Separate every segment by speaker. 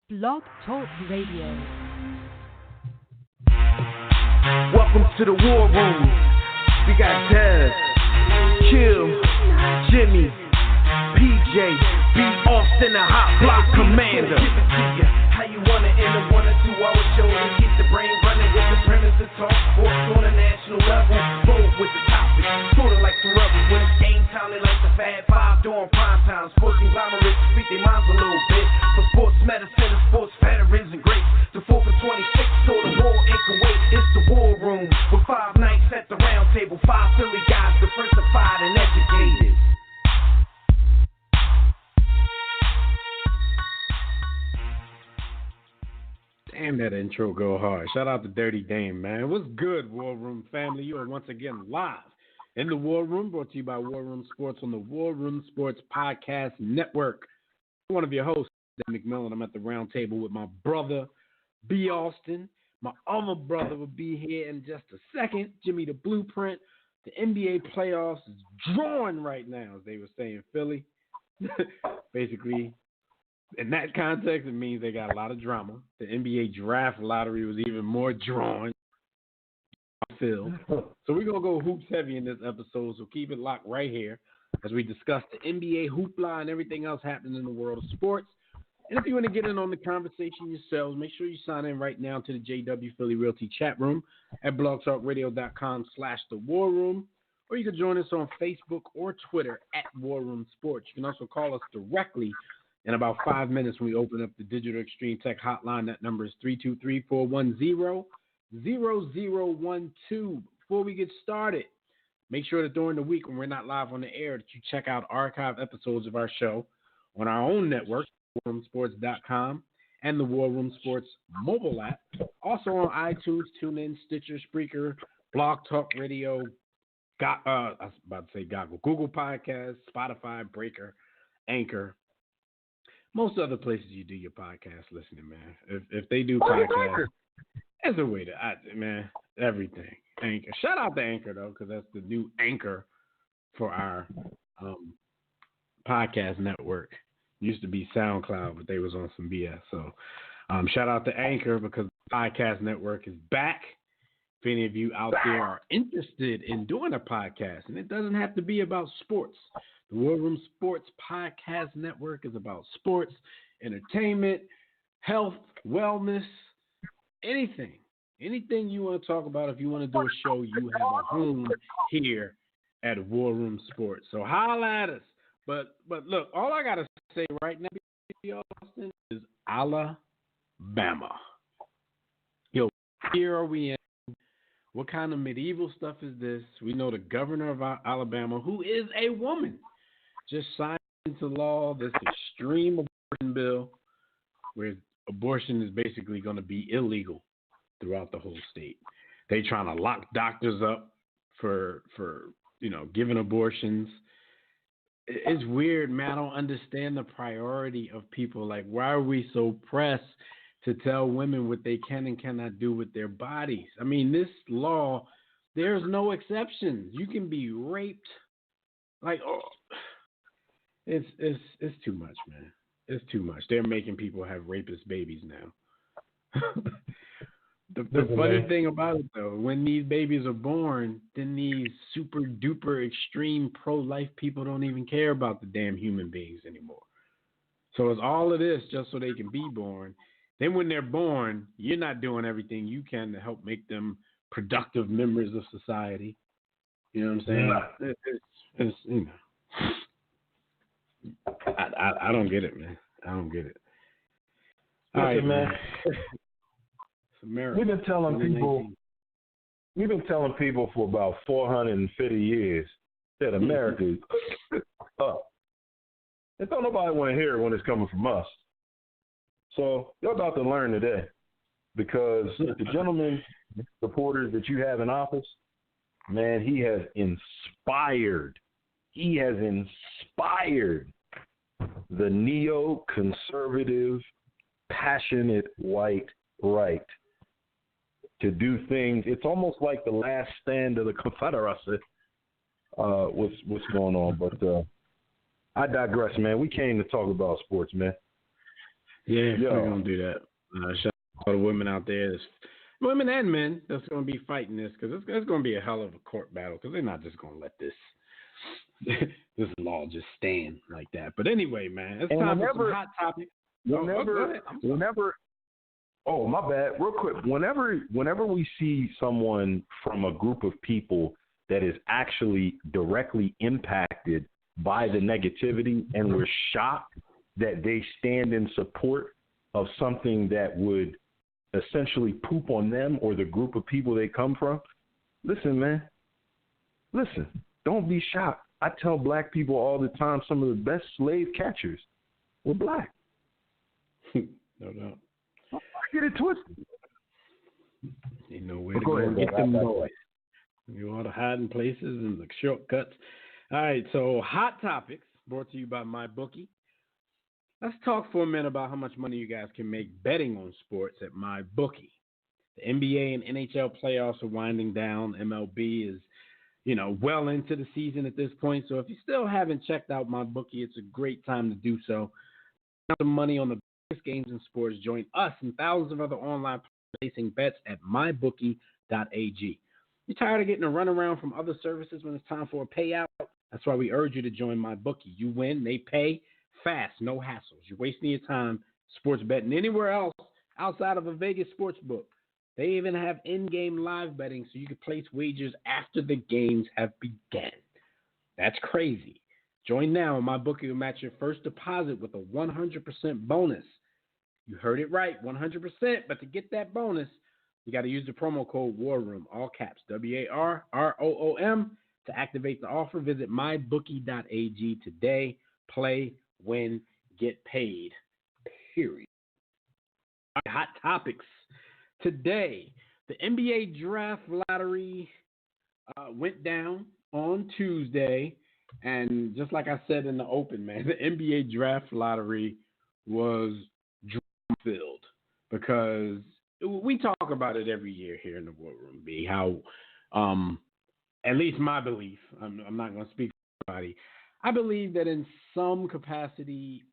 Speaker 1: Blog Talk Radio.
Speaker 2: Welcome to the War Room. We got Dev, Kill, Jimmy, PJ, B. Austin, the Hot Block Commander. How you want it in a 1 or 2 hour show to keep the brain running with the premise of talk sports on a national level. Bold with the topic, sorta like the rebels when it's game time. They like the Fab Five during prime time. Sports conglomerates speak their minds a little bit. For sports medicine and sports veterans and greats. The 4 for 26, so the war ain't Kuwait. It's the War Room with 5 nights at the round table. 5 Philly guys, diversified and educated.
Speaker 3: Damn, that intro go hard. Shout out to Dirty Dame, man. What's good, War Room family? You are once again live in the War Room, brought to you by War Room Sports on the War Room Sports Podcast Network. I'm one of your hosts, Dan McMillan. I'm at the round table with my brother, B. Austin. My other brother will be here in just a second, Jimmy the Blueprint. The NBA playoffs is drawing right now, as they were saying, Philly. Basically, in that context, it means they got a lot of drama. The NBA draft lottery was even more drawn. Phil. So we're going to go hoops heavy in this episode, so keep it locked right here as we discuss the NBA hoopla and everything else happening in the world of sports. And if you want to get in on the conversation yourselves, make sure you sign in right now to the JW Philly Realty chat room at blogtalkradio.com/thewarroom, or you can join us on Facebook or Twitter at War Room Sports. You can also call us directly in about 5 minutes when we open up the Digital Extreme Tech Hotline. That number is 323-410-0012. Before we get started, make sure that during the week when we're not live on the air that you check out archive episodes of our show on our own network, warroomsports.com, and the War Room Sports mobile app. Also on iTunes, TuneIn, Stitcher, Spreaker, Blog Talk Radio, I was about to say Google Podcasts, Spotify, Breaker, Anchor. Most other places you do your podcast listening, man. If they do podcasts, there's a way to, man, everything. Anchor. Shout out to Anchor, though, because that's the new anchor for our podcast network. Used to be SoundCloud, but they was on some BS. So shout out to Anchor because the podcast network is back. If any of you out there are interested in doing a podcast, and it doesn't have to be about sports. The War Room Sports Podcast Network is about sports, entertainment, health, wellness, anything. Anything you want to talk about. If you want to do a show, you have a home here at War Room Sports. So holla at us. But look, all I got to say right now, Austin, is Alabama. Yo, here are we in. What kind of medieval stuff is this? We know the governor of Alabama, who is a woman, just signed into law this extreme abortion bill where abortion is basically going to be illegal throughout the whole state. They trying to lock doctors up for giving abortions. It's weird, man. I don't understand the priority of people. Like, why are we so pressed to tell women what they can and cannot do with their bodies? I mean, this law, there's no exceptions. You can be raped. Like, it's too much, man. It's too much. They're making people have rapist babies now. The funny thing about it, though, when these babies are born, then these super duper extreme pro-life people don't even care about the damn human beings anymore. So it's all of this just so they can be born. Then when they're born, you're not doing everything you can to help make them productive members of society. You know what I'm saying? It's I don't get it, man. I don't get it. All right, man.
Speaker 4: We've been telling people for about 450 years that America is up. And don't nobody want to hear it when it's coming from us. So you're about to learn today, because the gentleman supporters that you have in office, man, he has inspired the neoconservative, passionate white right to do things. It's almost like the last stand of the Confederacy. What's going on? But I digress, man. We came to talk about sports, man.
Speaker 3: Yeah, we're going to do that. Shout out to the women out there. There's women and men that's going to be fighting this because it's going to be a hell of a court battle because they're not just going to let this law just stand like that. But anyway, man, it's time for some hot topics.
Speaker 4: Oh, my bad. Real quick. Whenever we see someone from a group of people that is actually directly impacted by the negativity and we're shocked that they stand in support of something that would essentially poop on them or the group of people they come from, listen, man. Listen, don't be shocked. I tell black people all the time some of the best slave catchers were black.
Speaker 3: No doubt.
Speaker 4: I get it twisted.
Speaker 3: You know where to go and get them boys. You want to hide in places and the shortcuts. All right, so hot topics brought to you by MyBookie. Let's talk for a minute about how much money you guys can make betting on sports at MyBookie. The NBA and NHL playoffs are winding down. MLB is, well into the season at this point. So if you still haven't checked out MyBookie, it's a great time to do so. Some money on the biggest games in sports. Join us and thousands of other online placing bets at mybookie.ag. You're tired of getting a runaround from other services when it's time for a payout? That's why we urge you to join MyBookie. You win, they pay fast, no hassles. You're wasting your time sports betting anywhere else outside of a Vegas sports book. They even have in-game live betting so you can place wagers after the games have begun. That's crazy. Join now and MyBookie will match your first deposit with a 100% bonus. You heard it right, 100%. But to get that bonus, you got to use the promo code WARROOM, all caps, WARROOM, to activate the offer. Visit mybookie.ag today. Play, win, get paid, period. Hot topics. Today, the NBA draft lottery went down on Tuesday. And just like I said in the open, man, the NBA draft lottery was drama-filled because we talk about it every year here in the War Room, B, how, at least my belief, I'm not going to speak for anybody, I believe that in some capacity,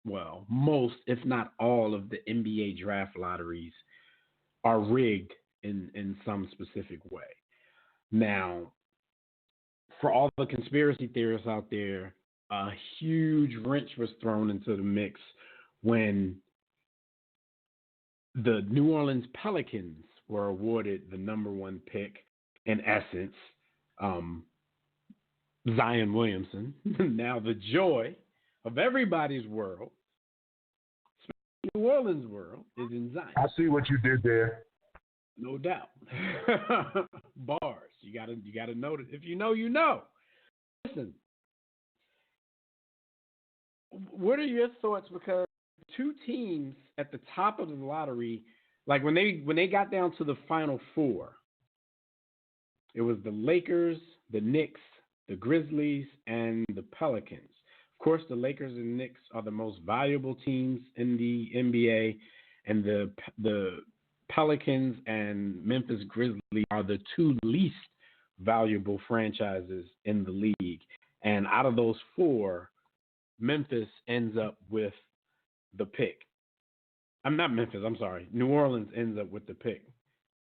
Speaker 3: most, if not all, of the NBA draft lotteries are rigged in some specific way. Now, for all the conspiracy theorists out there, a huge wrench was thrown into the mix when the New Orleans Pelicans were awarded the number one pick, in essence, Zion Williamson. Now the joy of everybody's world, New Orleans world, is in Zion.
Speaker 4: I see what you did there.
Speaker 3: No doubt. Bars. You gotta know that. If you know, you know. Listen. What are your thoughts? Because two teams at the top of the lottery, like when they got down to the Final Four, it was the Lakers, the Knicks, the Grizzlies, and the Pelicans. Of course, the Lakers and Knicks are the most valuable teams in the NBA, and the Pelicans and Memphis Grizzlies are the two least valuable franchises in the league. And out of those four, Memphis ends up with the pick. New Orleans ends up with the pick.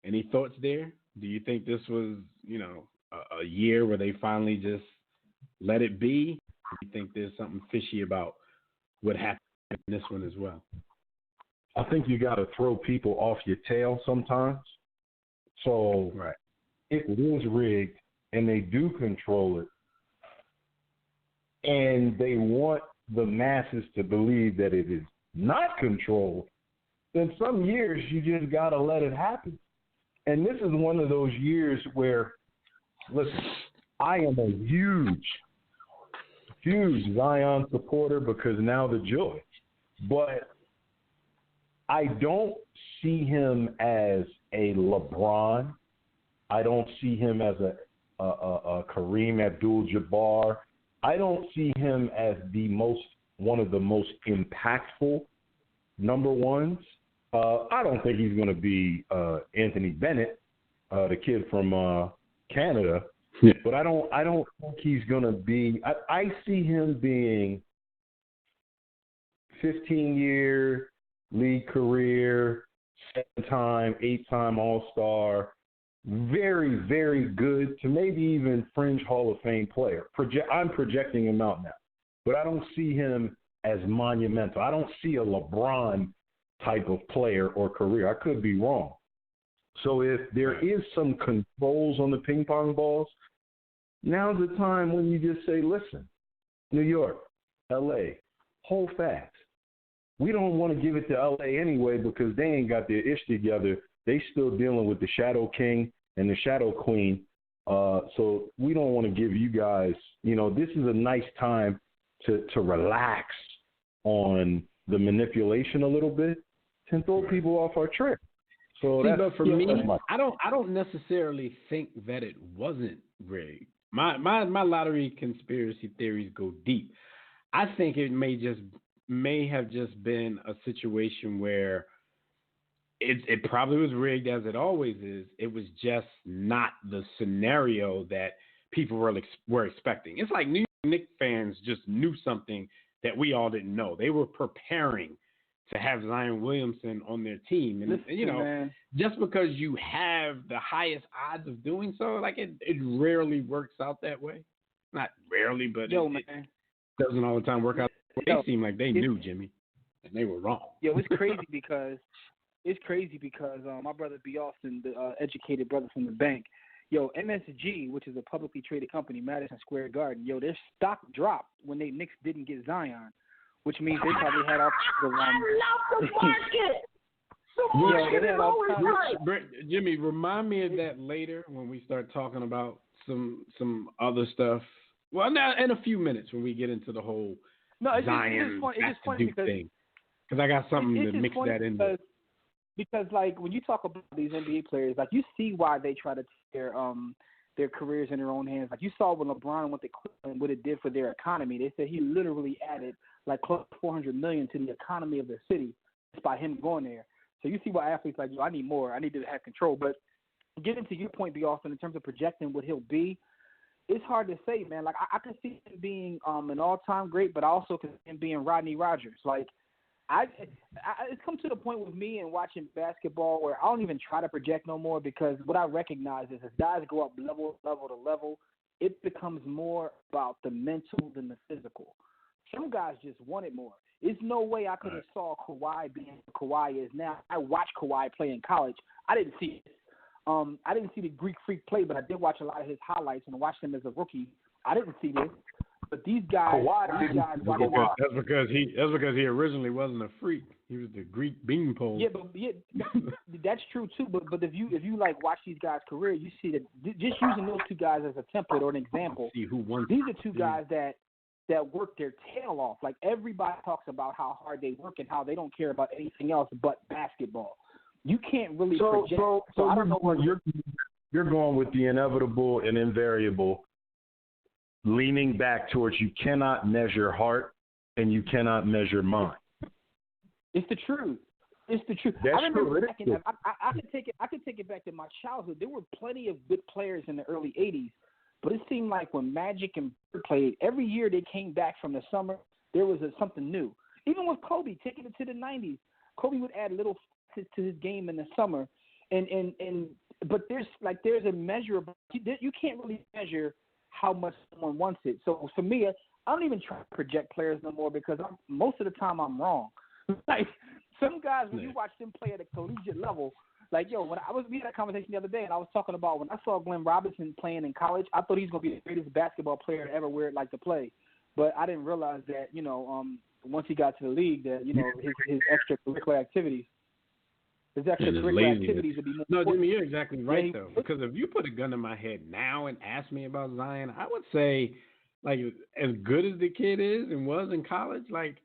Speaker 3: Any thoughts there? Do you think this was, a year where they finally just let it be? Do you think there's something fishy about what happened in this one as well?
Speaker 4: I think you got to throw people off your tail sometimes. So
Speaker 3: right.
Speaker 4: If it is rigged and they do control it and they want the masses to believe that it is not controlled, then some years you just got to let it happen. And this is one of those years where, listen, I am a huge Zion supporter because now the joy. But I don't see him as a LeBron. I don't see him as a Kareem Abdul-Jabbar. I don't see him as one of the most impactful number ones. I don't think he's going to be Anthony Bennett, the kid from Canada.
Speaker 3: Yeah.
Speaker 4: But I don't think he's going to be. I see him being 15-year league career, 7-time, 8-time All-Star, very, very good to maybe even fringe Hall of Fame player. I'm projecting him out now, but I don't see him as monumental. I don't see a LeBron type of player or career. I could be wrong. So if there is some controls on the ping pong balls, now's the time when you just say, listen, New York, L.A., hold fast. We don't want to give it to L.A. anyway because they ain't got their ish together. They still dealing with the Shadow King and the Shadow Queen. So we don't want to give you guys, this is a nice time to relax on the manipulation a little bit and throw people off our trail. So
Speaker 3: but for me, I don't necessarily think that it wasn't rigged. My lottery conspiracy theories go deep. I think it may have just been a situation where it probably was rigged, as it always is. It was just not the scenario that people were expecting. It's like New York Knicks fans just knew something that we all didn't know. They were preparing to have Zion Williamson on their team. And,
Speaker 5: man,
Speaker 3: just because you have the highest odds of doing so, like it rarely works out that way. Not rarely, but it doesn't all the time work out. They seem like they knew, Jimmy, and they were wrong.
Speaker 5: It's crazy because my brother B. Austin, the educated brother from the bank, MSG, which is a publicly traded company, Madison Square Garden, their stock dropped when they Knicks didn't get Zion, which means they probably had all the
Speaker 6: I love the market. The market is always right.
Speaker 3: Jimmy, remind me of that later when we start talking about some other stuff. Well, now in a few minutes when we get into the whole Zion
Speaker 5: it's just funny because
Speaker 3: thing. Because I got something to mix that in with.
Speaker 5: Because, like, when you talk about these NBA players, like, you see why they try to take their careers in their own hands. Like, you saw when LeBron went to Cleveland, what it did for their economy. They said he literally added, like, close to $400 million to the economy of their city just by him going there. So you see why athletes like, I need more. I need to have control. But getting to your point, B. Austin, in terms of projecting what he'll be, it's hard to say, man. Like, I could see him being an all-time great, but I also could see him being Rodney Rogers. Like, it's come to the point with me and watching basketball where I don't even try to project no more because what I recognize is as guys go up level to level, it becomes more about the mental than the physical. Some guys just want it more. There's no way I could have saw Kawhi being who Kawhi is now. I watched Kawhi play in college. I didn't see it. I didn't see the Greek Freak play, but I did watch a lot of his highlights and watched him as a rookie. I didn't see this. But these guys,
Speaker 3: that's because he originally wasn't a freak. He was the Greek beanpole.
Speaker 5: Yeah, that's true too. But if you like watch these guys' career, you see that just using those two guys as a template or an example.
Speaker 3: See who won.
Speaker 5: These are two guys that work their tail off. Like everybody talks about how hard they work and how they don't care about anything else but basketball. You can't really project. So I don't know where
Speaker 4: you're going with the inevitable and invariable. Leaning back towards you cannot measure heart and you cannot measure mind.
Speaker 5: It's the truth. That's I remember true. I could take it back to my childhood. There were plenty of good players in the early 80s, but it seemed like when Magic and Bird played, every year they came back from the summer, there was something new. Even with Kobe, taking it to the 90s, Kobe would add little to his game in the summer, but there's a measurable. You can't really measure how much someone wants it. So for me, I don't even try to project players no more because most of the time I'm wrong. Like some guys, when you watch them play at a collegiate level, like we had a conversation the other day, and I was talking about when I saw Glenn Robinson playing in college, I thought he was going to be the greatest basketball player to ever wear it like to play, but I didn't realize that once he got to the league that his extracurricular activities. His extracurricular activities would be more.
Speaker 3: No, Jimmy, you're exactly right though. Because if you put a gun to my head now and ask me about Zion, I would say, like, as good as the kid is and was in college, like,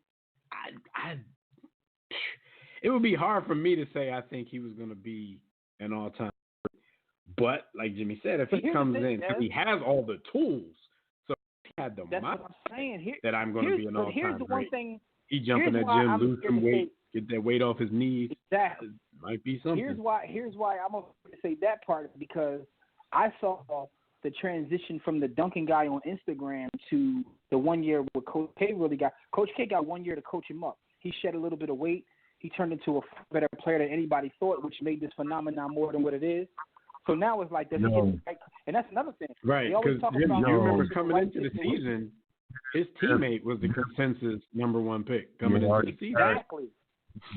Speaker 3: it would be hard for me to say I think he was going to be an all-time. But like Jimmy said, if he comes in, if he has all the tools, so he had the mind that I'm going to be an all-time
Speaker 5: here's the
Speaker 3: great.
Speaker 5: One thing.
Speaker 3: He jump in that gym, lose some weight, get that weight off his knees.
Speaker 5: Exactly.
Speaker 3: Might be something.
Speaker 5: Here's why I'm going to say that part because I saw the transition from the dunking guy on Instagram to the 1 year where Coach K really got. Coach K got 1 year to coach him up. He shed a little bit of weight. He turned into a better player than anybody thought, which made this phenomenon more than what it is. So now it's like, does he get right? And that's another thing.
Speaker 3: Right, because you remember coming into the season, his teammate was the consensus number one pick coming into the season.
Speaker 5: Exactly.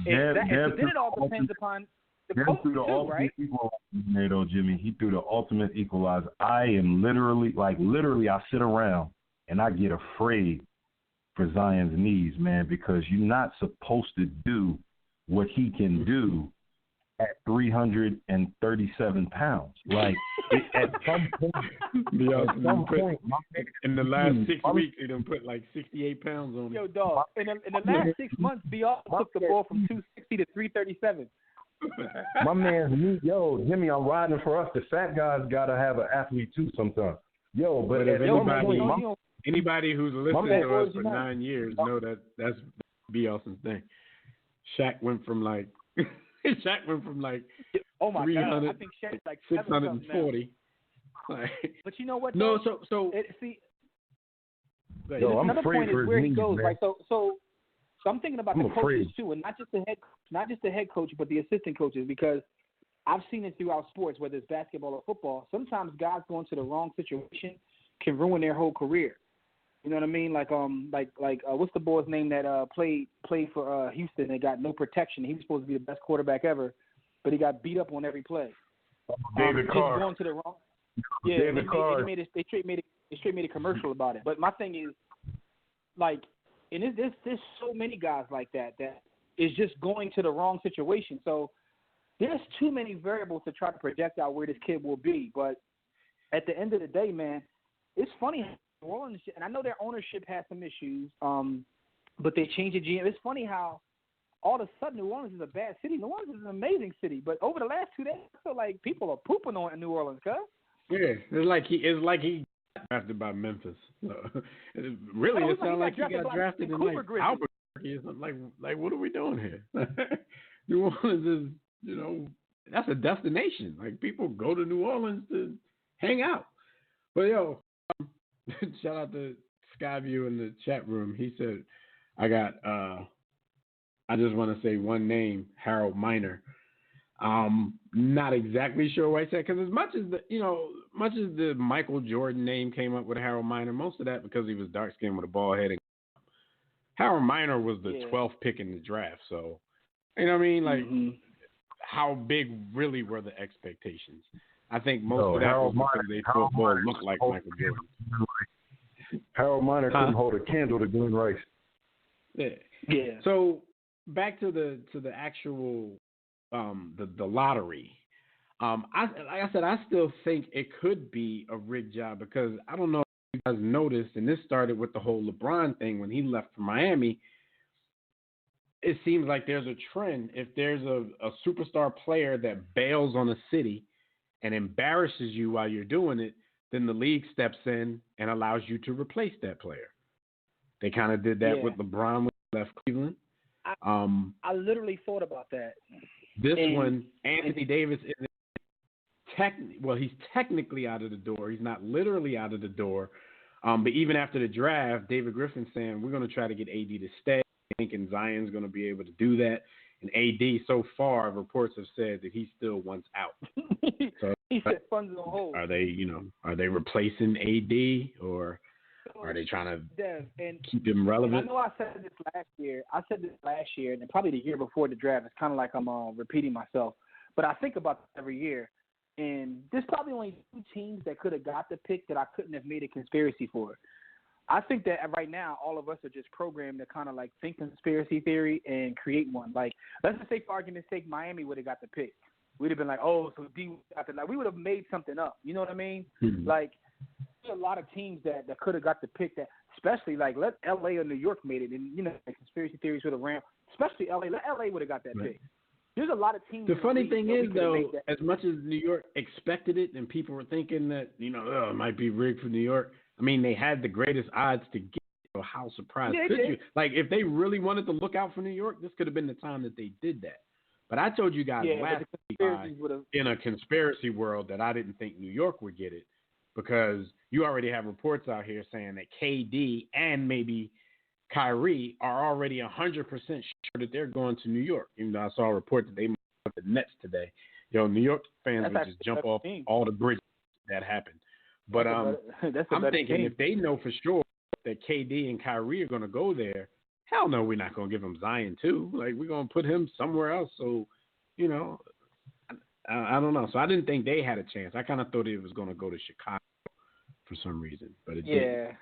Speaker 5: But then it all depends upon the coach too, right?
Speaker 4: Equalizer, Jimmy. He threw the ultimate equalizer. I am literally, I sit around and I get afraid for Zion's knees, man, because you're not supposed to do what he can do at 337 pounds. Like, at some point,
Speaker 3: in the last 6 weeks, he done put like 68 pounds on him.
Speaker 5: Yo, dog, in the last 6 months, BR took the ball from 260 to 337.
Speaker 4: My man's knee, Jimmy, I'm riding for us. The fat guys got to have an athlete too sometimes. But
Speaker 3: if anybody who's listened to us for 9 years know that that's B. Elson's thing. Shaq went from like
Speaker 5: oh my
Speaker 3: 300,
Speaker 5: God, I think Shaq's like
Speaker 3: 640.
Speaker 5: But you know what?
Speaker 3: No,
Speaker 5: another point is where he goes, man. Right? So I'm thinking about the coaches too, and not just the head coach, but the assistant coaches, because I've seen it throughout sports, whether it's basketball or football. Sometimes guys go into the wrong situation can ruin their whole career. You know what I mean? Like what's the boy's name that played for Houston and got no protection? He was supposed to be the best quarterback ever, but he got beat up on every play.
Speaker 4: David Carr.
Speaker 5: Going to the wrong. Yeah,
Speaker 4: David Carr.
Speaker 5: They straight made a commercial about it. But my thing is, like, and there's so many guys like that is just going to the wrong situation. So there's too many variables to try to project out where this kid will be. But at the end of the day, man, it's funny. New Orleans, and I know their ownership has some issues, but they changed the GM. It's funny how all of a sudden New Orleans is a bad city. New Orleans is an amazing city, but over the last 2 days, I feel like people are pooping on New Orleans, cuz.
Speaker 3: Yeah, it's like he got drafted by Memphis. Really, it sounds like he got drafted in like Albuquerque or something. Like what are we doing here? New Orleans is, that's a destination. Like, people go to New Orleans to hang out. But shout out to Skyview in the chat room. He said, I just want to say one name, Harold Miner. Not exactly sure what I said, because as much as the Michael Jordan name came up with Harold Miner, most of that because he was dark skinned with a bald head. Harold Miner was the 12th pick in the draft, so you know what I mean? Like, how big really were the expectations? I think most of that was because they thought ball looked like Michael Jordan.
Speaker 4: Harold Miner couldn't hold a candle to Glenn Rice.
Speaker 3: Yeah. So back to the actual the lottery. Like I said, I still think it could be a rigged job, because I don't know if you guys noticed, and this started with the whole LeBron thing when he left for Miami. It seems like there's a trend. If there's a superstar player that bails on a city and embarrasses you while you're doing it, then the league steps in and allows you to replace that player. They kind of did that with LeBron when he left Cleveland.
Speaker 5: I literally thought about that.
Speaker 3: This one, Anthony Davis isn't he's technically out of the door. He's not literally out of the door. But even after the draft, David Griffin's saying, we're going to try to get AD to stay. Thinking Zion's going to be able to do that. And AD, so far, reports have said that he still wants out. So,
Speaker 5: he said funds on hold.
Speaker 3: Are they replacing AD, or are they trying to keep him relevant?
Speaker 5: I know I said this last year, and probably the year before the draft. It's kind of like I'm repeating myself. But I think about this every year. And there's probably only 2 teams that could have got the pick that I couldn't have made a conspiracy for. I think that right now all of us are just programmed to kind of like think conspiracy theory and create one. Like, let's just say for argument's sake, Miami would have got the pick. We'd have been like, oh, so D got the, like, we would have made something up. You know what I mean?
Speaker 3: Mm-hmm.
Speaker 5: Like, there's a lot of teams that could have got the pick, that, especially like let LA or New York made it, and the conspiracy theories would have ran. Especially LA, let LA would have got that pick. There's a lot of teams.
Speaker 3: The funny thing is, though, as much as New York expected it, and people were thinking that it might be rigged for New York. I mean, they had the greatest odds to get. So how surprised could you? Like, if they really wanted to look out for New York, this could have been the time that they did that. But I told you guys last week in a conspiracy world that I didn't think New York would get it, because you already have reports out here saying that KD and maybe Kyrie are already 100% sure that they're going to New York. Even though I saw a report that they might have the Nets today. New York fans would just jump off all the bridges that happened. But I'm thinking if they know for sure that KD and Kyrie are going to go there, hell no, we're not going to give them Zion too. Like, we're going to put him somewhere else. So, I don't know. So I didn't think they had a chance. I kind of thought it was going to go to Chicago for some reason, but it didn't.
Speaker 5: Yeah.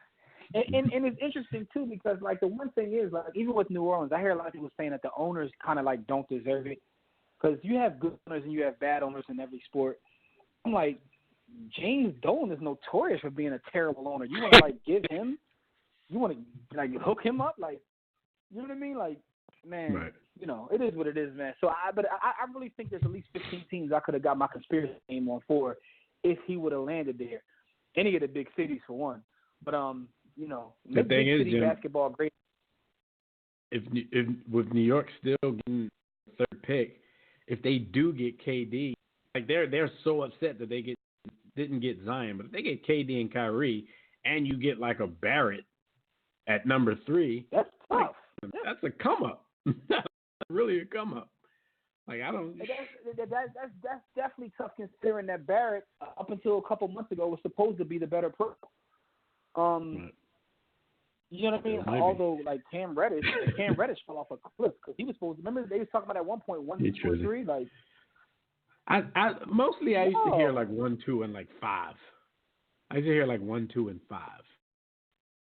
Speaker 5: And it's interesting too because like the one thing is like even with New Orleans, I hear a lot of people saying that the owners kind of like don't deserve it because you have good owners and you have bad owners in every sport. I'm like, James Dolan is notorious for being a terrible owner. You want to like give him, you want to like hook him up, like, you know what I mean? Like, man,
Speaker 3: right.
Speaker 5: It is what it is, man. So I really think there's at least 15 teams I could have got my conspiracy name on for if he would have landed there. Any of the big cities for one, but
Speaker 3: the thing is, Jim,
Speaker 5: basketball great.
Speaker 3: If with New York still getting the third pick, if they do get KD, like they're so upset that they didn't get Zion, but if they get KD and Kyrie, and you get like a Barrett at number 3,
Speaker 5: that's tough.
Speaker 3: That's a come up. That's really a come up. Like I don't.
Speaker 5: That's definitely tough considering that Barrett up until a couple months ago was supposed to be the better pro.
Speaker 3: Right.
Speaker 5: You know what I mean? Although, like, Cam Reddish fell off a cliff because he was supposed to. Remember, they was talking about at one point 1, 2, 3. Like,
Speaker 3: I mostly I used to hear like 1, 2, and like 5. I used to hear like 1, 2, and 5,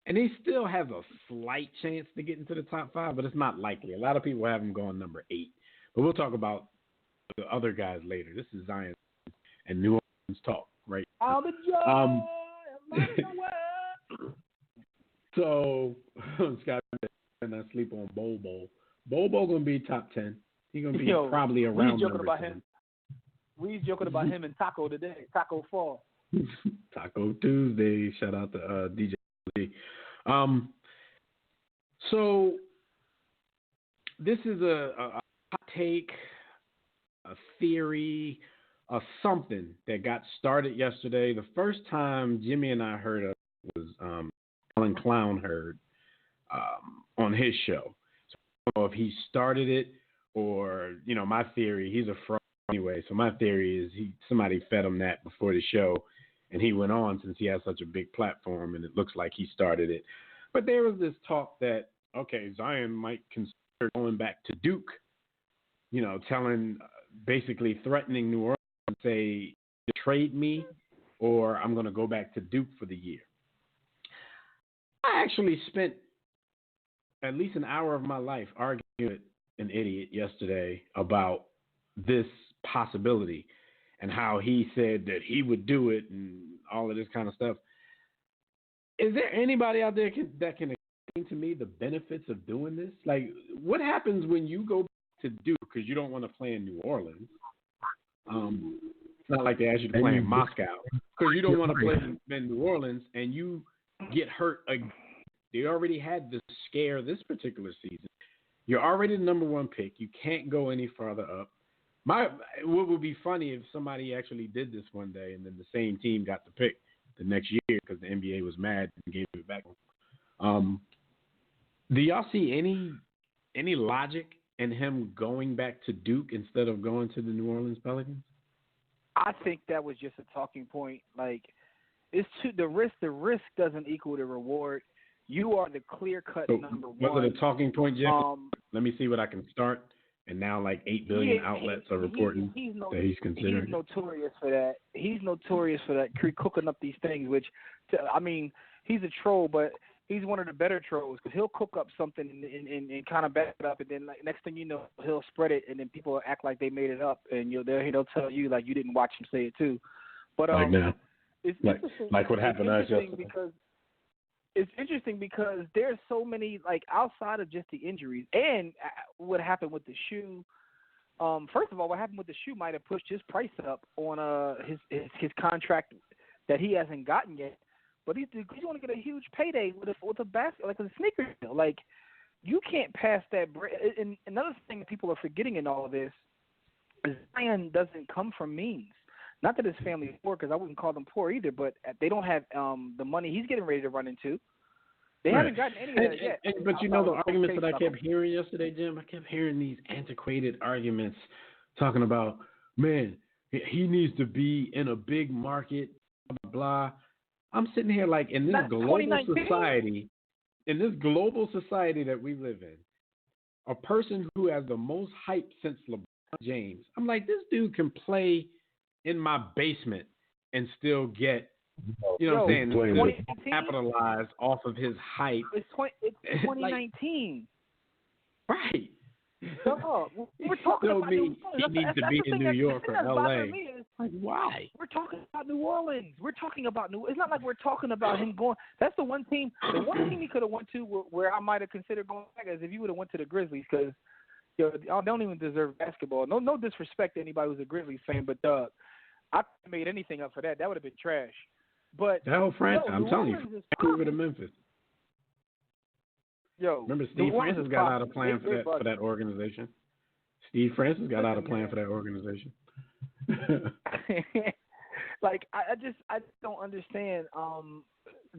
Speaker 3: and he still has a slight chance to get into the top 5, but it's not likely. A lot of people have him going number 8, but we'll talk about the other guys later. This is Zion and New Orleans talk, right?
Speaker 5: All the joy,
Speaker 3: So, Scott, and I sleep on Bobo. Bobo gonna be top 10. He's gonna be probably around number 10.
Speaker 5: We joking about him and Taco today. Taco Fall.
Speaker 3: Taco Tuesday. Shout out to DJ. So this is a hot take, a theory, a something that got started yesterday. The first time Jimmy and I heard of it was Alan Clown heard on his show. So I don't know if he started it or, my theory, he's a fraud anyway. So my theory is somebody fed him that before the show and he went on since he has such a big platform and it looks like he started it. But there was this talk that, okay, Zion might consider going back to Duke, basically threatening New Orleans and say, trade me or I'm going to go back to Duke for the year. I actually spent at least an hour of my life arguing with an idiot yesterday about this possibility and how he said that he would do it and all of this kind of stuff. Is there anybody out there that can explain to me the benefits of doing this? Like, what happens when you go to Duke because you don't want to play in New Orleans? It's not like they ask you to play in Moscow because you don't want to play in New Orleans and you get hurt again. They already had the scare this particular season. You're already the number 1 pick. You can't go any farther up. What would be funny if somebody actually did this one day and then the same team got the pick the next year because the NBA was mad and gave it back. Do y'all see any logic in him going back to Duke instead of going to the New Orleans Pelicans?
Speaker 5: I think that was just a talking point. Like, it's the risk doesn't equal the reward. You are the clear-cut number 1.
Speaker 3: Was it a talking point, Jim? Let me see what I can start. And now like 8 billion outlets are reporting that he's considering.
Speaker 5: He's notorious for that. He's notorious for that, cooking up these things, which, he's a troll, but he's one of the better trolls because he'll cook up something and kind of back it up, and then like, next thing you know, he'll spread it, and then people act like they made it up, and they'll tell you like you didn't watch him say it too. But
Speaker 3: like now,
Speaker 5: it's
Speaker 3: like what happened last yesterday.
Speaker 5: It's interesting because there's so many, like, outside of just the injuries and what happened with the shoe. First of all, what happened with the shoe might have pushed his price up on his contract that he hasn't gotten yet. But he's going to get a huge payday with a basket, like a sneaker deal. Like, you can't pass that. And another thing that people are forgetting in all of this is Zion doesn't come from means. Not that his family's poor, because I wouldn't call them poor either, but they don't have the money he's getting ready to run into. They haven't gotten any of that yet.
Speaker 3: But you know the arguments that I kept hearing yesterday, Jim? I kept hearing these antiquated arguments talking about, man, he needs to be in a big market, blah, blah, blah. I'm sitting here like in this global society, that we live in, a person who has the most hype since LeBron James, I'm like, this dude can play in my basement and still get, you know what I'm saying, capitalize off of his hype.
Speaker 5: It's 2019.
Speaker 3: Right.
Speaker 5: We're talking about
Speaker 3: he needs to be in New York or LA.
Speaker 5: Like, why? We're talking about New Orleans. We're talking about It's not like we're talking about him going. That's the one team. The one team he could have went to where I might have considered going back is if he would have went to the Grizzlies, because they don't even deserve basketball. No disrespect to anybody who's a Grizzlies fan, but I couldn't have made anything up for that. That would have been trash. But
Speaker 3: the whole franchise, I'm telling you, Vancouver to Memphis. Remember Steve Francis got out of playing for that organization. Steve Francis got out of playing for that organization.
Speaker 5: Like I just don't understand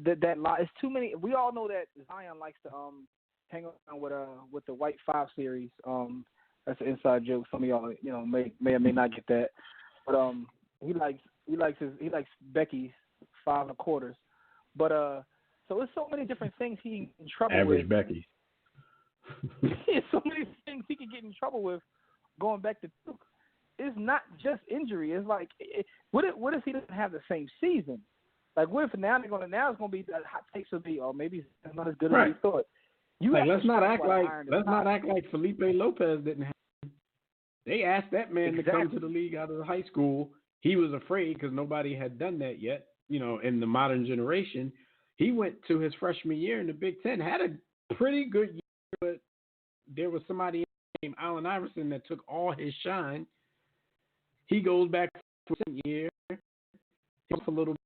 Speaker 5: that lie. It's too many. We all know that Zion likes to hang around with the White 5 series. That's an inside joke. Some of y'all may or may not get that. But he likes Becky's 5 1/4. But so there's so many different things he in trouble
Speaker 3: Average
Speaker 5: with.
Speaker 3: Becky.
Speaker 5: So many things he could get in trouble with going back to Duke. It's not just injury. It's like, what if he doesn't have the same season? Like, what if now it's going to be, the hot takes will be, maybe it's not as good as we thought.
Speaker 3: Let's not act like Felipe Lopez didn't have. They asked that man to come to the league out of high school. He was afraid because nobody had done that yet. In the modern generation, he went to his freshman year in the Big Ten, had a pretty good year, but there was somebody named Allen Iverson that took all his shine. He goes back to the year, a little.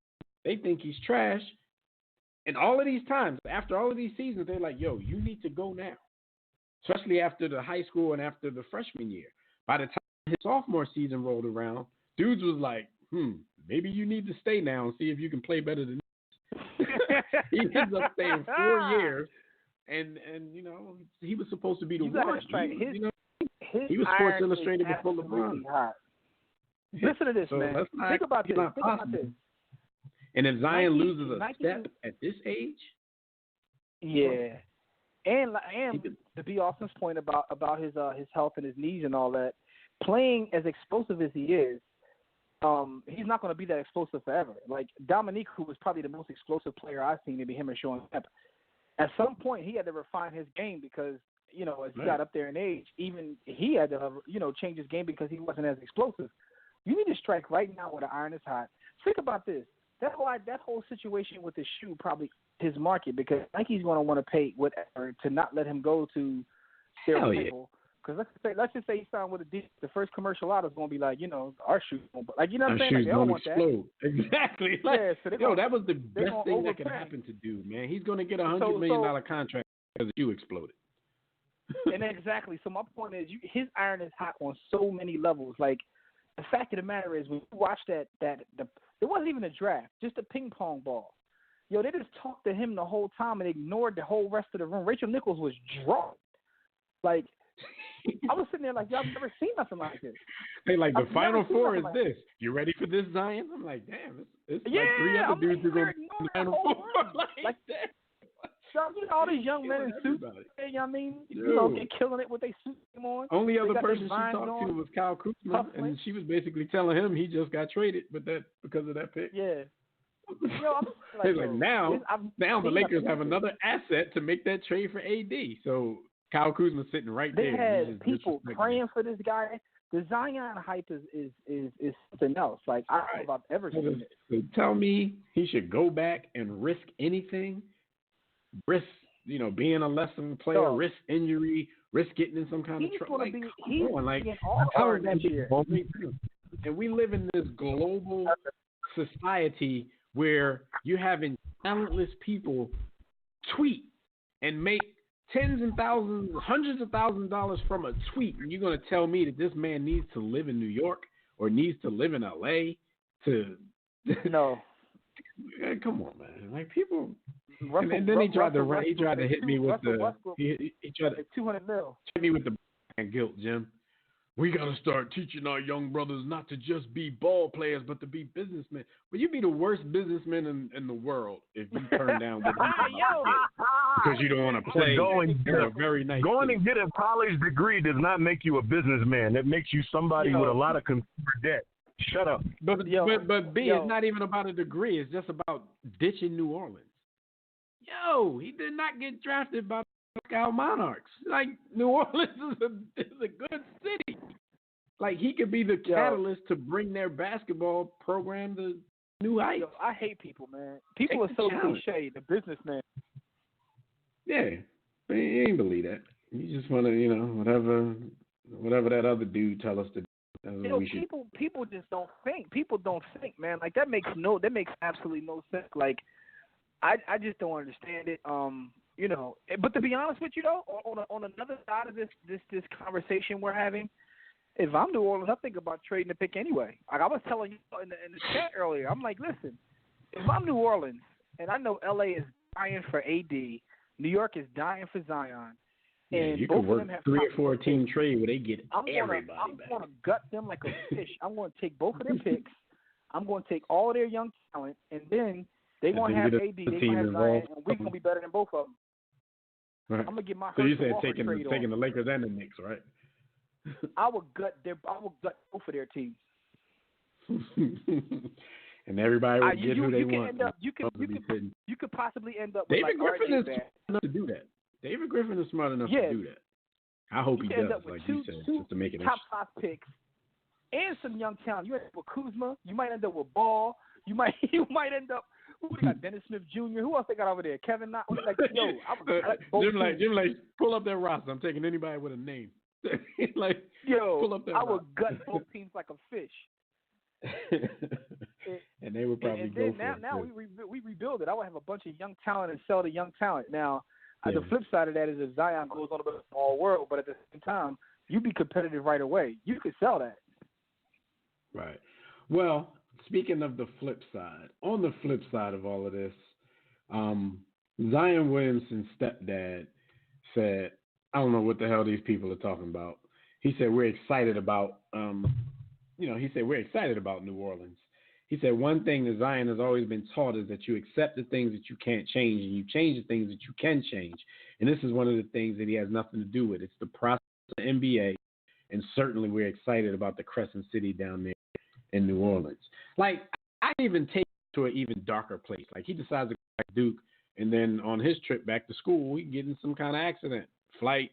Speaker 3: They think he's trash, and all of these times, after all of these seasons, they're like, "Yo, you need to go now." Especially after the high school and after the freshman year. By the time his sophomore season rolled around, dudes was like, maybe you need to stay now and see if you can play better than this. He ends up staying 4 years, and he was supposed to be the one. He was Sports Illustrated before LeBron.
Speaker 5: Listen to this, man. Think about this.
Speaker 3: And if Zion loses a step at this age,
Speaker 5: yeah, and to be Austin's point about his health and his knees and all that, playing as explosive as he is, he's not going to be that explosive forever. Like Dominique, who was probably the most explosive player I've seen, maybe him or Sean Kemp. At some point, he had to refine his game because as he got up there in age, even he had to change his game because he wasn't as explosive. You need to strike right now where the iron is hot. Think about this. That whole situation with the shoe probably his market, because Nike's going to want to pay whatever to not let him go to their rival. Because let's just say he signed with Adidas. The first commercial out is going to be like, our shoe, like what I'm saying? Like, they don't want
Speaker 3: explode. That. Exactly. Like,
Speaker 5: so
Speaker 3: that was the best thing that could happen to do, man. He's going to get $100 million contract because the shoe exploded.
Speaker 5: And exactly. So my point is, his iron is hot on so many levels. Like, the fact of the matter is, when you watch it wasn't even a draft, just a ping pong ball. They just talked to him the whole time and ignored the whole rest of the room. Rachel Nichols was drunk. Like, I was sitting there like, y'all never seen nothing like this.
Speaker 3: Hey, like, the Final Four is this. You ready for this, Zion? I'm like, damn, it's like 3 other dudes who go to the Final Four. Like that.
Speaker 5: So, all these young men in suits, they're killing it with their suits on.
Speaker 3: Only other person she talked to was Kyle Kuzma, and she was basically telling him he just got traded because of that pick.
Speaker 5: Yeah.
Speaker 3: Now the Lakers have another asset to make that trade for AD. So Kyle Kuzma's sitting right there.
Speaker 5: They had people praying for this guy. The Zion hype is something else. Like, I don't know if I've ever seen it.
Speaker 3: So tell me he should go back and risk anything. Risk, being a less of a player, risk injury, risk getting in some kind of trouble. And we live in this global society where you're having talentless people tweet and make tens and thousands, hundreds of thousands of dollars from a tweet, and you're going to tell me that this man needs to live in New York or needs to live in LA to
Speaker 5: no.
Speaker 3: come on, man. Like people.
Speaker 5: Russell,
Speaker 3: and then he tried to hit me with
Speaker 5: Russell
Speaker 3: the
Speaker 5: Westbrook,
Speaker 3: he tried to
Speaker 5: $200 million.
Speaker 3: hit me with the guilt, Jim. We got to start teaching our young brothers not to just be ball players, but to be businessmen. But you'd be the worst businessman in the world if you turn down what because you don't want to play.
Speaker 4: Going
Speaker 3: and
Speaker 4: get a college degree does not make you a businessman. It makes you somebody with a lot of consumer debt. Shut up.
Speaker 3: But it's not even about a degree. It's just about ditching New Orleans. He did not get drafted by Moscow Monarchs. Like, New Orleans is a good city. Like, he could be the catalyst to bring their basketball program to new heights.
Speaker 5: I hate people, man. People are so cliche. The businessman.
Speaker 3: Yeah, but you ain't believe that. You just want to, whatever that other dude tell us to do.
Speaker 5: People just don't think. People don't think, man. Like, that makes absolutely no sense. Like, I just don't understand it. But to be honest with you, though, on another side of this conversation we're having, if I'm New Orleans, I think about trading the pick anyway. Like I was telling you in the chat earlier, I'm like, listen, if I'm New Orleans and I know LA is dying for AD, New York is dying for Zion, and
Speaker 3: you
Speaker 5: both
Speaker 3: could work
Speaker 5: of them have
Speaker 3: 3 or 4 team trade where they get everybody back.
Speaker 5: I'm going to gut them like a fish. I'm going to take both of their picks. I'm going to take all of their young talent, and then they're going to have AD, they're going to have Zion, and we're going to be better than both of them.
Speaker 3: Right.
Speaker 5: I'm gonna get my.
Speaker 3: So you said taking the Lakers and the Knicks, right?
Speaker 5: I would gut both of their teams.
Speaker 3: And everybody would get who they want.
Speaker 5: You could possibly end up.
Speaker 3: David
Speaker 5: with
Speaker 3: Griffin is
Speaker 5: smart
Speaker 3: enough to do that. David Griffin is smart enough to do that. I hope he does, like you said, just to make it
Speaker 5: top 5 picks and some young talent. You end up with Kuzma. You might end up with Ball. You might end up. Who they got? Dennis Smith Jr. Who else they got over there? Kevin Knott. Like,
Speaker 3: Jim, like, pull up that roster. I'm taking anybody with a name. Pull up that roster.
Speaker 5: I would gut both teams like a fish.
Speaker 3: And they would probably go for it.
Speaker 5: Now we rebuild it. I would have a bunch of young talent and sell the young talent. Now, the flip side of that is if Zion goes on the all world, but at the same time, you be competitive right away. You could sell that.
Speaker 3: Right. Well, speaking of the flip side, on the flip side of all of this, Zion Williamson's stepdad said, I don't know what the hell these people are talking about. He said, we're excited about, we're excited about New Orleans. He said, one thing that Zion has always been taught is that you accept the things that you can't change and you change the things that you can change. And this is one of the things that he has nothing to do with. It's the process of the NBA. And certainly we're excited about the Crescent City down there in New Orleans. Like, I even take it to an even darker place. Like, he decides to go back to Duke, and then on his trip back to school, we get in some kind of accident, flight,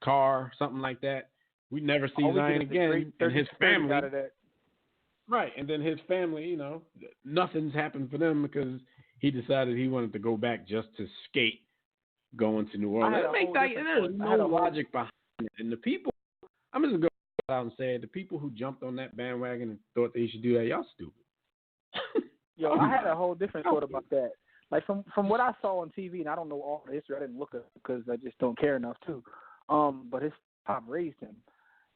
Speaker 3: car, something like that. We never see Zion again, and his family.
Speaker 5: Out of that.
Speaker 3: Right, and then his family, nothing's happened for them because he decided he wanted to go back just to skate going to New Orleans. There's no logic behind it. And the people, I'm just going to go out and say it, the people who jumped on that bandwagon and thought that he should do that, y'all stupid.
Speaker 5: Yo, I had a whole different thought about that. Like, from what I saw on TV, and I don't know all the history, I didn't look at it because I just don't care enough to. But his pop raised him.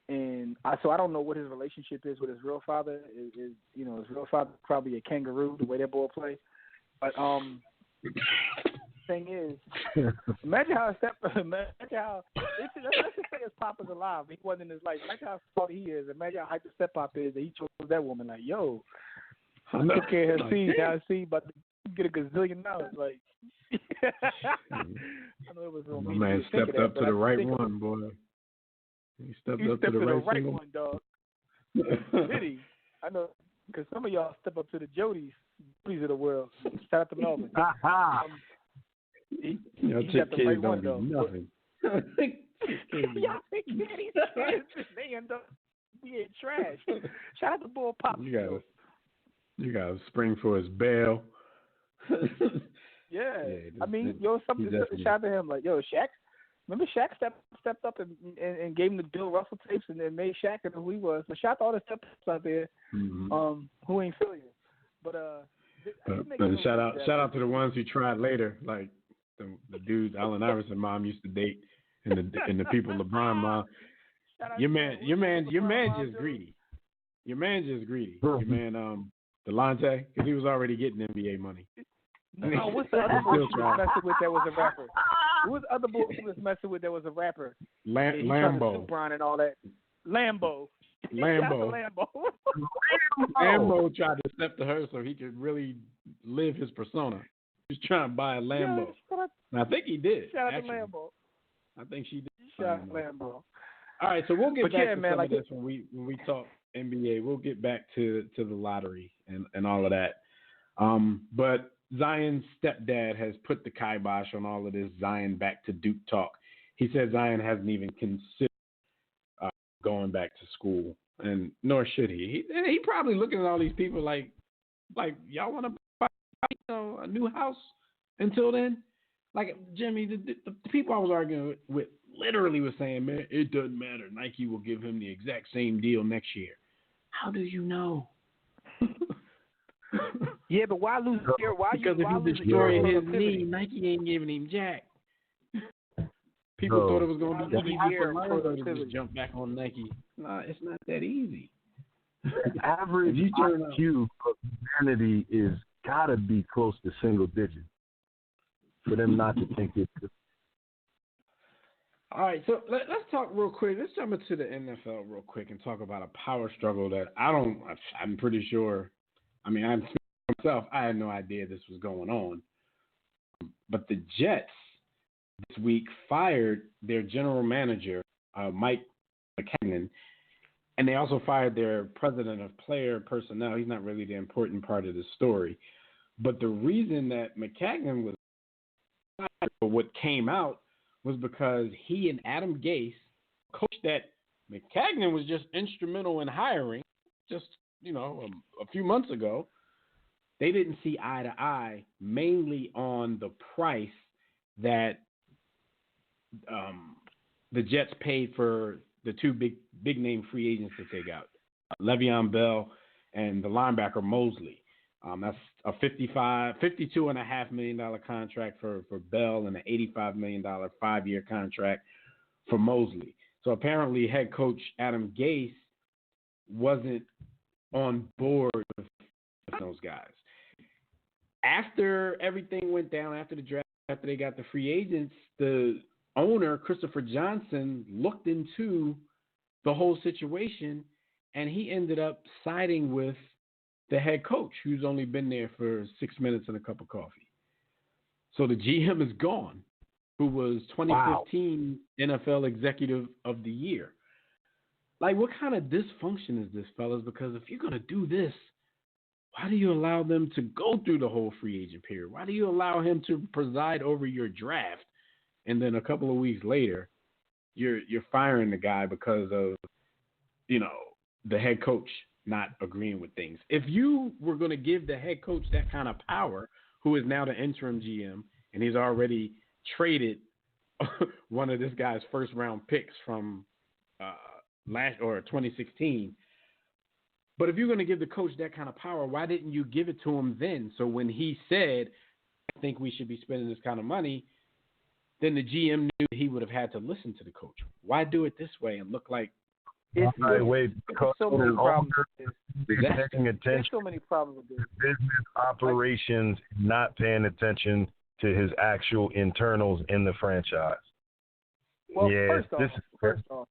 Speaker 5: And so I don't know what his relationship is with his real father. His real father probably a kangaroo, the way that boy plays. But thing is, imagine how let's just say his pop is alive. He wasn't in his life. Imagine how smart he is. Imagine how hype the step pop is that he chose that woman. Like, yo, I took care of her seed. Now I see about to get $1 gazillion. Like, I know it was
Speaker 3: my man stepped up to the right one, boy. He stepped up to the right
Speaker 5: one, dog. Did he? I know, because some of y'all step up to the Jodys of the world. Shout out to Melvin. He got the right one, though.
Speaker 3: Nothing.
Speaker 5: Y'all think they end up being trash. Shout out to Bull Pop.
Speaker 3: You got to spring for his bail.
Speaker 5: Yeah, I mean, something to shout to him. Like, yo, Shaq. Remember Shaq stepped up and gave him the Bill Russell tapes and then made Shaq into who he was. So shout out to all the steps out there who ain't feel you. But
Speaker 3: shout out to the ones who tried later, like the dude Allen Iverson mom used to date and the people LeBron mom. Your man just greedy. Your man just greedy. Your man Delonte, because he was already getting NBA money.
Speaker 5: No, what's the other boy she was messing with that was a rapper? Who was the other boy she was messing with that was a rapper?
Speaker 3: Lambo.
Speaker 5: Bron and all that. Lambo.
Speaker 3: Lambo tried to step to her so he could really live his persona. He was trying to buy a Lambo. And I think he did.
Speaker 5: Shout out to Lambo.
Speaker 3: I think she did.
Speaker 5: Shout out to Lambo.
Speaker 3: All right, so we'll get back to some
Speaker 5: of
Speaker 3: this when we talk NBA. We'll get back to the lottery and all of that. But Zion's stepdad has put the kibosh on all of this Zion back to Duke talk. He said Zion hasn't even considered going back to school, and nor should he. He probably looking at all these people like y'all want to buy a new house until then? Like Jimmy, the people I was arguing with literally was saying, man, it doesn't matter. Nike will give him the exact same deal next year. How do you know?
Speaker 5: Yeah, but why lose here?
Speaker 3: Because if he's destroying his knee, Nike ain't giving him jack. People thought it was going to be easy for Lonzo to just jump back on Nike. Nah, it's not that easy.
Speaker 4: The average IQ of humanity is got to be close to single digit for them not to think it could.
Speaker 3: All right, so let's talk real quick. Let's jump into the NFL real quick and talk about a power struggle that I'm pretty sure. I mean, I'm myself. I had no idea this was going on. But the Jets this week fired their general manager, Mike McCagnon, and they also fired their president of player personnel. He's not really the important part of the story. But the reason that McCagnon was fired, or what came out, was because he and Adam Gase, coach that McCagnon was just instrumental in hiring just, a few months ago, they didn't see eye to eye, mainly on the price that the Jets paid for the two big name free agents that they got, Le'Veon Bell and the linebacker Mosley. That's a $52.5 million contract for Bell and an $85 million 5-year contract for Mosley. So apparently head coach Adam Gase wasn't on board with those guys. After everything went down, after the draft, after they got the free agents, the owner, Christopher Johnson, looked into the whole situation, and he ended up siding with the head coach, who's only been there for 6 minutes and a cup of coffee. So the GM is gone, who was 2015 NFL Executive of the Year. Like, what kind of dysfunction is this, fellas? Because if you're going to do this, why do you allow them to go through the whole free agent period? Why do you allow him to preside over your draft, and then a couple of weeks later, you're firing the guy because of, the head coach not agreeing with things? If you were going to give the head coach that kind of power, who is now the interim GM, and he's already traded one of this guy's first round picks from 2016. But if you're going to give the coach that kind of power, why didn't you give it to him then? So when he said, I think we should be spending this kind of money, then the GM knew he would have had to listen to the coach. Why do it this way and look like
Speaker 4: so many problems. Taking attention.
Speaker 5: There's so many problems with this.
Speaker 4: Business operations, not paying attention to his actual internals in the franchise.
Speaker 5: Well, first off,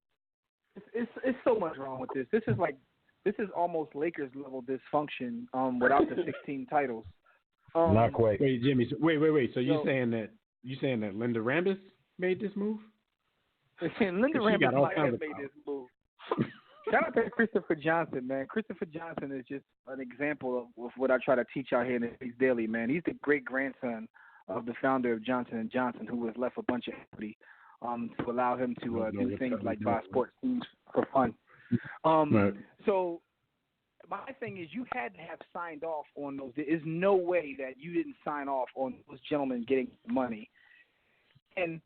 Speaker 5: it's so much wrong with this. This is almost Lakers level dysfunction without the 16 titles.
Speaker 4: Not quite.
Speaker 3: Wait, Jimmy. Wait. So you're saying that Linda Rambis made this move?
Speaker 5: Linda Rambis might have made this move. Shout out to Christopher Johnson, man. Christopher Johnson is just an example of what I try to teach out here in the East Daily, man. He's the great-grandson of the founder of Johnson & Johnson, who was left a bunch of equity to allow him to do things like buy sports teams for fun.
Speaker 3: Right.
Speaker 5: So my thing is, you had to have signed off on those. There is no way that you didn't sign off on those gentlemen getting money. And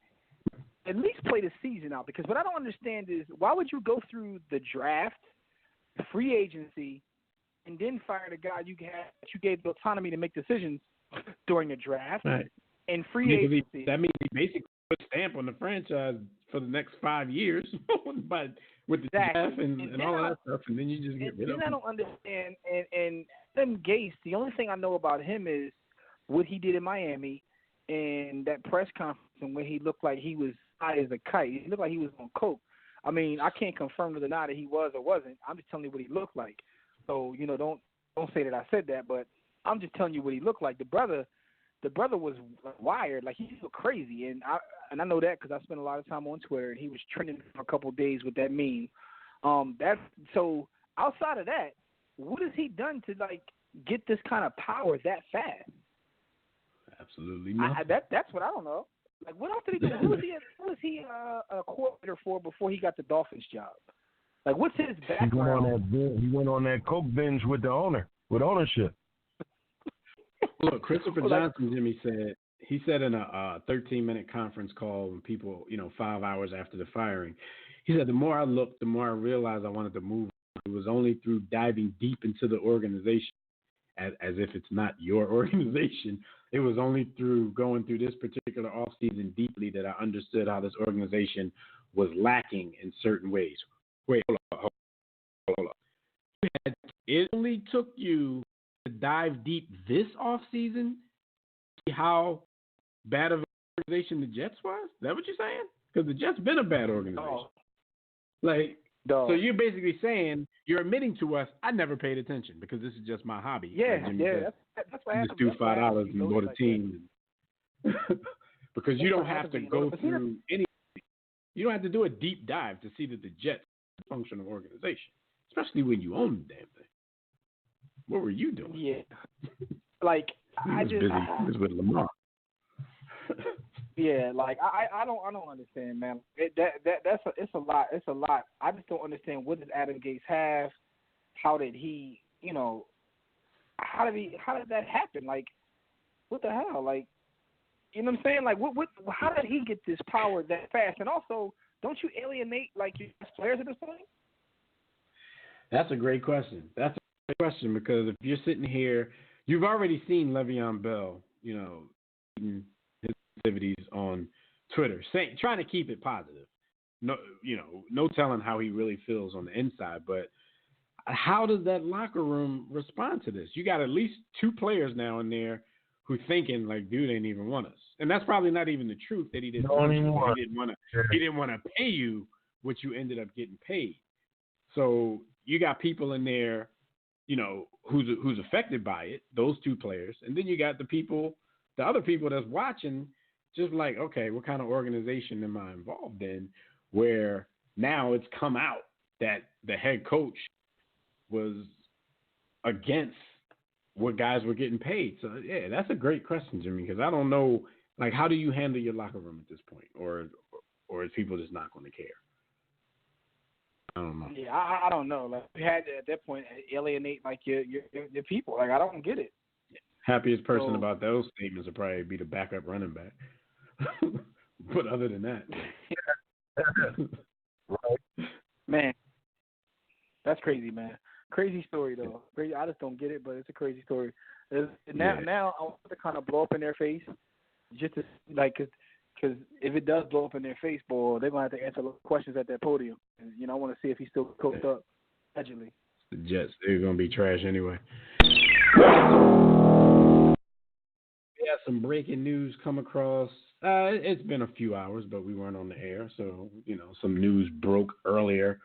Speaker 5: at least play the season out, because what I don't understand is, why would you go through the draft, the free agency, and then fire the guy you gave the autonomy to make decisions during the draft and free agency?
Speaker 3: That means he basically put a stamp on the franchise for the next 5 years, but with the draft and all of that stuff, and then you just get rid of him.
Speaker 5: I don't understand, and Adam Gase, the only thing I know about him is what he did in Miami and that press conference and when he looked like he was high as a kite. He looked like he was on coke. I mean, I can't confirm whether or not that he was or wasn't. I'm just telling you what he looked like. So, don't say that I said that, but I'm just telling you what he looked like. The brother was wired, like he looked crazy, and I know that because I spent a lot of time on Twitter, and he was trending for a couple of days with that meme. So outside of that, what has he done to get this kind of power that fast?
Speaker 3: Absolutely nothing.
Speaker 5: That's what I don't know. What else did he do? Who was he a coordinator for before he got the Dolphins job? What's his background?
Speaker 4: He went on that coke binge with the ownership.
Speaker 3: Look, Christopher Johnson, Jimmy said in a 13-minute conference call when people, 5 hours after the firing, he said, the more I looked, the more I realized I wanted to move. It was only through diving deep into the organization, as if it's not your organization. It was only through going through this particular offseason deeply that I understood how this organization was lacking in certain ways. Wait, hold on. It only took you to dive deep this offseason to see how bad of an organization the Jets was? Is that what you're saying? Because the Jets been a bad organization. So you're basically saying, you're admitting to us, I never paid attention because this is just my hobby.
Speaker 5: Yeah, that's why I
Speaker 3: just do $5 and go to team. Because you don't have to go through any. You don't have to do a deep dive to see that the Jets are a functional organization, especially when you own the damn thing. What were you doing?
Speaker 5: Yeah,
Speaker 3: I was busy. He was with Lamar.
Speaker 5: Yeah, I don't understand, man. It's a lot. It's a lot. I just don't understand, what does Adam Gase have? How did he? How did that happen? What the hell? You know what I'm saying? How did he get this power that fast? And also, don't you alienate your best players at this point?
Speaker 3: That's a great question. Because if you're sitting here, you've already seen Le'Veon Bell, his activities on Twitter, trying to keep it positive. No telling how he really feels on the inside. But how does that locker room respond to this? You got at least 2 players now in there who thinking dude ain't even want us, and that's probably not even the truth that he didn't want you. He didn't want to pay you what you ended up getting paid. So you got people in there, who's affected by it, those 2 players, and then you got the other people that's watching, just okay, what kind of organization am I involved in? Where now it's come out that the head coach was against what guys were getting paid. So yeah, that's a great question, Jimmy, because I don't know, how do you handle your locker room at this point, or is people just not going to care? I don't know.
Speaker 5: Yeah, I don't know. You had to, at that point, alienate your people. I don't get it.
Speaker 3: Happiest person about those statements would probably be the backup running back. But other than that,
Speaker 5: right, man, that's crazy, man. Crazy story though. Crazy. I just don't get it, but it's a crazy story. Now I want to kind of blow up in their face, just to because if it does blow up in their face, boy, they're gonna have to answer questions at that podium. And, I want to see if he's still cooked up. Allegedly.
Speaker 3: The Jets, they're gonna be trash anyway. We had some breaking news come across. It's been a few hours, but we weren't on the air, so some news broke earlier.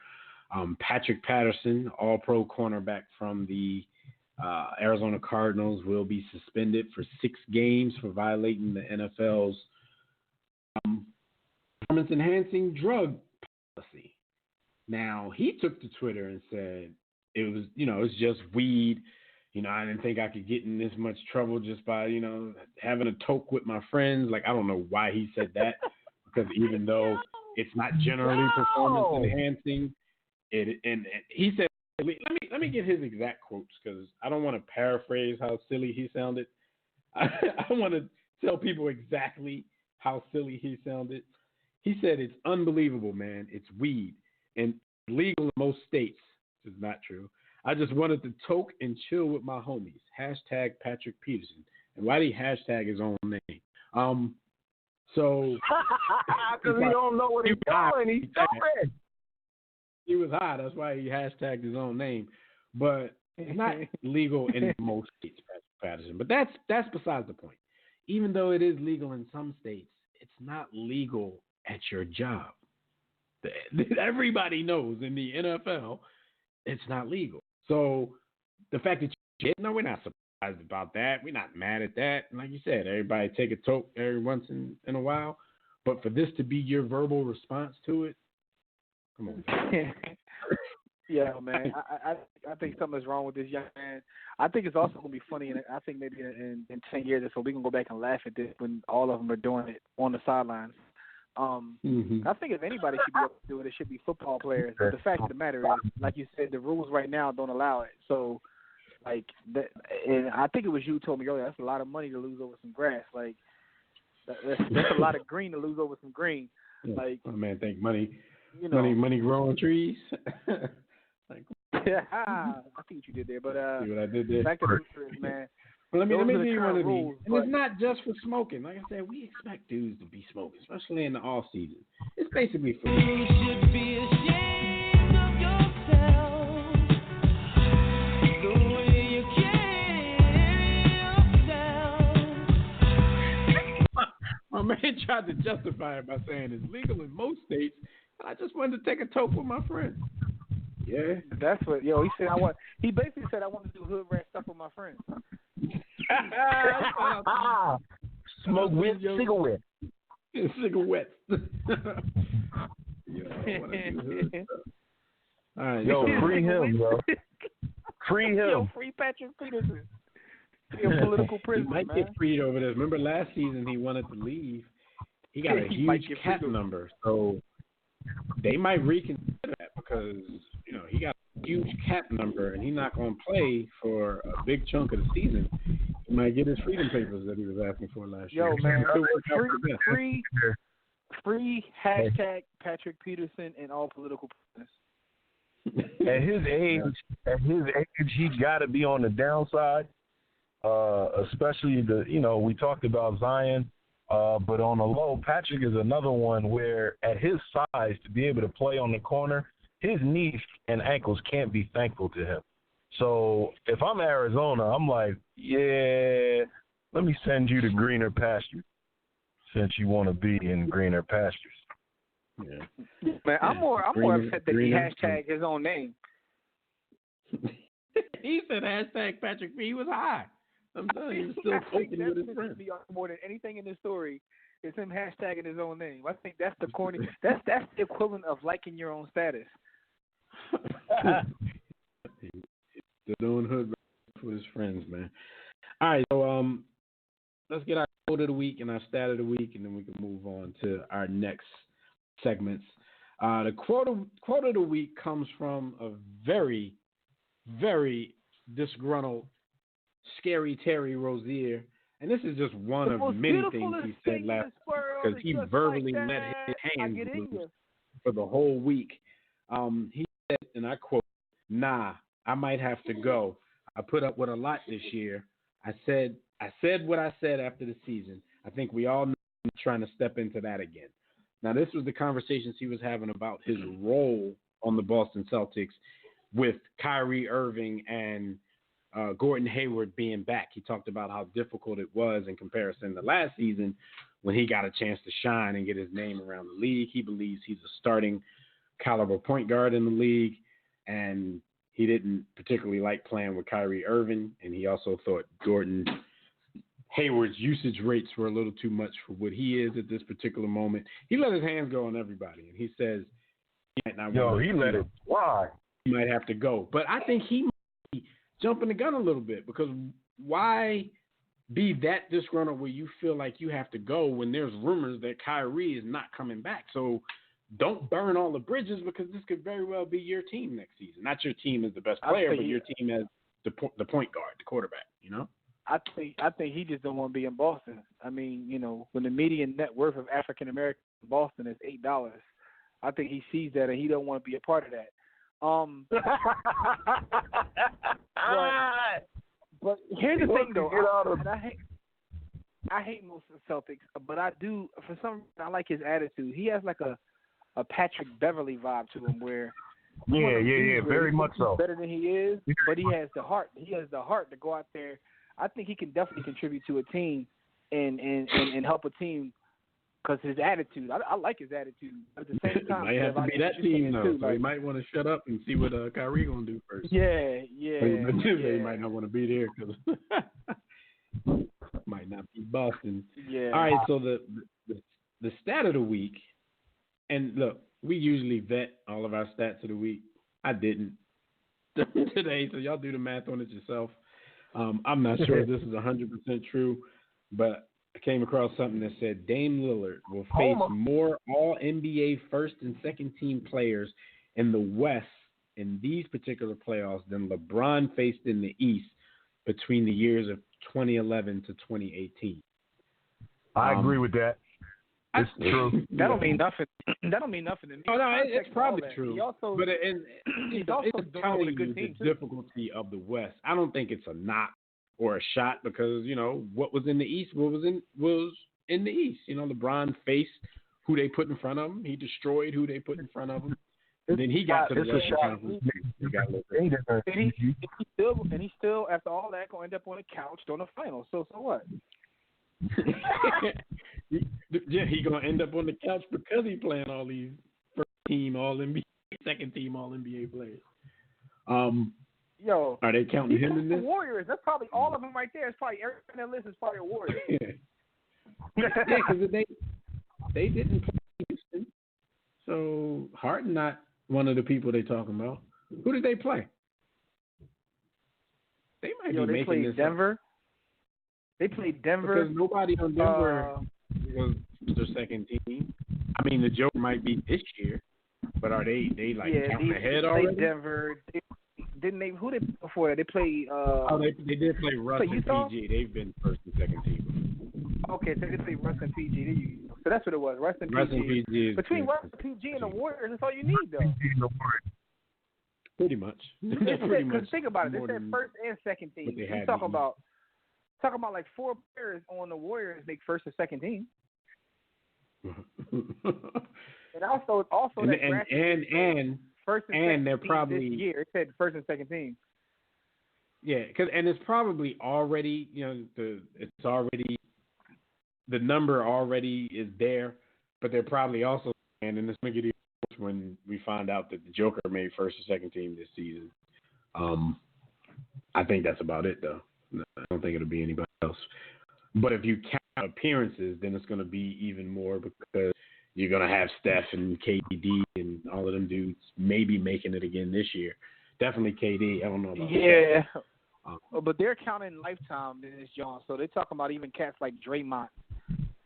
Speaker 3: Patrick Patterson, all-pro cornerback from the Arizona Cardinals, will be suspended for 6 games for violating the NFL's performance-enhancing drug policy. Now, he took to Twitter and said it was, it's just weed. I didn't think I could get in this much trouble just by, having a toke with my friends. I don't know why he said that, because even though it's not generally performance-enhancing, and he said, let me get his exact quotes, because I don't want to paraphrase how silly he sounded. I want to tell people exactly how silly he sounded. He said, it's unbelievable, man. It's weed and legal in most states. This is not true. I just wanted to toke and chill with my homies. Hashtag Patrick Peterson. And why did he hashtag his own name? So
Speaker 4: because he don't know what he's doing. He's stupid.
Speaker 3: He was high. That's why he hashtagged his own name. But It's not legal in most states, Patterson. But that's besides the point. Even though it is legal in some states, it's not legal at your job. Everybody knows in the NFL, it's not legal. So the fact that you did, no, we're not surprised about that. We're not mad at that. And like you said, everybody take a toke every once in a while. But for this to be your verbal response to it, come on.
Speaker 5: Yeah, man. I think something's wrong with this young man. I think it's also going to be funny, and I think maybe in 10 years or so we can go back and laugh at this when all of them are doing it on the sidelines. I think if anybody should be able to do it, it should be football players. But the fact of the matter is, like you said, the rules right now don't allow it. So, like, that, and I think it was you who told me earlier, that's a lot of money to lose over some grass. Like, that's a lot of green to lose over some green. Like,
Speaker 3: oh, man, think money, money growing trees. Like,
Speaker 5: yeah, I see what you did there. But
Speaker 3: see what I did there?
Speaker 5: Back to the truth, man.
Speaker 3: Well, let me do you one of these.
Speaker 5: Rules,
Speaker 3: and it's not just for smoking. Like I said, we expect dudes to be smoking, especially in the off season. It's basically for
Speaker 2: You should be ashamed of yourself. The way you carry yourself.
Speaker 3: My man tried to justify it by saying it's legal in most states, and I just wanted to take a toke with my friend. Yeah,
Speaker 5: that's what he said. He basically said I want to do hood rat stuff with my friends.
Speaker 4: Smoke with cigarette.
Speaker 3: Cigarettes. All right,
Speaker 4: yo, free him, bro. Free him.
Speaker 5: Yo, free Patrick Peterson. He a political prisoner,
Speaker 3: he might
Speaker 5: man.
Speaker 3: get freed over this. Remember last season he wanted to leave. He got a huge cap number, so they might reconsider that because he got a huge cap number and he's not going to play for a big chunk of the season. He might get his freedom papers that he was asking for last year.
Speaker 5: Yo, man, free hashtag Patrick Peterson and all political prisoners.
Speaker 4: At his age, he got to be on the downside. Especially we talked about Zion, but on the low, Patrick is another one where at his size to be able to play on the corner, his knees and ankles can't be thankful to him. So if I'm Arizona, I'm like, yeah, let me send you to greener pastures since you want to be in greener pastures.
Speaker 3: Yeah.
Speaker 5: Man, I'm more upset that he hashtag his own name.
Speaker 3: He said hashtag Patrick P. He was high. I'm telling you, he was still poking with his friends.
Speaker 5: More than anything in this story is him hashtagging his own name. I think that's the corny. That's the equivalent of liking your own status.
Speaker 3: He's doing hood with his friends, man. All right, so let's get our quote of the week and our stat of the week, and then we can move on to our next segments. The quote of the week comes from a very, very disgruntled, scary Terry Rozier, and this is just one of many things he said last week because he verbally let his hands loose for the whole week. He said, and I quote, "Nah, I might have to go. I put up with a lot this year. I said what I said after the season. I think we all know I'm trying to step into that again." Now, this was the conversations he was having about his role on the Boston Celtics with Kyrie Irving and Gordon Hayward being back. He talked about how difficult it was in comparison to last season when he got a chance to shine and get his name around the league. He believes he's a starting caliber point guard in the league, and he didn't particularly like playing with Kyrie Irving, and he also thought Gordon Hayward's usage rates were a little too much for what he is at this particular moment. He let his hands go on everybody, and he says he might not
Speaker 4: he let it fly.
Speaker 3: He might have to go. But I think he might be jumping the gun a little bit because why be that disgruntled where you feel like you have to go when there's rumors that Kyrie is not coming back? So don't burn all the bridges because this could very well be your team next season. Not your team as the best player, but your team as the point guard, the quarterback,
Speaker 5: I think he just don't want to be in Boston. I mean, when the median net worth of African Americans in Boston is $8, I think he sees that and he don't want to be a part of that. But here's the thing, though. I hate most of the Celtics, but I do. For some reason, I like his attitude. He has like a Patrick Beverly vibe to him, where
Speaker 4: Yeah, very much so.
Speaker 5: Better than he is, but he has the heart. He has the heart to go out there. I think he can definitely contribute to a team and help a team because his attitude. I like his attitude. At the same time,
Speaker 3: it might have to be that team though. So he might want to shut up and see what Kyrie gonna do first.
Speaker 5: Yeah.
Speaker 3: He might not want to be there because might not be Boston.
Speaker 5: Yeah.
Speaker 3: All right. So the stat of the week, and look, we usually vet all of our stats of the week. I didn't today, so y'all do the math on it yourself. I'm not sure if this is 100% true, but I came across something that said Dame Lillard will face more All-NBA first and second team players in the West in these particular playoffs than LeBron faced in the East between the years of 2011 to 2018.
Speaker 4: I agree with that. It's true.
Speaker 5: That don't mean nothing. That don't mean nothing to me.
Speaker 3: Oh, no, it's probably true.
Speaker 5: He also,
Speaker 3: but
Speaker 5: he's also
Speaker 3: it's telling
Speaker 5: a good
Speaker 3: you
Speaker 5: team
Speaker 3: the
Speaker 5: too.
Speaker 3: difficulty of the West. I don't think it's a knock or a shot because, what was in the East was in the East. LeBron faced who they put in front of him. He destroyed who they put in front of him. And then he got to the Western Conference.
Speaker 5: And he still, after all that, going to end up on the couch during the finals. So what?
Speaker 3: He gonna end up on the couch because he playing all these first team All NBA, second team All NBA players. Are they counting him in this?
Speaker 5: Warriors. That's probably all of them right there. It's probably everyone on that list is probably a Warrior.
Speaker 3: Because they didn't play Houston, so Harden not one of the people they talking about. Who did they play? They might be making
Speaker 5: played
Speaker 3: this
Speaker 5: Denver.
Speaker 3: Up.
Speaker 5: They played Denver.
Speaker 3: Because nobody on Denver was their second team. I mean, the joke might be this year, but are they counting ahead already?
Speaker 5: They played Denver. Who they before that? They played.
Speaker 3: They did play Russ and PG. They've been first and second team.
Speaker 5: Okay, so they played Russ and PG. So that's what it was. Russ and PG. Between Russ and PG and the Warriors, that's all you need, though.
Speaker 3: Pretty much.
Speaker 5: Because think about it. They said first and second team. You're talking about like 4 players on the Warriors make first and second team. And also
Speaker 3: and
Speaker 5: first and second
Speaker 3: they're
Speaker 5: team
Speaker 3: probably
Speaker 5: this year. It said first and second team.
Speaker 3: Yeah, and it's probably already the number already is there, but they're probably also and it's gonna get worse when we find out that the Joker made first or second team this season. I think that's about it though. I don't think it'll be anybody else. But if you count appearances, then it's going to be even more because you're going to have Steph and KD and all of them dudes maybe making it again this year. Definitely KD. I don't know about
Speaker 5: that. But they're counting lifetime in this, John. So they're talking about even cats like Draymond,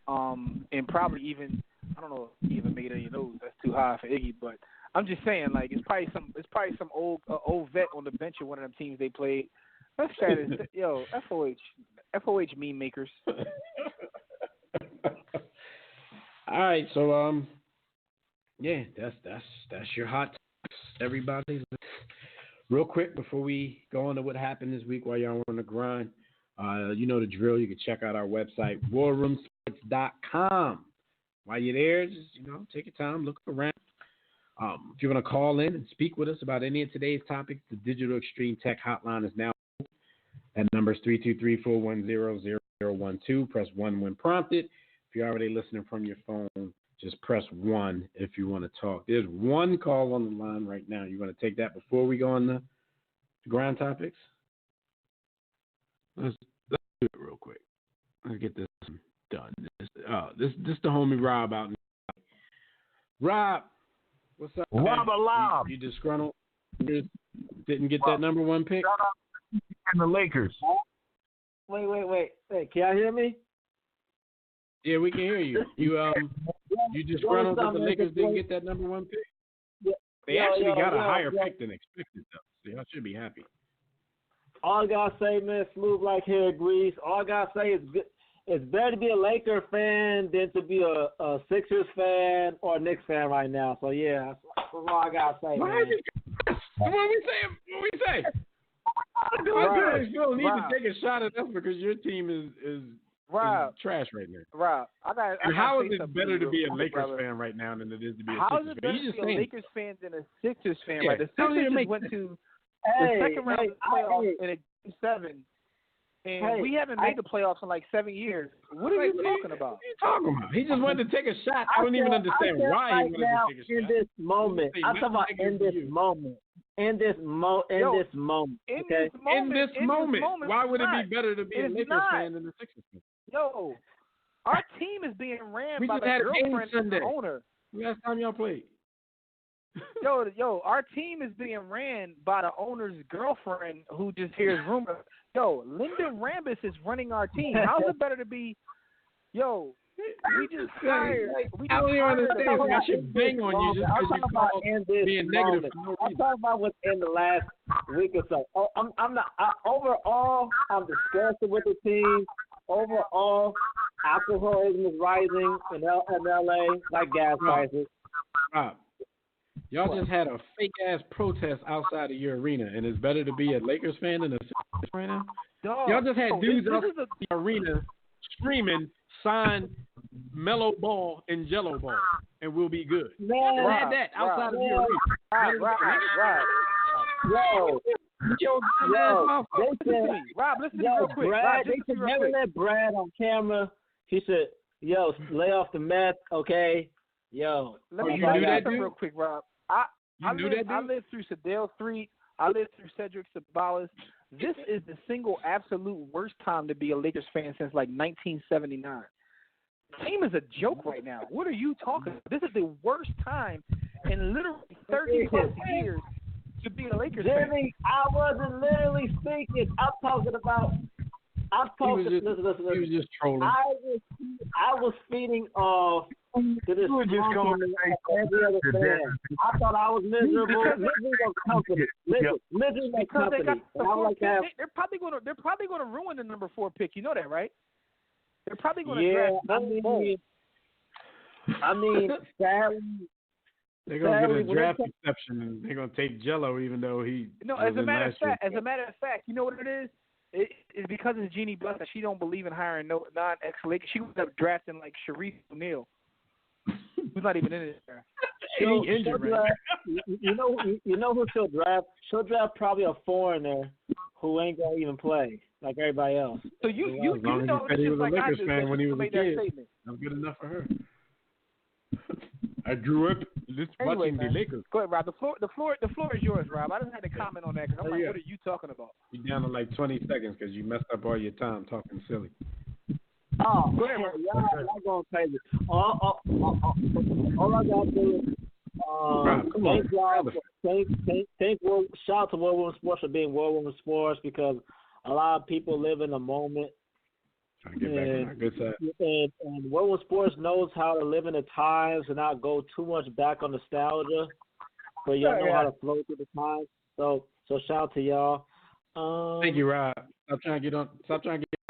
Speaker 5: and probably even I don't know if he even made any of those. That's too high for Iggy. But I'm just saying, like it's probably some old vet on the bench of one of them teams they played. That's sad. FOH meme makers.
Speaker 3: All right, so that's your hot topics, everybody. Real quick before we go on to what happened this week while y'all on the grind, you know the drill. You can check out our website, warroomsports.com. While you're there, just take your time, look around. If you want to call in and speak with us about any of today's topics, the Digital Extreme Tech Hotline is now. That number is 323-410-0012. Press 1 when prompted. If you're already listening from your phone, just press 1 if you want to talk. There's one call on the line right now. You want to take that before we go on the grind topics? Let's do it real quick. Let's get this done. This the homie Rob out. Rob, what's up?
Speaker 4: Rob alive.
Speaker 3: You disgruntled? You didn't get that number 1 pick?
Speaker 4: And the Lakers.
Speaker 7: Wait. Can y'all hear me?
Speaker 3: Yeah, we can hear you. You disgruntled that the Lakers didn't get that number 1 pick?
Speaker 7: Yeah.
Speaker 3: They actually got a higher pick than expected, though. So y'all should be happy.
Speaker 7: All I gotta say, man, smooth like hair grease. All I gotta say is it's better to be a Laker fan than to be a Sixers fan or a Knicks fan right now. So yeah, that's all I gotta say.
Speaker 3: What we say? Phil need to take a shot at us because your team is
Speaker 5: Rob,
Speaker 3: trash right now.
Speaker 5: Rob,
Speaker 3: And how is
Speaker 5: say
Speaker 3: it
Speaker 5: something
Speaker 3: better to be a
Speaker 5: real quick,
Speaker 3: Lakers
Speaker 5: brother.
Speaker 3: fan right now than it is to be a
Speaker 5: How
Speaker 3: Sixers
Speaker 5: is it
Speaker 3: fan?
Speaker 5: better
Speaker 3: You
Speaker 5: to
Speaker 3: just
Speaker 5: be a
Speaker 3: saying.
Speaker 5: Lakers fan than a Sixers fan?
Speaker 3: Yeah,
Speaker 5: Right? The
Speaker 3: don't
Speaker 5: Sixers
Speaker 3: even
Speaker 5: just
Speaker 3: make
Speaker 5: went
Speaker 3: sense.
Speaker 5: to the second round of the playoffs in a Game 7, and we haven't made the playoffs in like 7 years. What are you talking about?
Speaker 3: What are you talking about? He just wanted to take a shot. I don't even understand why he wanted
Speaker 7: now,
Speaker 3: to take a
Speaker 7: in
Speaker 3: shot.
Speaker 7: this moment, I'm talking about in this moment. In this moment.
Speaker 5: In
Speaker 7: Okay.
Speaker 5: this moment,
Speaker 3: why would it
Speaker 5: not.
Speaker 3: be better to be a
Speaker 5: It's
Speaker 3: Lakers
Speaker 5: not.
Speaker 3: fan than a Sixers fan?
Speaker 5: Yo, our team is being ran
Speaker 3: We
Speaker 5: by
Speaker 3: just
Speaker 5: the
Speaker 3: had a game
Speaker 5: girlfriend of the
Speaker 3: Sunday.
Speaker 5: owner.
Speaker 3: Last time y'all played.
Speaker 5: Yo, our team is being ran by the owner's girlfriend who just hears rumors. Yo, Linda Rambis is running our team. How's it better to be? Yo, we just hired.
Speaker 3: I don't even understand. I should bang on you just because you called being negative for no
Speaker 7: I'm
Speaker 3: reason.
Speaker 7: talking about within the last week or so. I'm not. Overall, I'm disgusted with the team. Overall, alcoholism is rising in LA like gas prices.
Speaker 3: Rob, y'all just had a fake ass protest outside of your arena, and it's better to be a Lakers fan than a Sixers fan right now.
Speaker 5: Dog,
Speaker 3: Y'all just had dudes
Speaker 5: this
Speaker 3: outside the arena screaming, "Sign Mellow Ball and Jello Ball, and we'll be good." Y'all just had that outside of your arena.
Speaker 5: Right.
Speaker 7: Yo, they said,
Speaker 5: Rob, listen to me real quick.
Speaker 7: Brad,
Speaker 5: Rob,
Speaker 7: they should never let Brad on camera. He said, "Yo, lay off the meth, okay?" Yo,
Speaker 5: let me
Speaker 3: you knew that dude?
Speaker 5: real quick, Rob. I
Speaker 3: knew that dude?
Speaker 5: I lived through Sedale Street. I lived through Cedric Sabalas. This is the single absolute worst time to be a Lakers fan since like 1979. Team is a joke right now. What are you talking about? This is the worst time in literally 30 plus years to be a Lakers fan.
Speaker 7: Jimmy, I wasn't literally speaking. I'm talking about. Listen.
Speaker 3: He was just trolling.
Speaker 7: I was feeding off to this compliment of every other fan. I thought I was miserable. Misery of company. Misery of
Speaker 5: Because they got
Speaker 7: company.
Speaker 5: the
Speaker 7: And I
Speaker 5: fourth
Speaker 7: like that.
Speaker 5: pick, they're probably gonna ruin the number 4 pick. You know that, right? They're probably gonna
Speaker 7: Yeah,
Speaker 5: draft
Speaker 7: I mean, sadly,
Speaker 3: They're gonna
Speaker 7: sadly,
Speaker 3: get a
Speaker 7: when
Speaker 3: draft
Speaker 7: they take-
Speaker 3: exception, and they're gonna take Jello, even though he.
Speaker 5: No,
Speaker 3: was
Speaker 5: as a
Speaker 3: in
Speaker 5: matter of
Speaker 3: last year's
Speaker 5: fact, you know what it is? It's because of Jeannie Buss that she don't believe in hiring non-ex-Lakers. She was up drafting like Sharif O'Neal, who's not even in it there.
Speaker 3: He injured, right?
Speaker 7: You know who she'll draft? She'll draft probably a foreigner who ain't gonna even play like everybody else.
Speaker 5: So you
Speaker 3: As long as
Speaker 5: know
Speaker 3: he said he was a
Speaker 5: like I
Speaker 3: Lakers
Speaker 5: do,
Speaker 3: fan
Speaker 5: that
Speaker 3: when he
Speaker 5: she
Speaker 3: was a
Speaker 5: made that
Speaker 3: kid.
Speaker 5: statement.
Speaker 3: That's good enough for her. I grew up watching the Lakers.
Speaker 5: Go ahead, Rob. The floor is yours, Rob. I just had to comment on that because I'm like, what are you talking about?
Speaker 3: You down to like 20 seconds because you messed up all your time talking silly.
Speaker 7: Oh, go ahead, y'all going crazy. All I gotta do is thank y'all. Shout out to World Women's Sports for being World Women's Sports because a lot of people live in the moment.
Speaker 3: Trying to get back on our good side.
Speaker 7: And World Women's Sports knows how to live in the times and not go too much back on nostalgia, but y'all know how to flow through the times. So shout out to y'all.
Speaker 3: Thank you, Rob. Stop trying to get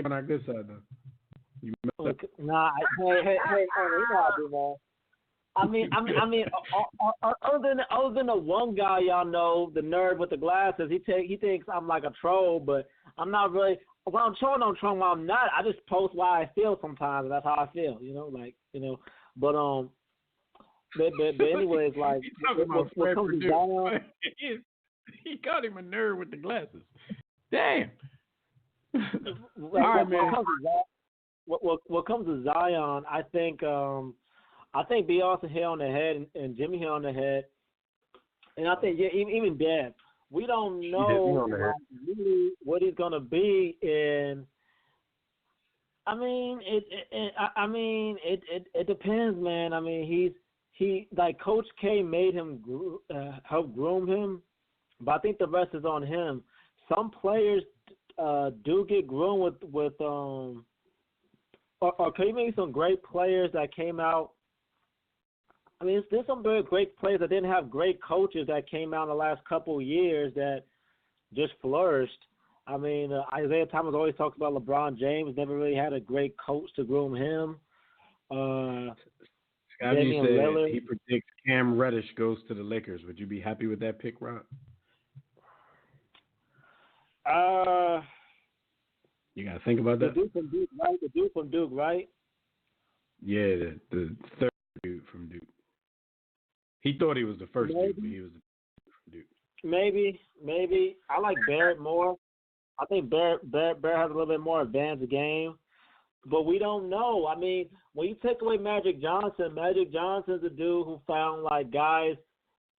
Speaker 3: on our good side, though. You messed up.
Speaker 7: Nah, hey, you know how I do, man. I mean, other than the one guy y'all know, the nerd with the glasses, he thinks I'm like a troll, but I'm not really. When I'm trolling, when I'm not. I just post why I feel sometimes, and that's how I feel, But anyways, like what comes to Zion,
Speaker 3: he called him a nerd with the glasses. Damn.
Speaker 7: All right, man. What comes to Zion, I think Beyonce hit on the head and Jimmy hit on the head, and I think even Deb. We don't know really what he's gonna be in. I mean, it depends, man. I mean, he like Coach K made him help groom him, but I think the rest is on him. Some players do get groomed with or can you make some great players that came out. I mean, there's some very great players that didn't have great coaches that came out in the last couple of years that just flourished. I mean, Isaiah Thomas always talks about LeBron James never really had a great coach to groom him.
Speaker 3: Scotty said he predicts Cam Reddish goes to the Lakers. Would you be happy with that pick, Rob? You got to think about that.
Speaker 7: The dude from Duke, right? The dude from Duke, right?
Speaker 3: Yeah, the third dude from Duke. He thought he was the first dude, but he was the from Duke.
Speaker 7: Maybe. I like Barrett more. I think Barrett has a little bit more advanced game. But we don't know. I mean, when you take away Magic Johnson's a dude who found, like, guys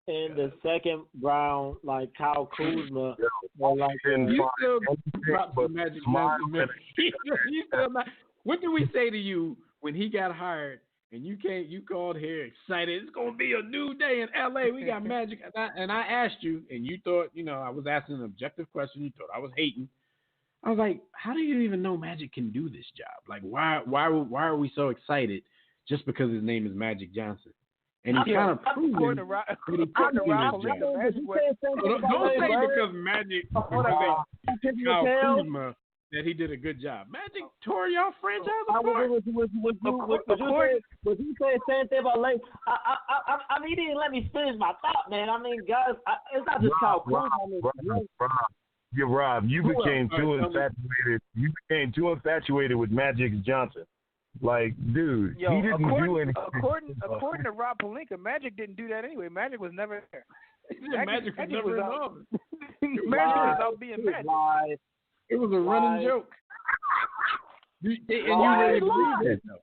Speaker 7: in the second round, like Kyle Kuzma. Or like,
Speaker 3: you still drop the Magic Johnson, man. What did we say to you when he got hired and you called here excited? It's going to be a new day in L.A. We got Magic. And I asked you, and you thought, I was asking an objective question. You thought I was hating. I was like, how do you even know Magic can do this job? Like, why are we so excited just because his name is Magic Johnson? And he kind of proven that he couldn't do this job. Don't say because Magic Kyle Kuzma that he did a good job. Magic tore y'all franchise apart.
Speaker 7: Would you say the same thing about Lake? I mean, he didn't let me finish my thought, man. I mean, guys, it's not just Kyle Kuzma.
Speaker 4: Rob, you became too infatuated. You became too infatuated with Magic Johnson. Like, dude, he didn't do anything.
Speaker 5: According to Rob Pelinka, Magic didn't do that anyway. Magic was never there.
Speaker 3: Magic was never involved.
Speaker 5: Magic was out being Magic.
Speaker 3: It was a running joke. And you really believe it, though.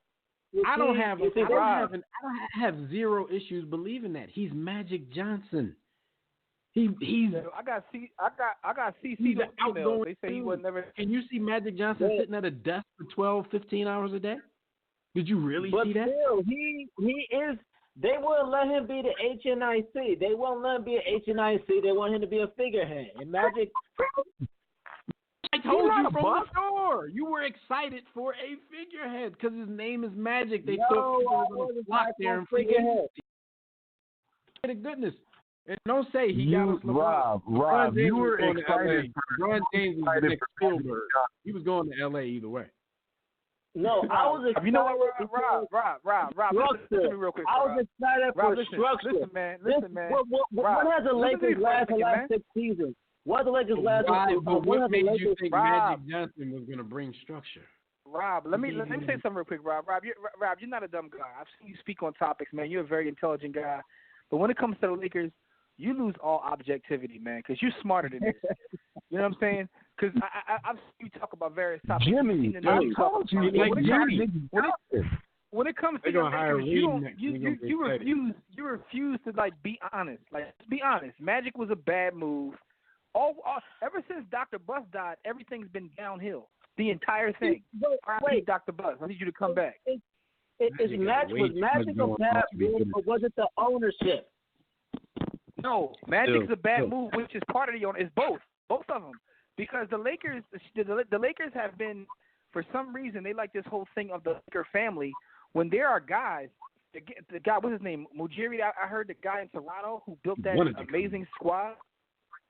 Speaker 3: I don't have zero issues believing that. He's Magic Johnson. He's.
Speaker 5: I got CC. They say he was never.
Speaker 3: Can you see Magic Johnson sitting at a desk for 12, 15 hours a day? Did you really see that?
Speaker 7: But still, he is. They wouldn't let him be the HNIC. They won't let him be an HNIC. They want him to be a figurehead. And Magic.
Speaker 3: I told you from the door. You were excited for a figurehead because his name is Magic. They thought people were going to flock there and figurehead. Goodness. And don't say he got us LeBron.
Speaker 4: Rob, you were excited.
Speaker 3: LeBron James was the next Spielberg. He was going to L.A. either way.
Speaker 7: No, I was excited.
Speaker 5: You know what, Rob, listen to me real quick.
Speaker 7: I was excited for structure.
Speaker 5: Listen, man.
Speaker 7: What has the Lakers last 6 seasons? What the Lakers last?
Speaker 3: What made you think Magic Johnson was going to bring structure?
Speaker 5: Rob, let me say something real quick, Rob. Rob, you're not a dumb guy. I've seen you speak on topics, man. You're a very intelligent guy. But when it comes to the Lakers, you lose all objectivity, man, because you're smarter than this. You know what I'm saying? Because I've seen you talk about various topics.
Speaker 4: Jimmy,
Speaker 5: when it comes to you refuse to, like, be honest. Like, be honest. Magic was a bad move. Ever since Dr. Bus died, everything's been downhill. The entire thing. Wait, Dr. Bus, I need you to come back.
Speaker 7: Was Magic a bad move, or was it the ownership?
Speaker 5: No, Magic's a bad move, which is part of the owner. It's both of them, because the Lakers have been, for some reason, they like this whole thing of the Laker family. When there are guys, the guy, what's his name, Mujiri? I heard the guy in Toronto who built that amazing squad.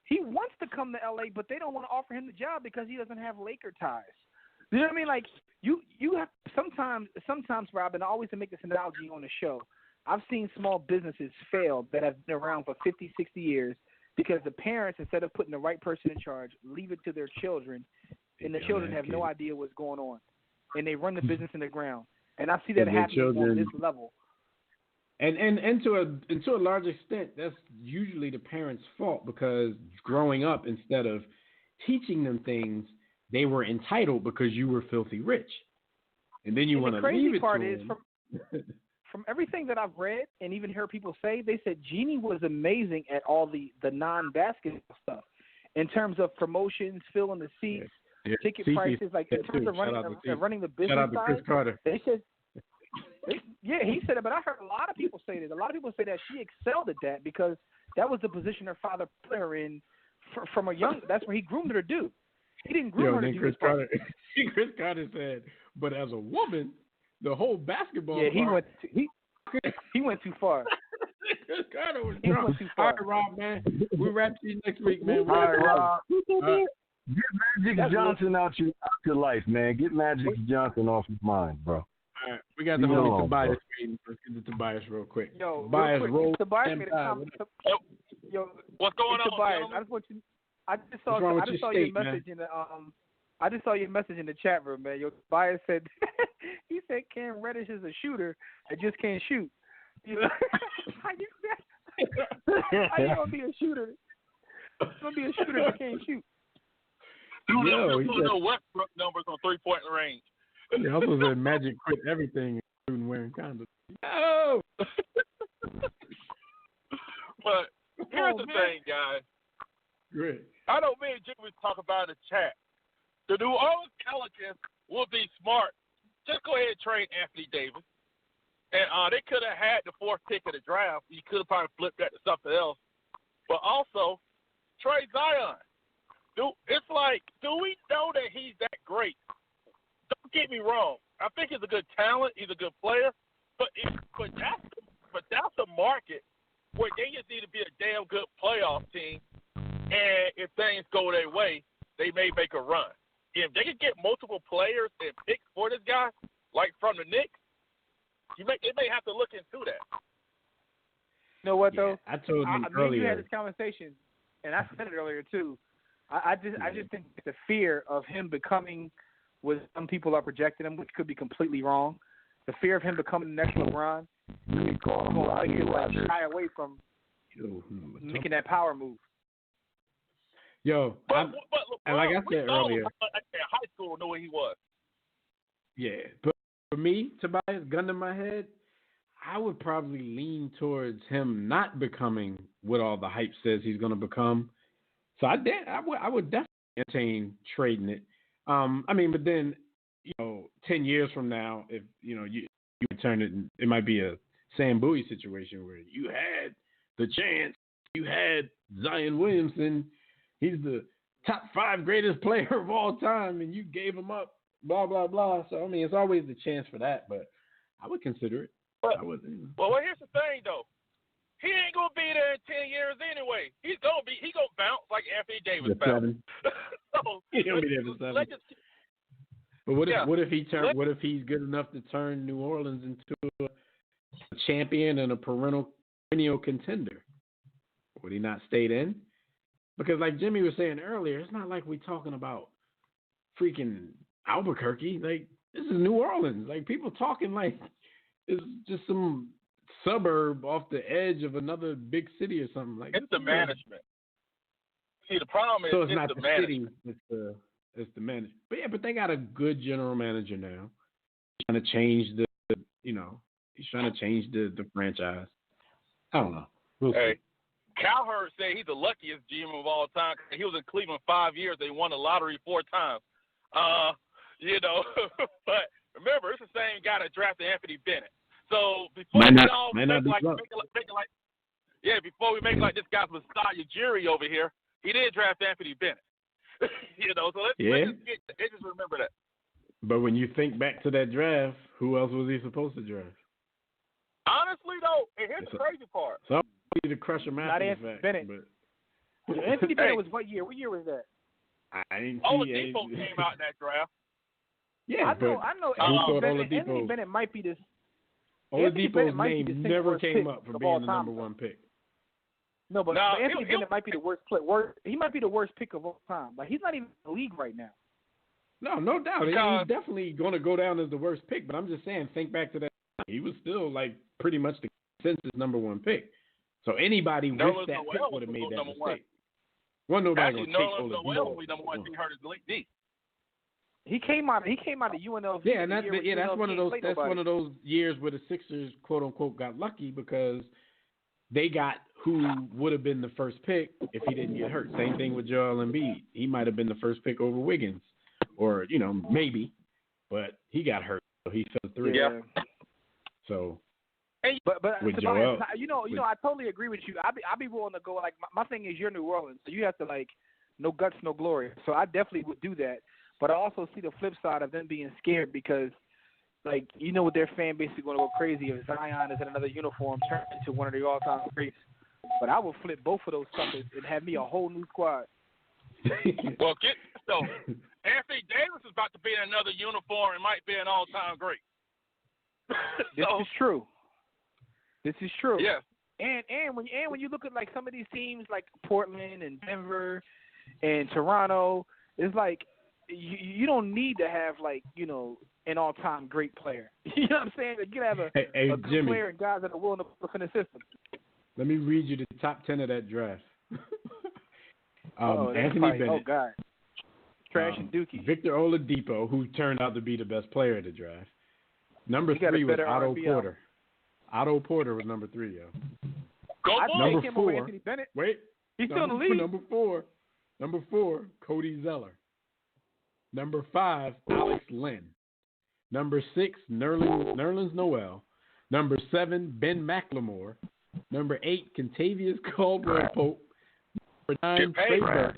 Speaker 5: He wants to come to LA, but they don't want to offer him the job because he doesn't have Laker ties. You know what I mean? Like you have sometimes, Rob, and I always make this analogy on the show. I've seen small businesses fail that have been around for 50, 60 years because the parents, instead of putting the right person in charge, leave it to their children, and the children have no idea what's going on, and they run the business in the ground. And I see that happening on this level.
Speaker 3: And to a large extent, that's usually the parents' fault, because growing up, instead of teaching them things, they were entitled because you were filthy rich, and then you want to leave it to them. The crazy part is, from everything that I've read and even heard people say, they said Jeannie was amazing at all the non-basketball stuff, in terms of promotions, filling the seats, ticket prices, like in terms of running the business. Shout out to Chris Carter.
Speaker 5: They said. Yeah, he said it, but I heard a lot of people say that. A lot of people say that she excelled at that because that was the position her father put her in from a young. That's where he groomed her to do. He didn't groom her to do
Speaker 3: Chris Carter said, but as a woman, the whole basketball.
Speaker 5: Yeah, he went too far.
Speaker 3: Chris Carter was drunk. All right, Rob, man, we wrap you next week, man.
Speaker 4: All right, Rob. Get Magic Johnson out your life, man. Get Magic Johnson off your mind, bro.
Speaker 3: All right, we got the homie Tobias waiting. Let's get to Tobias real quick.
Speaker 5: Yo,
Speaker 3: Tobias,
Speaker 5: real quick. Tobias made a comment. Yo,
Speaker 8: what's going on,
Speaker 5: Tobias,
Speaker 8: gentlemen?
Speaker 5: I just saw your message in the I just saw your message in the chat room, man. Your bias said he said Cam Reddish is a shooter that just can't shoot. You know? How you gonna be a shooter? You're gonna be a shooter that can't shoot.
Speaker 8: Dude, no Westbrook numbers on 3-point range.
Speaker 3: He also said Magic quit everything, including wearing condoms. No.
Speaker 8: But here's the thing, guys.
Speaker 3: Great.
Speaker 8: I know me and Jimmy talk about in the chat. The New Orleans Pelicans will be smart. Just go ahead and trade Anthony Davis. And they could have had the 4th pick of the draft. You could have probably flipped that to something else. But also, trade Zion. It's like, do we know that he's that great? Don't get me wrong. I think he's a good talent. He's a good player. But that's a market where they just need to be a damn good playoff team. And if things go their way, they may make a run. If they could get multiple players and picks for this guy, like from the Knicks, they may have to look into that.
Speaker 5: You know what, though?
Speaker 3: I told you earlier.
Speaker 5: We had this conversation, and I said it earlier, too. I just think the fear of him becoming what some people are projecting him, which could be completely wrong, the fear of him becoming the next LeBron, he's going to shy away from making that power move.
Speaker 3: Yo,
Speaker 8: but
Speaker 3: and like I said earlier,
Speaker 8: high school knew what he was.
Speaker 3: Yeah, but for me, Tobias, gun to my head, I would probably lean towards him not becoming what all the hype says he's going to become. So I would definitely entertain trading it. But then, 10 years from now, if you return it, it might be a Sam Bowie situation where you had the chance, you had Zion Williamson, he's the top 5 greatest player of all time, and you gave him up, blah, blah, blah. So, it's always the chance for that, but I would consider it.
Speaker 8: But, well, here's the thing, though. He ain't going to be there in 10 years anyway. He's going to bounce like Anthony Davis bounced. So,
Speaker 3: he's going to be there for 7. But what if he's good enough to turn New Orleans into a champion and a perennial contender? Would he not stay in? Because like Jimmy was saying earlier, it's not like we're talking about freaking Albuquerque. Like, this is New Orleans. Like, people talking like it's just some suburb off the edge of another big city or something. Like,
Speaker 8: it's the management. See, the problem is
Speaker 3: it's not the
Speaker 8: management.
Speaker 3: City, it's the management. But they got a good general manager now. He's trying to change the franchise. I don't know. We'll see.
Speaker 8: Cowherd said he's the luckiest GM of all time. He was in Cleveland 5 years. They won the lottery 4 times. But remember, it's the same guy that drafted Anthony Bennett. So before we make like this guy's Messiah Ujiri over here, he did draft Anthony Bennett. So let's just remember that.
Speaker 3: But when you think back to that draft, who else was he supposed to draft?
Speaker 8: Honestly, though, and here's the crazy part.
Speaker 3: So to crush him after the fact.
Speaker 5: Bennett. But Anthony Bennett was what year? What year was that?
Speaker 3: I didn't
Speaker 8: see Oladipo came out in that draft.
Speaker 3: Yeah,
Speaker 5: I know. Anthony Bennett might be this.
Speaker 3: Oladipo's name never came up for being the number 1 pick.
Speaker 5: No, but Anthony Bennett might be the worst player. He might be the worst pick of all time. Like, he's not even in the league right now.
Speaker 3: No doubt. He's definitely going to go down as the worst pick. But I'm just saying, think back to that. He was still like pretty much the consensus number 1 pick. So anybody with that pick would have made that mistake. Well, nobody going to take Oladipo.
Speaker 8: Number 1. He hurt his knee.
Speaker 5: He came out of UNLV.
Speaker 3: Yeah, and that's one of those. That's one of those years where the Sixers, quote unquote, got lucky because they got who would have been the first pick if he didn't get hurt. Same thing with Joel Embiid. He might have been the first pick over Wiggins, or maybe, but he got hurt, so he fell through.
Speaker 8: Yeah.
Speaker 3: So.
Speaker 5: But
Speaker 3: with
Speaker 5: Tobias, I totally agree with you. I'd be willing to go. Like, my thing is, you're New Orleans, so you have to no guts, no glory. So I definitely would do that. But I also see the flip side of them being scared because, what their fan base is going to go crazy if Zion is in another uniform, turn into one of the all-time greats. But I would flip both of those suckers and have me a whole new squad.
Speaker 8: Well, Anthony Davis is about to be in another uniform and might be an all-time great.
Speaker 5: This is true.
Speaker 8: Yes.
Speaker 5: And when you look at some of these teams like Portland and Denver and Toronto, it's like you don't need to have an all-time great player. You know what I'm saying? You can have a good
Speaker 3: Jimmy,
Speaker 5: player and guys that are willing to put in the system.
Speaker 3: Let me read you the top 10 of that draft. Anthony Bennett.
Speaker 5: Oh God, Trash and Dookie.
Speaker 3: Victor Oladipo, who turned out to be the best player of the draft. Number 3 was Otto Porter. Otto Porter was number 3, yo. Number 4.
Speaker 5: Anthony Bennett.
Speaker 3: Wait,
Speaker 5: he's still in the league.
Speaker 3: Number 4, Cody Zeller. Number 5, Alex Len. Number 6, Nerlens Noel. Number 7, Ben McLemore. Number 8, Kentavious Caldwell-Pope. Number 9, Trey Burke.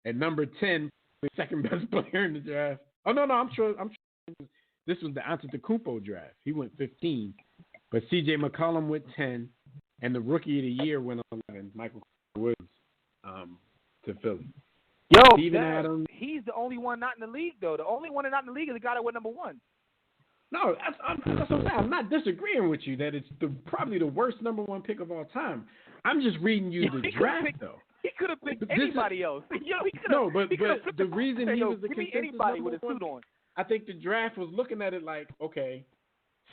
Speaker 3: And number 10, the second best player in the draft. Oh, no, I'm sure this was the Antetokounmpo draft. He went 15. But C.J. McCollum went 10. And the Rookie of the Year went 11, Michael Woods, to Philly.
Speaker 5: Yo,
Speaker 3: Steven Adams.
Speaker 5: He's the only one not in the league, though. The only one not in the league is the guy that went number 1.
Speaker 3: No, that's what I'm saying. I'm not disagreeing with you that it's probably the worst number 1 pick of all time. I'm just reading you the draft, though.
Speaker 5: He could have picked anybody else.
Speaker 3: But the reason he was the consensus
Speaker 5: anybody with a suit on.
Speaker 3: I think the draft was looking at it like, okay,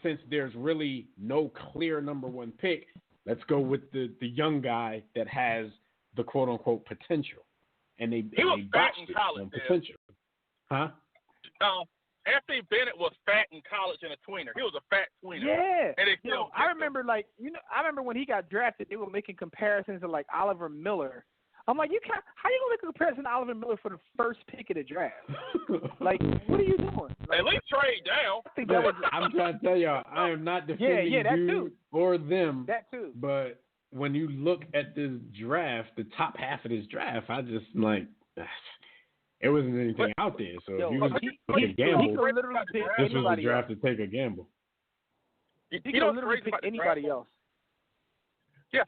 Speaker 3: since there's really no clear number 1 pick, let's go with the young guy that has the quote unquote potential. And they botched it on potential. Huh?
Speaker 8: Anthony Bennett was fat in college and a tweener. He was a fat tweener.
Speaker 5: Yeah.
Speaker 8: And
Speaker 5: I remember I remember when he got drafted, they were making comparisons to Oliver Miller. I'm like, how you gonna make a comparison to Oliver Miller for the first pick of the draft? What are you doing?
Speaker 8: At least trade down.
Speaker 3: I'm trying to tell y'all, I am not defending you or them.
Speaker 5: That too.
Speaker 3: But when you look at this draft, the top half of this draft, I just it wasn't anything out there. So if you was taking a gamble, this was the draft to take a gamble.
Speaker 5: He could literally pick anybody else.
Speaker 8: Yeah,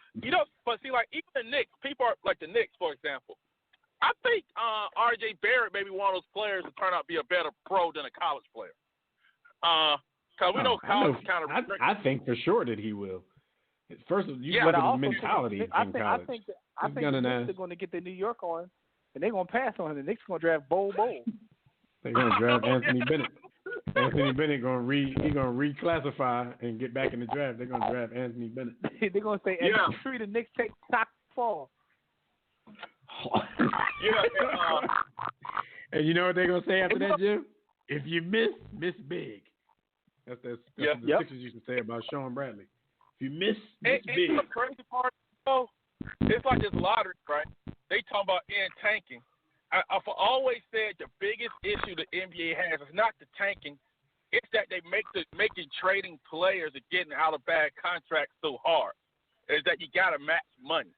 Speaker 8: but see, even the Knicks, people are like the Knicks, for example. I think R.J. Barrett may be one of those players who turn out to be a better pro than a college player. Because we know college kind of.
Speaker 3: I think for sure that he will. First, you look at his mentality in college.
Speaker 5: I think the Knicks are going to get the New York on, and they're going to pass on him. The Knicks are going to draft Bol.
Speaker 3: They're going to draft Anthony Bennett. Anthony Bennett going to reclassify and get back in the draft. They're going to draft Anthony Bennett.
Speaker 5: They're going to say, the Knicks take top fall.
Speaker 3: And you know what they're going to say after that, Jim? If you miss big. That's what the Sixers used to say about Sean Bradley. If you miss big.
Speaker 8: And the crazy part, it's like this lottery, right? They talk about tanking. I've always said the biggest issue the NBA has is not the tanking. It's that they making trading players and getting out of bad contracts so hard. Is that you got to match money.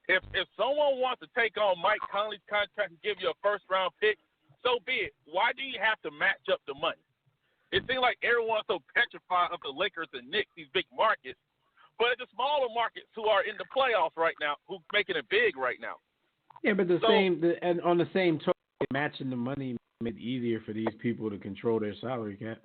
Speaker 8: If someone wants to take on Mike Conley's contract and give you a first-round pick, so be it. Why do you have to match up the money? It seems like everyone's so petrified of the Lakers and Knicks, these big markets. But it's the smaller markets who are in the playoffs right now, who's making it big right now.
Speaker 3: Yeah, but and on the same token, matching the money made it easier for these people to control their salary cap.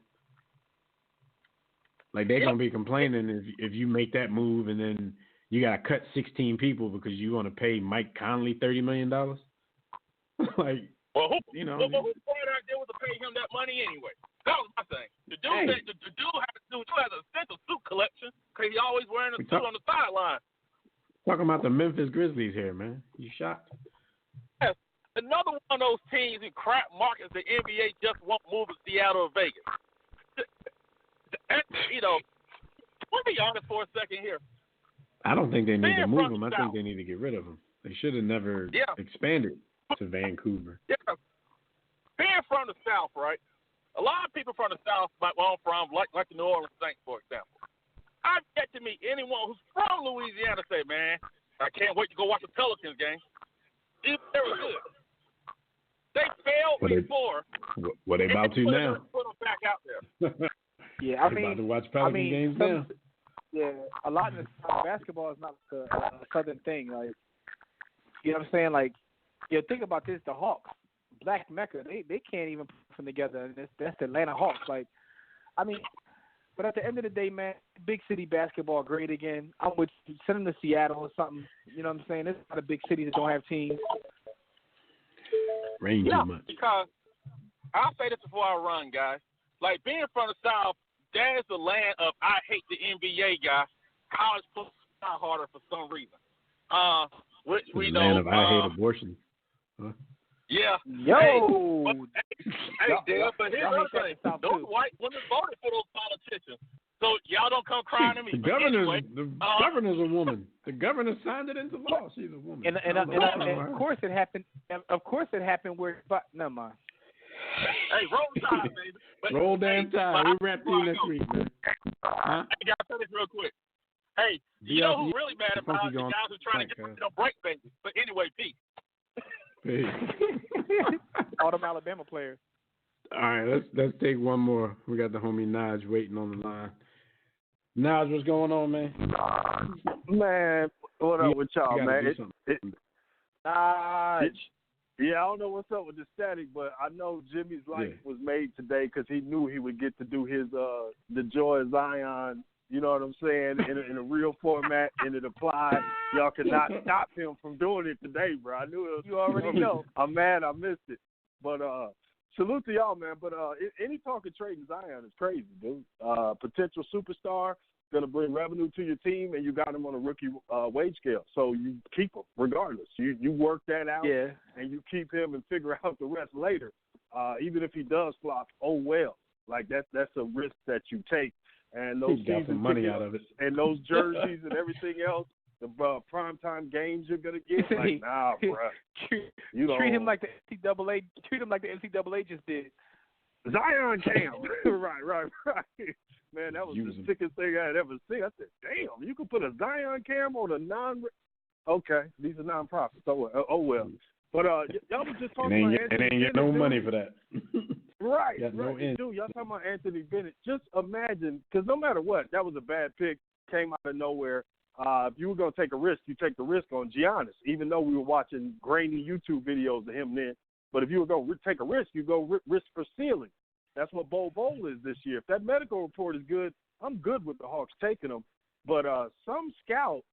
Speaker 3: They're gonna be complaining if you make that move and then you gotta cut 16 people because you want to pay Mike Conley $30 million.
Speaker 8: Who point out there was to pay him that money anyway? That was my thing. The dude has a central suit collection because he's always wearing a suit on the sideline.
Speaker 3: Talking about the Memphis Grizzlies here, man. You shocked?
Speaker 8: Yes. Another one of those teams in crap markets the NBA just won't move to Seattle or Vegas. Let me be honest for a second here.
Speaker 3: I don't think they need to move them. I think they need to get rid of them. They should have never expanded to Vancouver.
Speaker 8: Yeah. Being from the South, right? A lot of people from the South, like where I'm from, like the New Orleans Saints, for example. I've yet to meet anyone who's from Louisiana say, man, I can't wait to go watch the Pelicans game. They were good. They failed before.
Speaker 3: What they about to now?
Speaker 8: Put them back out there.
Speaker 5: Yeah, I mean,
Speaker 3: about to watch Pelican games now.
Speaker 5: Yeah, a lot of basketball is not a southern thing. You know what I'm saying? Think about this: the Hawks, Black Mecca, they can't even put them together. That's the Atlanta Hawks. But at the end of the day, man, big city basketball great again. I would send them to Seattle or something. You know what I'm saying? It's not a big city that don't have teams.
Speaker 3: Rain too much.
Speaker 8: Because I'll say this before I run, guys. Like, being from the South, that is the land of I hate the NBA, guys. College football is not harder for some reason. Which we know.
Speaker 3: Land of I hate abortion. Huh?
Speaker 8: Yeah.
Speaker 5: Yo.
Speaker 8: Hey, Dale, but here's the thing. Those white women voted for those politicians. So y'all don't come crying to me.
Speaker 3: The governor's a woman. The governor signed it into law. She's a woman.
Speaker 5: And of course it happened. Of course it happened where. But never mind.
Speaker 8: Hey, roll tide, baby. But,
Speaker 3: roll damn tide. We wrap you next week, man.
Speaker 8: Huh? I got to say this real quick. Hey, you know who's really mad about the guys who trying to get rid of break babies. But anyway, peace.
Speaker 5: All them Alabama players.
Speaker 3: All right, let's take one more. We got the homie Naj waiting on the line. Naj, what's going on, man?
Speaker 9: Man, what up with y'all, man?
Speaker 5: Naj.
Speaker 9: Yeah, I don't know what's up with the static, but I know Jimmy's life was made today because he knew he would get to do his the Joy of Zion. You know what I'm saying? In a real format, and it applied. Y'all could not stop him from doing it today, bro. I knew it.
Speaker 5: You already know.
Speaker 9: I'm mad I missed it. But salute to y'all, man. But any talk of trading Zion is crazy, dude. Potential superstar, going to bring revenue to your team, and you got him on a rookie wage scale. So you keep him regardless. You work that out, and you keep him and figure out the rest later. Even if he does flop, oh well. Like that's a risk that you take. And those season
Speaker 3: money
Speaker 9: tickets
Speaker 3: out of it,
Speaker 9: and those jerseys and everything else, the primetime games you're gonna get. Like, nah, bro.
Speaker 5: Treat him like the NCAA. Treat him like the NCAA just did.
Speaker 9: Zion Cam. right. Man, that was the sickest thing I had ever seen. I said, damn, you could put a Zion Cam on a non. Okay, these are nonprofits. Oh well. But y'all was just talking about Anthony
Speaker 3: Bennett. It ain't get no money for that.
Speaker 9: Right. Dude, y'all talking about Anthony Bennett. Just imagine, because no matter what, that was a bad pick, came out of nowhere. If you were going to take a risk, you take the risk on Giannis, even though we were watching grainy YouTube videos of him then. But if you were going to take a risk, you go risk for ceiling. That's what Bol is this year. If that medical report is good, I'm good with the Hawks taking him. But some scout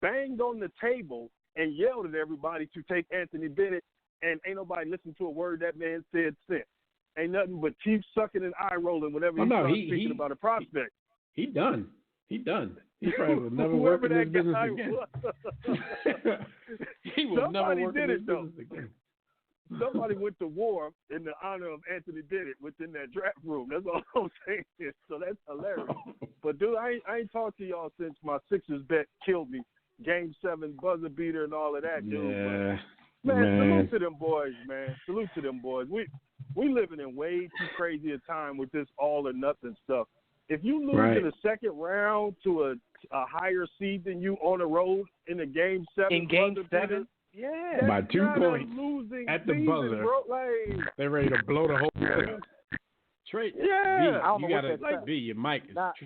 Speaker 9: banged on the table and yelled at everybody to take Anthony Bennett, and ain't nobody listened to a word that man said since. Ain't nothing but keep sucking and eye rolling whenever he starts speaking about a prospect.
Speaker 3: He done. He probably will never work in this business again. He will never work in this business again.
Speaker 9: Somebody went to war in the honor of Anthony Bennett within that draft room. That's all I'm saying. So that's hilarious. But, dude, I ain't talked to y'all since my Sixers bet killed me. Game 7 buzzer beater and all of that, dude.
Speaker 3: Yeah.
Speaker 9: Man, salute to them boys, man. Salute to them boys. We living in way too crazy a time with this all or nothing stuff. If you lose in the second round to a higher seed than you on the road in a Game 7,
Speaker 3: by 2 points at the buzzer,
Speaker 9: bro. Like,
Speaker 3: they're ready to blow the whole thing. Trade.
Speaker 5: Yeah,
Speaker 3: you gotta B. Your mic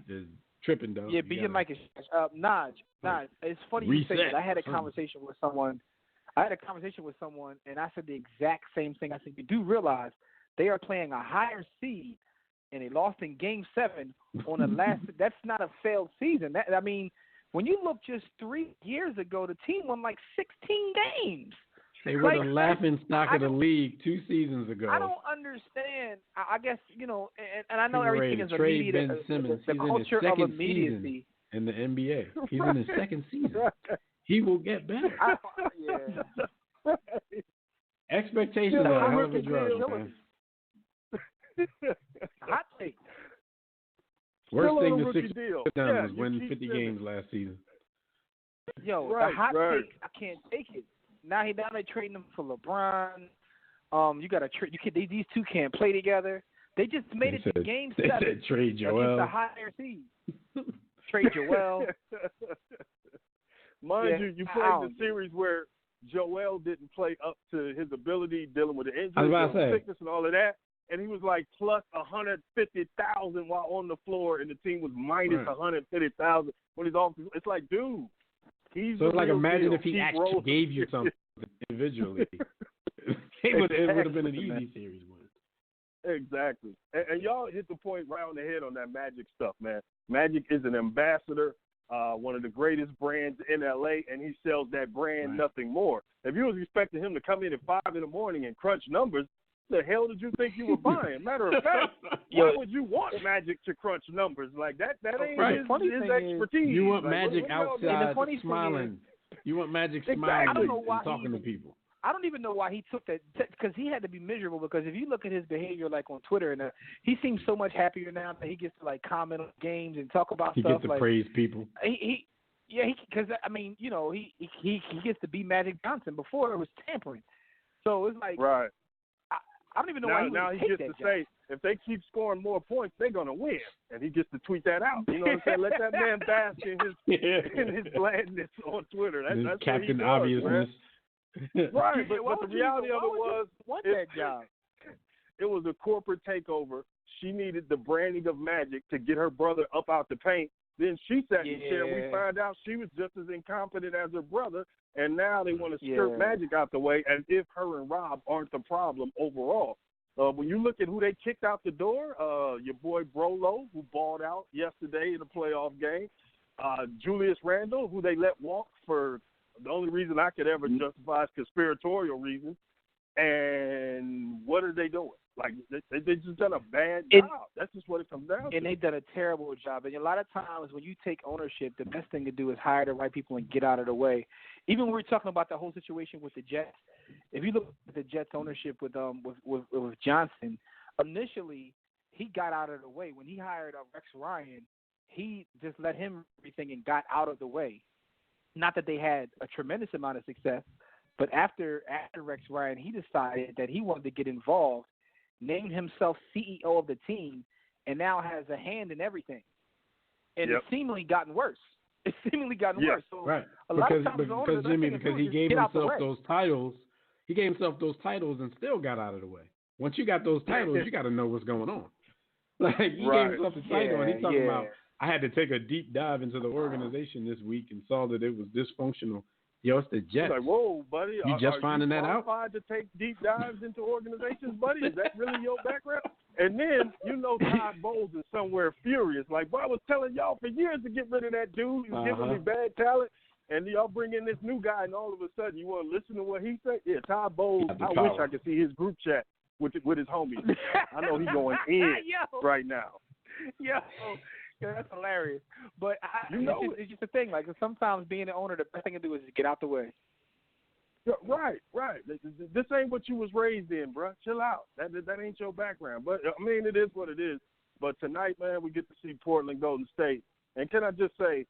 Speaker 3: is tripping though.
Speaker 5: Yeah, B. Your mic is Naj. It's funny you say that. I had a conversation with someone. And I said the exact same thing. I said, you do realize they are playing a higher seed, and they lost in Game 7 on the last. That's not a failed season. When you look just 3 years ago, the team won like 16 games.
Speaker 3: They were the laughing stock of the league 2 seasons ago.
Speaker 5: I don't understand. I guess, and I know everything is
Speaker 3: immediate.
Speaker 5: Ben Simmons. The culture of immediacy
Speaker 3: in the NBA. He's in his second season. He will get better. Expectations are a hell of a drug, man.
Speaker 5: Hot take.
Speaker 3: Worst thing the Sixers have done was win 50 games last season.
Speaker 5: Yo, the hot take, I can't take it. Now they're trading them for LeBron. You got to trade. These two can't play together. They just made it to Game 7.
Speaker 3: They said trade Joel.
Speaker 5: Against the higher seed. Trade Joel.
Speaker 9: Mind you played the series where Joel didn't play up to his ability, dealing with the injury, sickness, and all of that. And he was like plus 150,000 while on the floor, and the team was minus 150,000 when he's off. It's like, dude, he's so it's like imagine if he actually gave you something individually. It would have been an easy series win. Exactly. And y'all hit the point right on the head on that Magic stuff, man. Magic is an ambassador, one of the greatest brands in LA, and he sells that brand nothing more. If you was expecting him to come in at 5 in the morning and crunch numbers, the hell did you think you were buying? Matter of fact, why would you want Magic to crunch numbers like that? That ain't his expertise.
Speaker 3: You want
Speaker 9: like,
Speaker 3: Magic outside
Speaker 5: smiling.
Speaker 3: You want Magic smiling and talking to people.
Speaker 5: I don't even know why he took that, because he had to be miserable. Because if you look at his behavior, like on Twitter, and he seems so much happier now that he gets to like comment on games and talk about
Speaker 3: stuff.
Speaker 5: He
Speaker 3: gets to praise people.
Speaker 5: Because I mean, you know, he gets to be Magic Johnson. Before it was tampering, so it's like
Speaker 9: right.
Speaker 5: I don't even know why
Speaker 9: now he gets to say if they keep scoring more points, they're gonna win, and he gets to tweet that out. You know what I'm saying? Let that man bask in his blandness on Twitter. That's
Speaker 3: Captain
Speaker 9: what he
Speaker 3: Obviousness.
Speaker 9: Does, right, but the reality of it was,
Speaker 5: that job.
Speaker 9: It was a corporate takeover. She needed the branding of Magic to get her brother up out the paint. Then she sat in the chair. We found out she was just as incompetent as her brother, and now they want to skirt Magic out the way as if her and Rob aren't the problem overall. When you look at who they kicked out the door, your boy Brolo, who balled out yesterday in a playoff game, Julius Randle, who they let walk for the only reason I could ever justify is conspiratorial reasons. And what are they doing? Like, they just done a bad job. That's just what it comes down to.
Speaker 5: And they've done a terrible job. And a lot of times when you take ownership, the best thing to do is hire the right people and get out of the way. Even when we're talking about the whole situation with the Jets, if you look at the Jets ownership with Johnson, initially he got out of the way. When he hired Rex Ryan, he just let him everything and got out of the way. Not that they had a tremendous amount of success, but after Rex Ryan, he decided that he wanted to get involved, named himself CEO of the team, and now has a hand in everything. And it's seemingly gotten worse. It's seemingly gotten worse. So
Speaker 3: right.
Speaker 5: A lot of times
Speaker 3: because Jimmy, because he gave himself those titles, and still got out of the way. Once you got those titles, you got to know what's going on. Like, he gave himself the title, and he's talking about, I had to take a deep dive into the organization this week and saw that it was dysfunctional. Yo, it's the Jets.
Speaker 9: Like, whoa, buddy.
Speaker 3: You just finding that out?
Speaker 9: Are you qualified to take deep dives into organizations, buddy? Is that really your background? And then, Todd Bowles is somewhere furious. Like, boy, I was telling y'all for years to get rid of that dude. He's giving me bad talent. And y'all bring in this new guy, and all of a sudden you want to listen to what he said? Yeah, Todd Bowles, I wish I could see his group chat with his homies. I know he's going in right now.
Speaker 5: Yeah, that's hilarious. But it's just a thing. Like, sometimes being an owner, the best thing to do is just get out the way.
Speaker 9: Right. This ain't what you was raised in, bro. Chill out. That ain't your background. But, I mean, it is what it is. But tonight, man, we get to see Portland Golden State. And can I just say,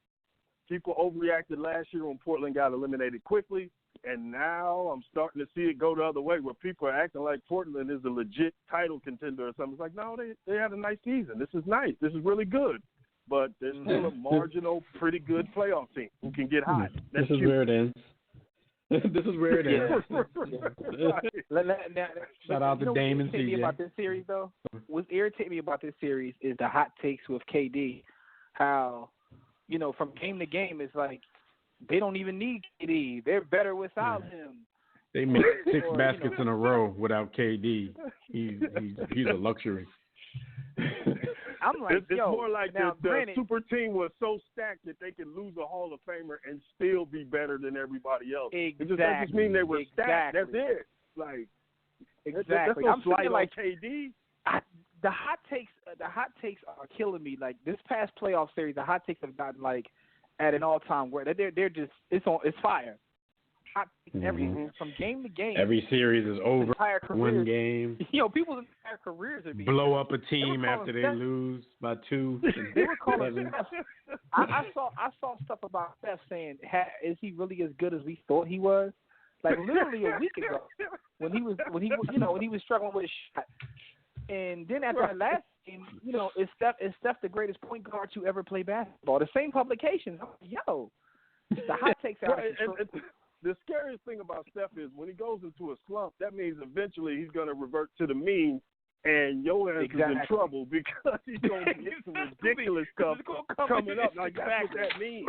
Speaker 9: people overreacted last year when Portland got eliminated quickly. And now I'm starting to see it go the other way where people are acting like Portland is a legit title contender or something. It's like, no, they had a nice season. This is nice. This is really good. But there's still a marginal, pretty good playoff team who can get hot.
Speaker 3: This is where it ends. This is where it ends. Shout out to Dame and CJ.
Speaker 5: About this series, though, what's irritating me about this series is the hot takes with KD. How, from game to game, it's like they don't even need KD. They're better without him.
Speaker 3: They made 6 baskets in a row without KD. He's a luxury.
Speaker 5: I'm like,
Speaker 9: it's more like the super team was so stacked that they could lose a Hall of Famer and still be better than everybody else.
Speaker 5: Exactly.
Speaker 9: That just mean they were stacked. That's it. Like, that's no slight on KD.
Speaker 5: The hot takes are killing me. Like, this past playoff series, the hot takes have gotten like at an all-time where they're just it's fire. Hot takes from game to game.
Speaker 3: Every series is over. One game.
Speaker 5: People's entire careers are being
Speaker 3: blow up a team after they lose by 2.
Speaker 5: They were calling Steph. I saw stuff about Steph saying, "Is he really as good as we thought he was?" Like, literally a week ago, when he was struggling with his shot. And then after that last game, is Steph the greatest point guard to ever play basketball? The same publications. The hot takes out of control.
Speaker 9: The scariest thing about Steph is when he goes into a slump, that means eventually he's going to revert to the mean, and your ass is in trouble because he's going to get some ridiculous stuff coming up. Like, that's what that means.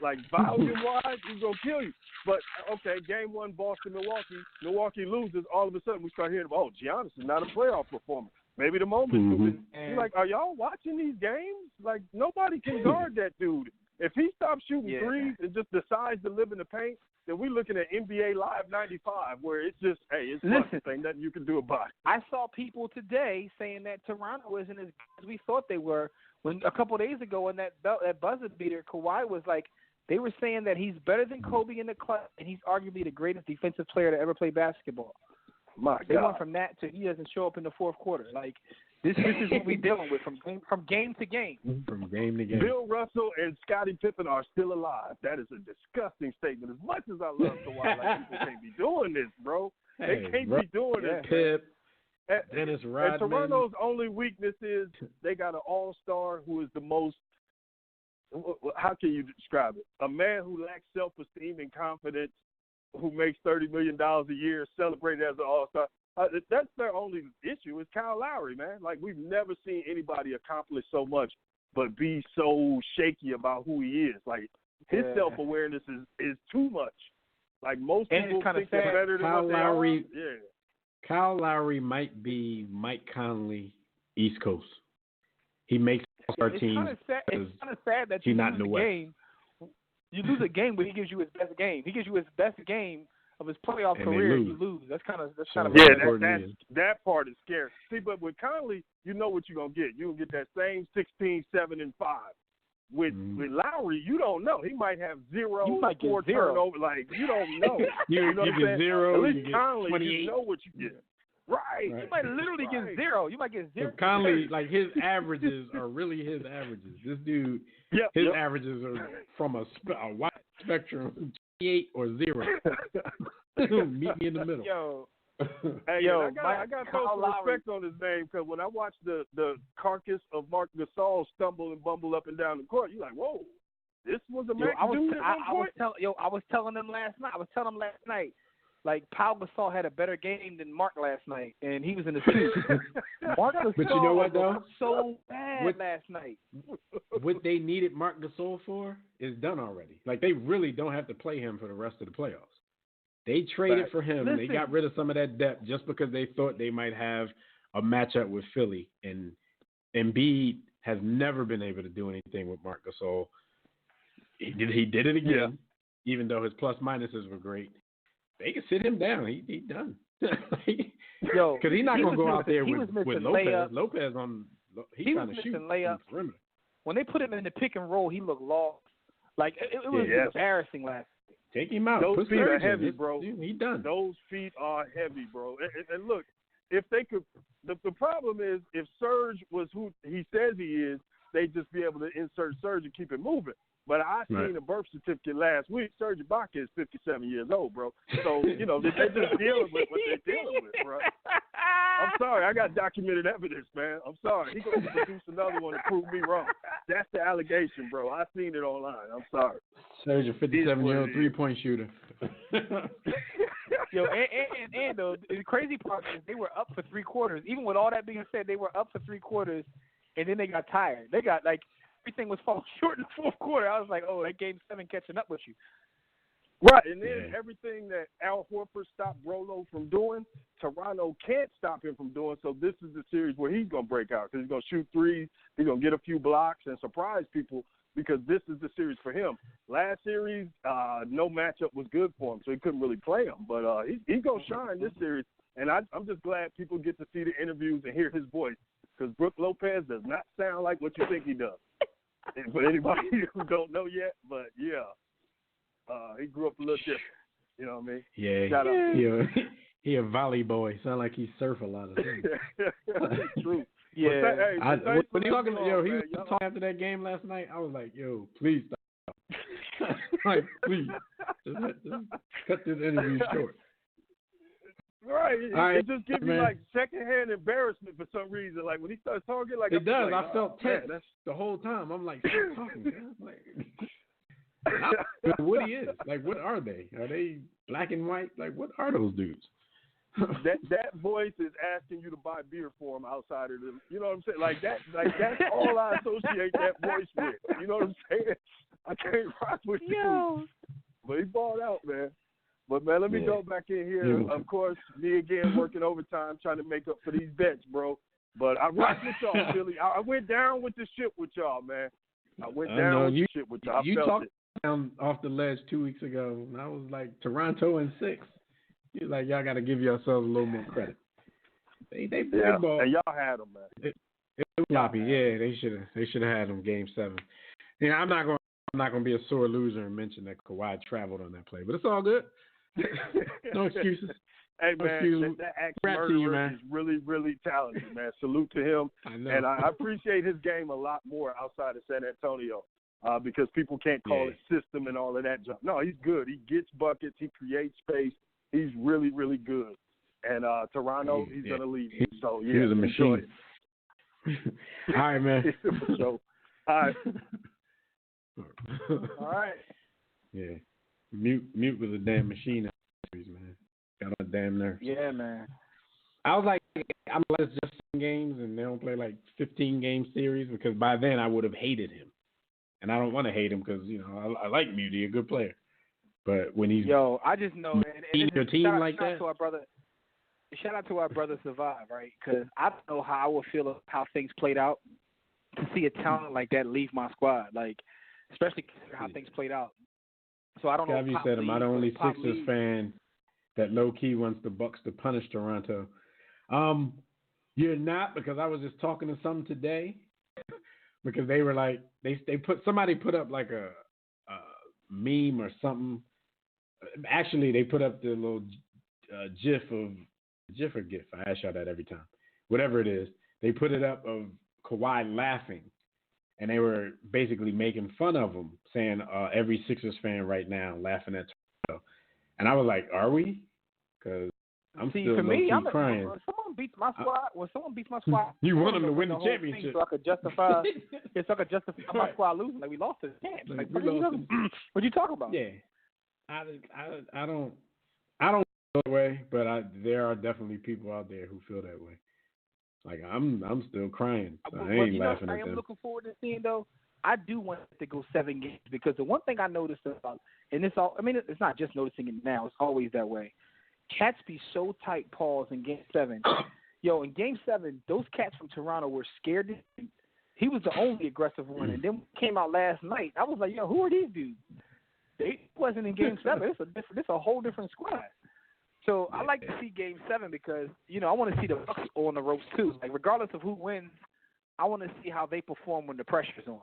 Speaker 9: Like, volume-wise, he's going to kill you. But, okay, game 1, Boston-Milwaukee. Milwaukee loses. All of a sudden, we start hearing about, Giannis is not a playoff performer. Maybe the moment. You're like, are y'all watching these games? Like, nobody can guard that dude. If he stops shooting threes and just decides to live in the paint, then we're looking at NBA Live 95, where it's just, hey, it's nothing. Ain't nothing you can do about it.
Speaker 5: I saw people today saying that Toronto isn't as good as we thought they were. When a couple of days ago in that buzzer beater, Kawhi was like, they were saying that he's better than Kobe in the clutch, and he's arguably the greatest defensive player to ever play basketball. They went from that to he doesn't show up in the fourth quarter. Like, this is what we're dealing with from game to game.
Speaker 3: From game to game.
Speaker 9: Bill Russell and Scottie Pippen are still alive. That is a disgusting statement. As much as I love Kawhi, like, people can't be doing this, bro. They can't be doing this.
Speaker 3: Pip, Dennis Rodman.
Speaker 9: And Toronto's only weakness is they got an all-star who is the most, how can you describe it? A man who lacks self-esteem and confidence, who makes $30 million a year, celebrated as an all-star. That's their only issue is Kyle Lowry, man. Like, we've never seen anybody accomplish so much but be so shaky about who he is. Like, his self-awareness is too much. Like, most people think they're better than
Speaker 3: Kyle
Speaker 9: what they
Speaker 3: Lowry,
Speaker 9: are. Yeah.
Speaker 3: Kyle Lowry might be Mike Conley, East Coast. He makes our team.
Speaker 5: It's kind of sad that you lose a game. You lose a game, but he gives you his best game. He gives you his best game of his playoff career, and you lose. That's kind of
Speaker 9: that part is scary. See, but with Conley, you know what you're gonna get. You're gonna get that same 16, 7, and 5. With Lowry, you don't know. He might have 0 or 4 turnovers. Like, you don't know.
Speaker 3: you
Speaker 9: know
Speaker 3: get 0.
Speaker 9: At least Conley,
Speaker 3: 28.
Speaker 9: you know what you get. Right.
Speaker 5: You might literally get 0. You might get 0.
Speaker 3: So Conley, like, his averages are really his averages. This dude, his averages are from a wide spectrum, 28 or 0. Meet me in the middle.
Speaker 9: I got to throw some respect on his name, because when I watched the carcass of Mark Gasol stumble and bumble up and down the court, you're like, whoa, this was a Mac dude at one point?
Speaker 5: I was telling him last night. Like, Pau Gasol had a better game than Mark last night, and he was in the suit. Mark Gasol
Speaker 3: but you know what, though?
Speaker 5: was so bad last night.
Speaker 3: What they needed Mark Gasol for is done already. Like, they really don't have to play him for the rest of the playoffs. They traded for him. They got rid of some of that depth just because they thought they might have a matchup with Philly. And Embiid has never been able to do anything with Marc Gasol. He did it again, even though his plus minuses were great. They can sit him down. He done. Because he's not going to go out there with Lopez. Lopez he's trying to shoot from the perimeter.
Speaker 5: When they put him in the pick and roll, he looked lost. Like, it was embarrassing last night.
Speaker 3: Take him out.
Speaker 9: Those feet are heavy, bro.
Speaker 3: He done.
Speaker 9: Those feet are heavy, bro. And look, if they could, the problem is if Serge was who he says he is, they'd just be able to insert Serge and keep it moving. But I seen a birth certificate last week. Serge Ibaka is 57 years old, bro. So, they're just dealing with what they're dealing with, bro. I'm sorry. I got documented evidence, man. I'm sorry. He's going to produce another one to prove me wrong. That's the allegation, bro. I seen it online. I'm sorry.
Speaker 3: Serge, a 57-year-old three-point shooter.
Speaker 5: And the crazy part is they were up for 3 quarters. Even with all that being said, they were up for 3 quarters, and then they got tired. They got, like, everything was falling short in the fourth quarter. I was like, oh, that game 7 catching up with you.
Speaker 9: Right, and then everything that Al Horford stopped Rolo from doing, Toronto can't stop him from doing. So this is the series where he's going to break out, because he's going to shoot threes, he's going to get a few blocks and surprise people, because this is the series for him. Last series, no matchup was good for him, so he couldn't really play him. But he's going to shine this series, and I'm just glad people get to see the interviews and hear his voice, because Brook Lopez does not sound like what you think he does. And for anybody who don't know yet, but he grew up a little different. You know what I mean?
Speaker 3: Yeah.
Speaker 9: Shout out.
Speaker 3: He a volley boy. Sound like he surf a lot of things.
Speaker 9: True.
Speaker 3: Yeah. When he talking after that game last night, I was like, yo, please stop. Like, please. Just cut this interview short.
Speaker 9: Right. It just gives you, like, secondhand embarrassment for some reason. Like, when he starts talking, like,
Speaker 3: it does.
Speaker 9: Like,
Speaker 3: I felt tense the whole time. I'm like, stop talking, man. Like, what he is. Like, what are they? Are they black and white? Like, what are those dudes?
Speaker 9: that voice is asking you to buy beer for him outside of them. You know what I'm saying? Like that's all I associate that voice with. You know what I'm saying? I can't rock with you. But he balled out, man. But, man, let me go back in here. Yeah. Of course, me again working overtime, trying to make up for these bets, bro. But I rock with y'all, Philly. I went down with the ship with y'all, man. I went down with
Speaker 3: you,
Speaker 9: the shit with you. I
Speaker 3: you
Speaker 9: felt
Speaker 3: talked
Speaker 9: it.
Speaker 3: down off the ledge 2 weeks ago, and I was like, Toronto in 6. You're like, y'all got to give yourselves a little more credit. They played ball.
Speaker 9: And y'all had them, man.
Speaker 3: It was sloppy. Yeah, they should have had them Game 7. You know, I'm not going to be a sore loser and mention that Kawhi traveled on that play, but it's all good. No excuses.
Speaker 9: Hey, man, that axe murderer is really, really talented, man. Salute to him.
Speaker 3: I know.
Speaker 9: And I appreciate his game a lot more outside of San Antonio because people can't call it system and all of that junk. No, he's good. He gets buckets. He creates space. He's really, really good. And Toronto, he's going to leave you. So, yeah,
Speaker 3: he was a machine. All right, man.
Speaker 9: So, all right.
Speaker 5: All right.
Speaker 3: Yeah. Mute was a damn machine, man. Got on damn nerves.
Speaker 5: Yeah, man.
Speaker 3: I was like, I'm like, it's just 7 games, and they don't play like 15-game series because by then I would have hated him. And I don't want to hate him because, you know, I like Muty, a good player. But when he's
Speaker 5: I just know
Speaker 3: your team like that.
Speaker 5: Shout out to our brother Survive, right? Because I don't know how I would feel how things played out to see a talent like that leave my squad, like especially how things played out. So I don't know.
Speaker 3: Gabby said, "Am I the only Sixers fan that low key wants the Bucks to punish Toronto?" You're not, because I was just talking to some today because they were like somebody put up like a meme or something. Actually, they put up the little GIF or GIF. I ask y'all that every time. Whatever it is, they put it up of Kawhi laughing, and they were basically making fun of him, saying every Sixers fan right now laughing at Toronto. And I was like, are we? Because I'm still low-key crying.
Speaker 5: When someone beats my squad,
Speaker 3: you want them to win the championship.
Speaker 5: So I could justify my squad losing. Like, we lost the chance. Like, what are you talking about?
Speaker 3: Yeah. I don't feel that way, but there are definitely people out there who feel that way. Like, I'm still crying. So I ain't laughing at them.
Speaker 5: I am looking forward to seeing, though. I do want it to go 7 games because the one thing I noticed about, and it's not just noticing it now. It's always that way. Cats be so tight paws in Game 7. Yo, in Game 7, those cats from Toronto were scared to him. He was the only aggressive one. And then came out last night. I was like, yo, who are these dudes? They wasn't in Game 7. It's a whole different squad. So I like to see Game 7 because, you know, I want to see the Bucks on the ropes too. Like, regardless of who wins, I want to see how they perform when the pressure's on.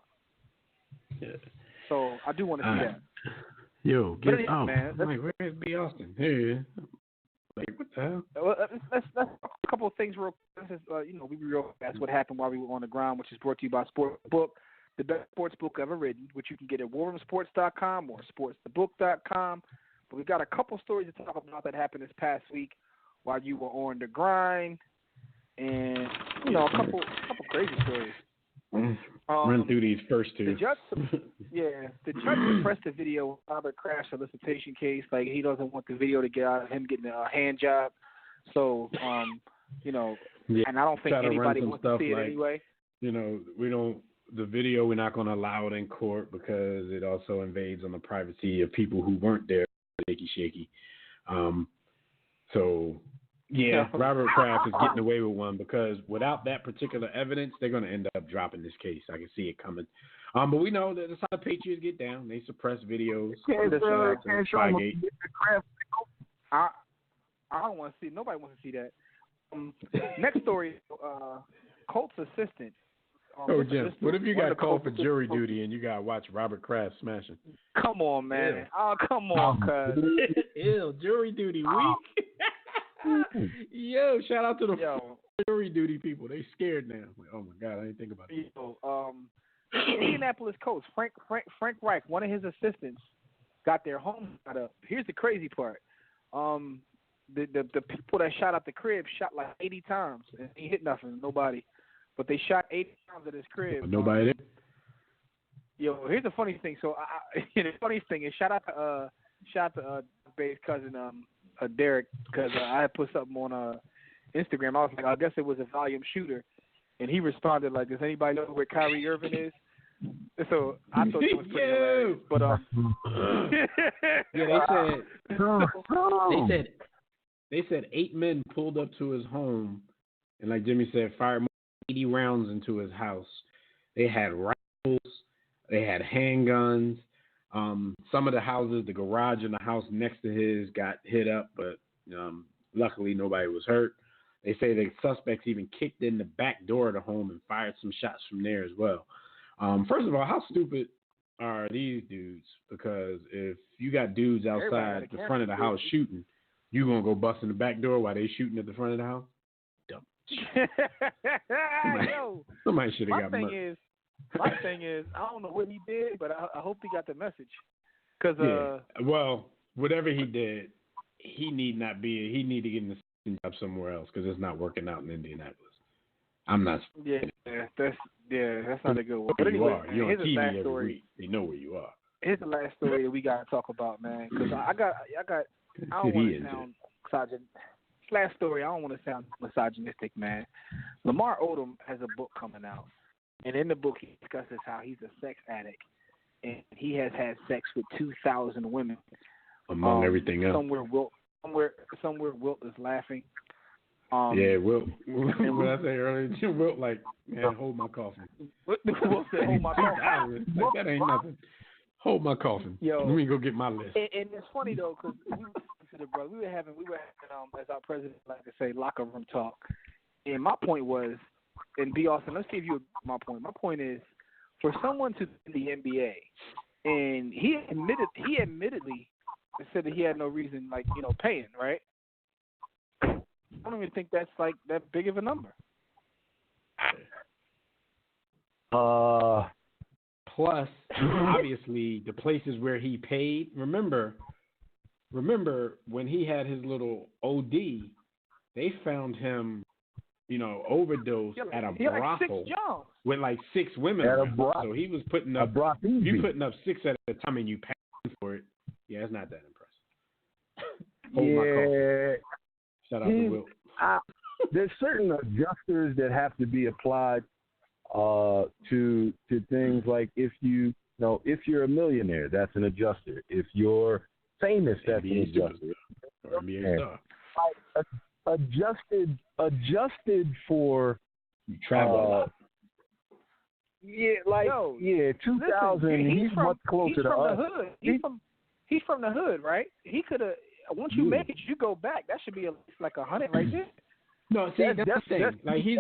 Speaker 5: Yeah. So I do want to see that.
Speaker 3: Yo, get out,
Speaker 5: man.
Speaker 3: Like, where's B. Austin? Hey, like, what the hell?
Speaker 5: Well, let's a couple of things real quick. This is, we real. That's what happened while we were on the ground, which is brought to you by Sportsbook, the best sports book ever written, which you can get at warroomsports.com or sportsthebook.com. But we got a couple stories to talk about that happened this past week while you were on the grind, and a couple crazy stories.
Speaker 3: Run through these first two.
Speaker 5: The judge suppressed the video of Robert Kraft's solicitation case. Like, he doesn't want the video to get out of him getting a hand job. So, and I don't think anybody wants to see it anyway.
Speaker 3: The video, we're not going to allow it in court because it also invades on the privacy of people who weren't there. Shaky. Robert Kraft is getting away with one because without that particular evidence, they're going to end up dropping this case. I can see it coming. But we know that that's how the Patriots get down. They suppress videos.
Speaker 5: I don't want to see. Nobody wants to see that. Next story, Colts assistant.
Speaker 3: Jim, what if you got called for jury duty and you got to watch Robert Kraft smashing?
Speaker 5: Come on, man.
Speaker 3: Yeah.
Speaker 5: Oh, come on, cuz.
Speaker 3: Ew, jury duty week. Yo, shout out to the jury duty people. They scared now. Like, oh, my God, I didn't think about it.
Speaker 5: Indianapolis coach, Frank Reich, one of his assistants, got their home shot up. Here's the crazy part. The people that shot up the crib shot like 80 times, and he hit nothing, nobody. But they shot 80 times at his crib.
Speaker 3: But nobody did.
Speaker 5: Yo, here's the funny thing. So, the funny thing is, shout out to Bay's cousin, Derek, because I had put something on Instagram. I was like, I guess it was a volume shooter, and he responded like, "Does anybody know where Kyrie Irving is?" So I thought it was pretty hilarious. But
Speaker 3: they said 8 men pulled up to his home, and like Jimmy said, fired 80 rounds into his house. They had rifles, They had handguns. Some of the houses, the garage in the house next to his got hit up, but luckily nobody was hurt. They say the suspects even kicked in the back door of the home and fired some shots from there as well. First of all, how stupid are these dudes? Because if you got dudes outside the front of the house shooting, you going to go bust in the back door while they shooting at the front of the house? Dumb. Somebody should have got murdered.
Speaker 5: My thing is, I don't know what he did, but I hope he got the message. Cause,
Speaker 3: well, whatever he did, he need not be. He need to get in the job somewhere else because it's not working out in Indianapolis. I'm not.
Speaker 5: Yeah, that's not a good one. But
Speaker 3: anyway,
Speaker 5: man,
Speaker 3: you're on TV every week. They know where you are.
Speaker 5: Here's the last story that we got to talk about, man. Because I don't want to sound misogynist. Last story, I don't want to sound misogynistic, man. Lamar Odom has a book coming out, and in the book he discusses how he's a sex addict, and he has had sex with 2,000 women.
Speaker 3: Among everything else.
Speaker 5: Somewhere Wilt is laughing.
Speaker 3: Wilt. What I say earlier, Wilt like, man, hold my coffin.
Speaker 5: Wilt said, hold my coffin.
Speaker 3: Like, that ain't nothing. Hold my coffin.
Speaker 5: Yo,
Speaker 3: let me go get my list.
Speaker 5: And it's funny though, because we were having as our president like to say, locker room talk. And my point was, and B. Austin, let's see if you agree with my point. My point is, for someone to be in the NBA, and he admittedly said that he had no reason, paying, right? I don't even think that's like that big of a number.
Speaker 3: Plus, obviously, the places where he paid. Remember when he had his little OD, they found him, overdosed at a brothel with like 6 women. So he was putting up. You putting up 6 at a time, and you paying for it. Yeah, it's not that impressive. Hold my call. Shout out to Will.
Speaker 4: There's certain adjusters that have to be applied to things like if you're a millionaire, that's an adjuster. If you're famous, that's an adjuster.
Speaker 3: Or NBA star.
Speaker 4: Adjusted for
Speaker 3: you travel a lot.
Speaker 4: Yeah, 2,000. He's much closer to us.
Speaker 5: He's from the hood, right? He could have. Once you make it, you go back. That should be like 100 right there.
Speaker 3: No, see, that's the thing. Like he's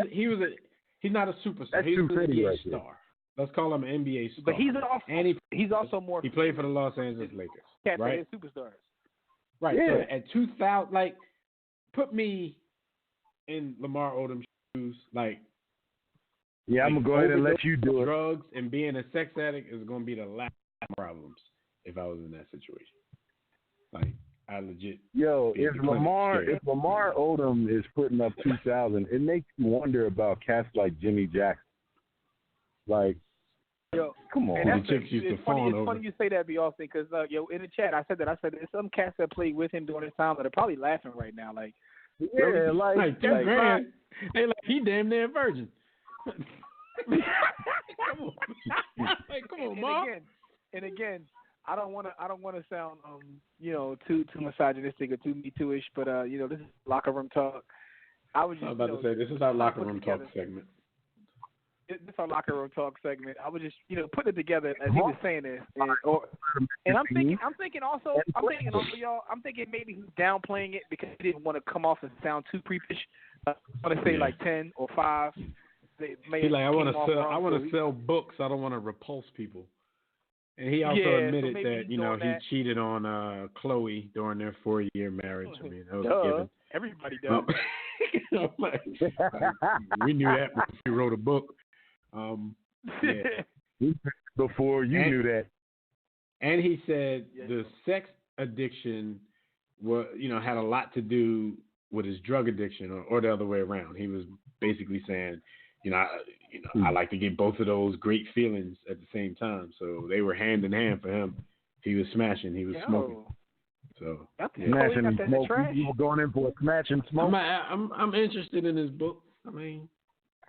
Speaker 3: not a superstar. He's an NBA star. Let's call him an NBA star.
Speaker 5: But he's also more.
Speaker 3: He played for the Los Angeles Lakers.
Speaker 5: Can't
Speaker 3: right?
Speaker 5: say superstars.
Speaker 3: Right. Yeah. So at 2,000, put me in Lamar Odom's shoes.
Speaker 4: Yeah, I'm gonna go ahead and let you do it.
Speaker 3: Drugs and being a sex addict is gonna be the last problems if I was in that situation. I legit.
Speaker 4: Yo, if Lamar Odom is putting up 2,000, it makes me wonder about cats like Jimmy Jackson. Come on.
Speaker 5: It's funny you say that, B. Austin, because in the chat I said there's some cats that played with him during this time that are probably laughing right now.
Speaker 3: He damn near a virgin. Come on, Mom.
Speaker 5: And again, I don't want to sound too misogynistic or too Me Too-ish, but this is locker room talk. I was about to say this is our locker room talk segment. This is our locker room talk segment. I was just putting it together as he was saying this, and I'm thinking also, y'all. I'm thinking maybe he's downplaying it because he didn't want to come off and sound too creepish. I want to say 10 or 5.
Speaker 3: I want to sell books. I don't want to repulse people. And he also admitted that he cheated on Chloe during their 4-year marriage. I mean, that was a given.
Speaker 5: Everybody does.
Speaker 3: We knew that before he wrote a book.
Speaker 4: Before you knew that.
Speaker 3: And he said the sex addiction had a lot to do with his drug addiction, or the other way around. He was basically saying, I like to get both of those great feelings at the same time. So they were hand in hand for him. He was smashing, he was smoking. So
Speaker 4: smashing and smoking. You were going in for a smash and smoke.
Speaker 3: I'm interested in his book. I mean,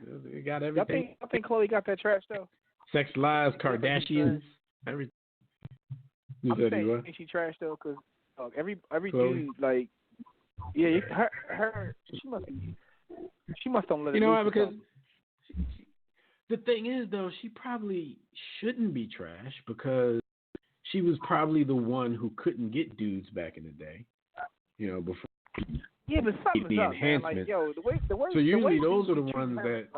Speaker 3: it got everything.
Speaker 5: I think Chloe got that trash though.
Speaker 3: Sex lies, Kardashians, everything.
Speaker 5: I'm saying she trash though, because every Chloe. Dude her she must don't let it.
Speaker 3: You know why? Because the thing is, though, she probably shouldn't be trash because she was probably the one who couldn't get dudes back in the day. Before.
Speaker 5: Yeah, but something's
Speaker 3: the
Speaker 5: up, man. Like, yo, the way.
Speaker 3: So usually
Speaker 5: the way
Speaker 3: those are the ones that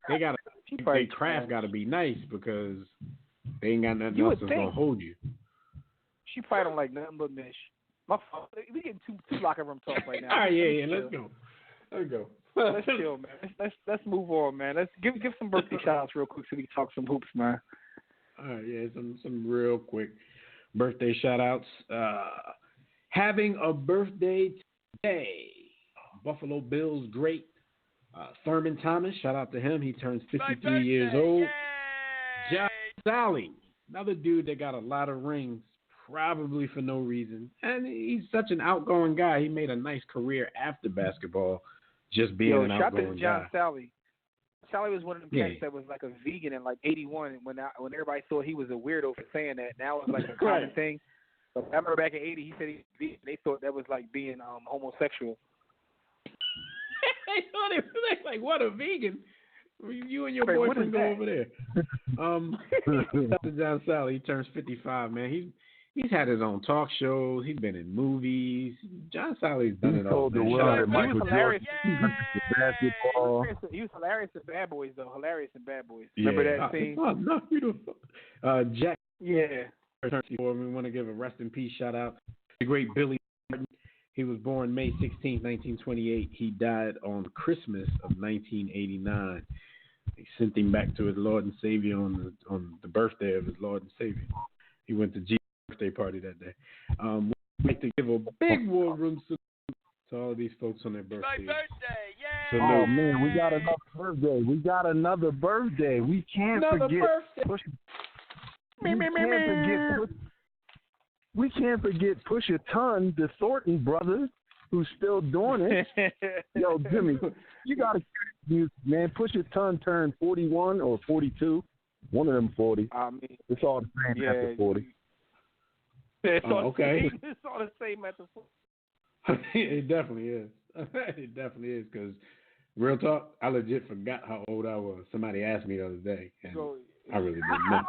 Speaker 3: they gotta. Their craft got to be nice because they ain't got nothing else that's gonna hold you.
Speaker 5: She probably don't like nothing but Mish. My fault. We getting too locker room talk right now.
Speaker 3: All right, yeah, let's go.
Speaker 5: Let's chill, man. Let's move on, man. Let's give some birthday shout outs real quick so we can talk some hoops, man.
Speaker 3: All right, yeah, some real quick birthday shout outs. Having a birthday today, Buffalo Bills great Thurman Thomas. Shout out to him. He turns 53 years old. John Sally, another dude that got a lot of rings, probably for no reason. And he's such an outgoing guy. He made a nice career after basketball, just being an outgoing guy.
Speaker 5: Shout out to John Sally. Sally was one of them cats that was like a vegan in like 81 when everybody thought he was a weirdo for saying that. Now it's like a common thing. But I remember back in 80, he said he was vegan. They thought that was like being homosexual.
Speaker 3: They thought it was like, what, a vegan? You and your boyfriend go over there. Dr. John Sally, he turns 55, man. He's had his own talk shows. He's been in movies. John Sally's done it all.
Speaker 4: The world that Michael Jordan basketball.
Speaker 5: He was hilarious in Bad Boys, though. Hilarious in Bad Boys. Remember that scene?
Speaker 3: No, you don't. Jack.
Speaker 5: Yeah.
Speaker 3: We want to give a rest in peace shout out. The great Billy Martin. He was born May 16, 1928. He died on Christmas of 1989. They sent him back to his Lord and Savior on the birthday of his Lord and Savior. He went to G's birthday party that day. We'd like to give a big war room salute to all of these folks on their birthday.
Speaker 8: My birthday, yay!
Speaker 4: Oh, man, we got another birthday. We can't forget. We can't forget Pusha Ton, the Thornton brothers, who's still doing it. Yo, Jimmy, you got to man. Pusha Ton turned 41 or 42. One of them 40.
Speaker 5: I mean,
Speaker 4: it's all the same after 40.
Speaker 5: It's all
Speaker 3: okay.
Speaker 5: It's all the same after
Speaker 3: 40. It definitely is. It definitely is because real talk, I legit forgot how old I was. Somebody asked me the other day, and I really didn't know.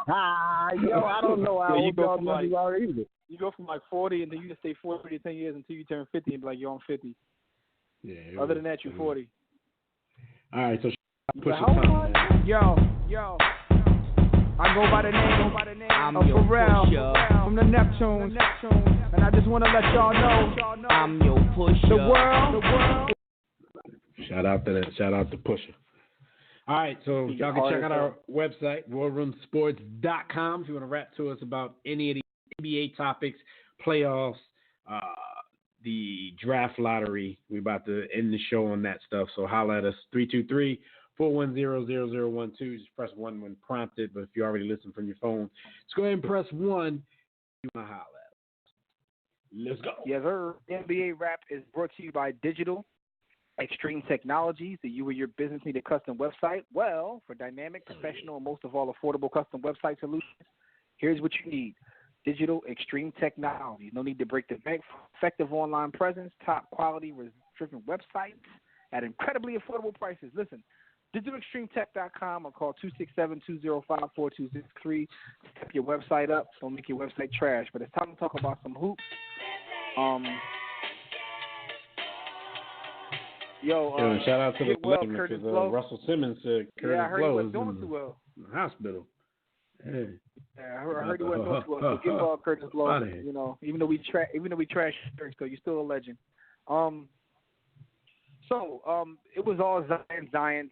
Speaker 4: Yo, I don't know how old you are either.
Speaker 5: You go from like 40 and then you just stay 40 to 10 years until you turn 50 and be like, yo, I'm 50.
Speaker 3: Yeah.
Speaker 5: Other than that, you're 40.
Speaker 3: All right, so push
Speaker 5: Yo. I go by the name I'm of Pharrell from the Neptune. And I just want to let y'all know
Speaker 10: I'm your pusher.
Speaker 5: The world.
Speaker 3: Shout out to Pusher. All right, so y'all can check out our website, warroomsports.com, if you want to rap to us about any of the NBA topics, playoffs, the draft lottery. We're about to end the show on that stuff, so holla at us, 323-410-0012. Just press 1 when prompted, but if you already listen from your phone, just go ahead and press 1 if you want to holla at us. Let's go.
Speaker 5: Yes, sir. NBA Rap is brought to you by Digital Extreme Technologies. Do you or your business need a custom website? Well, for dynamic, professional, and most of all, affordable custom website solutions, here's what you need. Digital Extreme Technologies. No need to break the bank. Effective online presence, top quality, driven websites at incredibly affordable prices. Listen, digitalextremetech.com or call 267-205-4263. Step your website up. Don't make your website trash. But it's time to talk about some hoops.
Speaker 3: Shout out to the legend
Speaker 5: Curtis
Speaker 3: because
Speaker 5: Blow.
Speaker 3: Russell Simmons said Curtis
Speaker 5: I heard
Speaker 3: Blow
Speaker 5: he
Speaker 3: is
Speaker 5: wasn't doing too well.
Speaker 3: in the hospital. Hey.
Speaker 5: Yeah, I heard he wasn't doing too well. So give Curtis Blow. You know, even though we trash so you're still a legend. It was all Zion,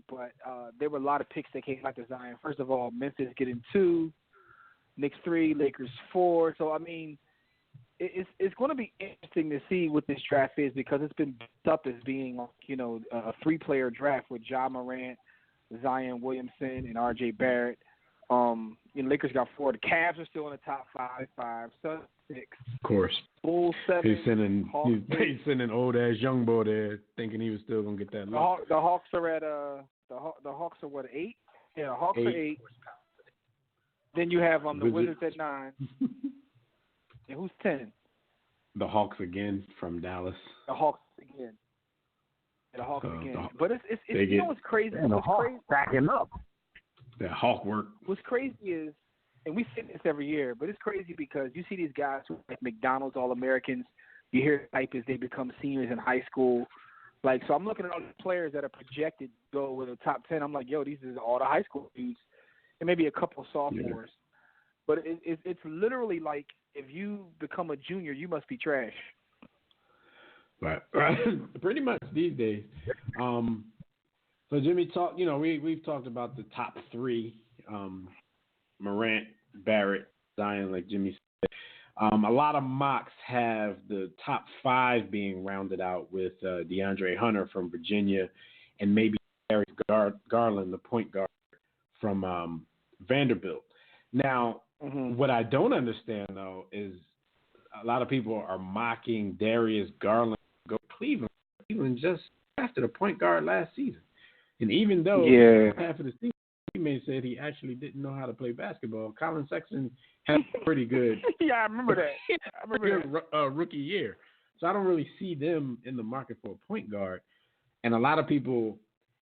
Speaker 5: but there were a lot of picks that came after Zion. First of all, Memphis getting 2, Knicks 3, Lakers 4. So I mean, it's going to be interesting to see what this draft is because it's been built up as being, a 3-player draft with Ja Morant, Zion Williamson, and R.J. Barrett. Lakers got 4. The Cavs are still in the top 5, Suns 6.
Speaker 3: Of course.
Speaker 5: Bulls 7.
Speaker 3: He's sending old ass young boy there, thinking he was still gonna get that.
Speaker 5: The Hawks are at the Hawks are what, 8? Yeah, the Hawks are 8. Then you have the Wizards at 9. And who's 10?
Speaker 3: The Hawks again from Dallas.
Speaker 5: The Hawks again. The Hawks again.
Speaker 3: The,
Speaker 5: but it's you know what's crazy?
Speaker 9: And the Hawks backing up.
Speaker 3: That Hawk work.
Speaker 5: What's crazy is, and we say this every year, but it's crazy because you see these guys who are like McDonald's All-Americans. You hear the hype as they become seniors in high school. Like, so I'm looking at all the players that are projected to go with the top 10. I'm like, yo, these are all the high school dudes, and maybe a couple of sophomores. Yeah. But it's literally like if you become a junior, you must be trash.
Speaker 3: Right. Pretty much these days. So Jimmy talked. You know, we've talked about the top three: Morant, Barrett, Zion, like Jimmy said. A lot of mocks have the top five being rounded out with DeAndre Hunter from Virginia, and maybe Darius Garland, the point guard from Vanderbilt. Now, what I don't understand though is a lot of people are mocking Darius Garland to go to Cleveland. Cleveland just drafted a point guard last season, and even though half of the season he may have said he actually didn't know how to play basketball, Colin Sexton had a pretty good
Speaker 5: I remember that.
Speaker 3: Rookie year. So I don't really see them in the market for a point guard. And a lot of people,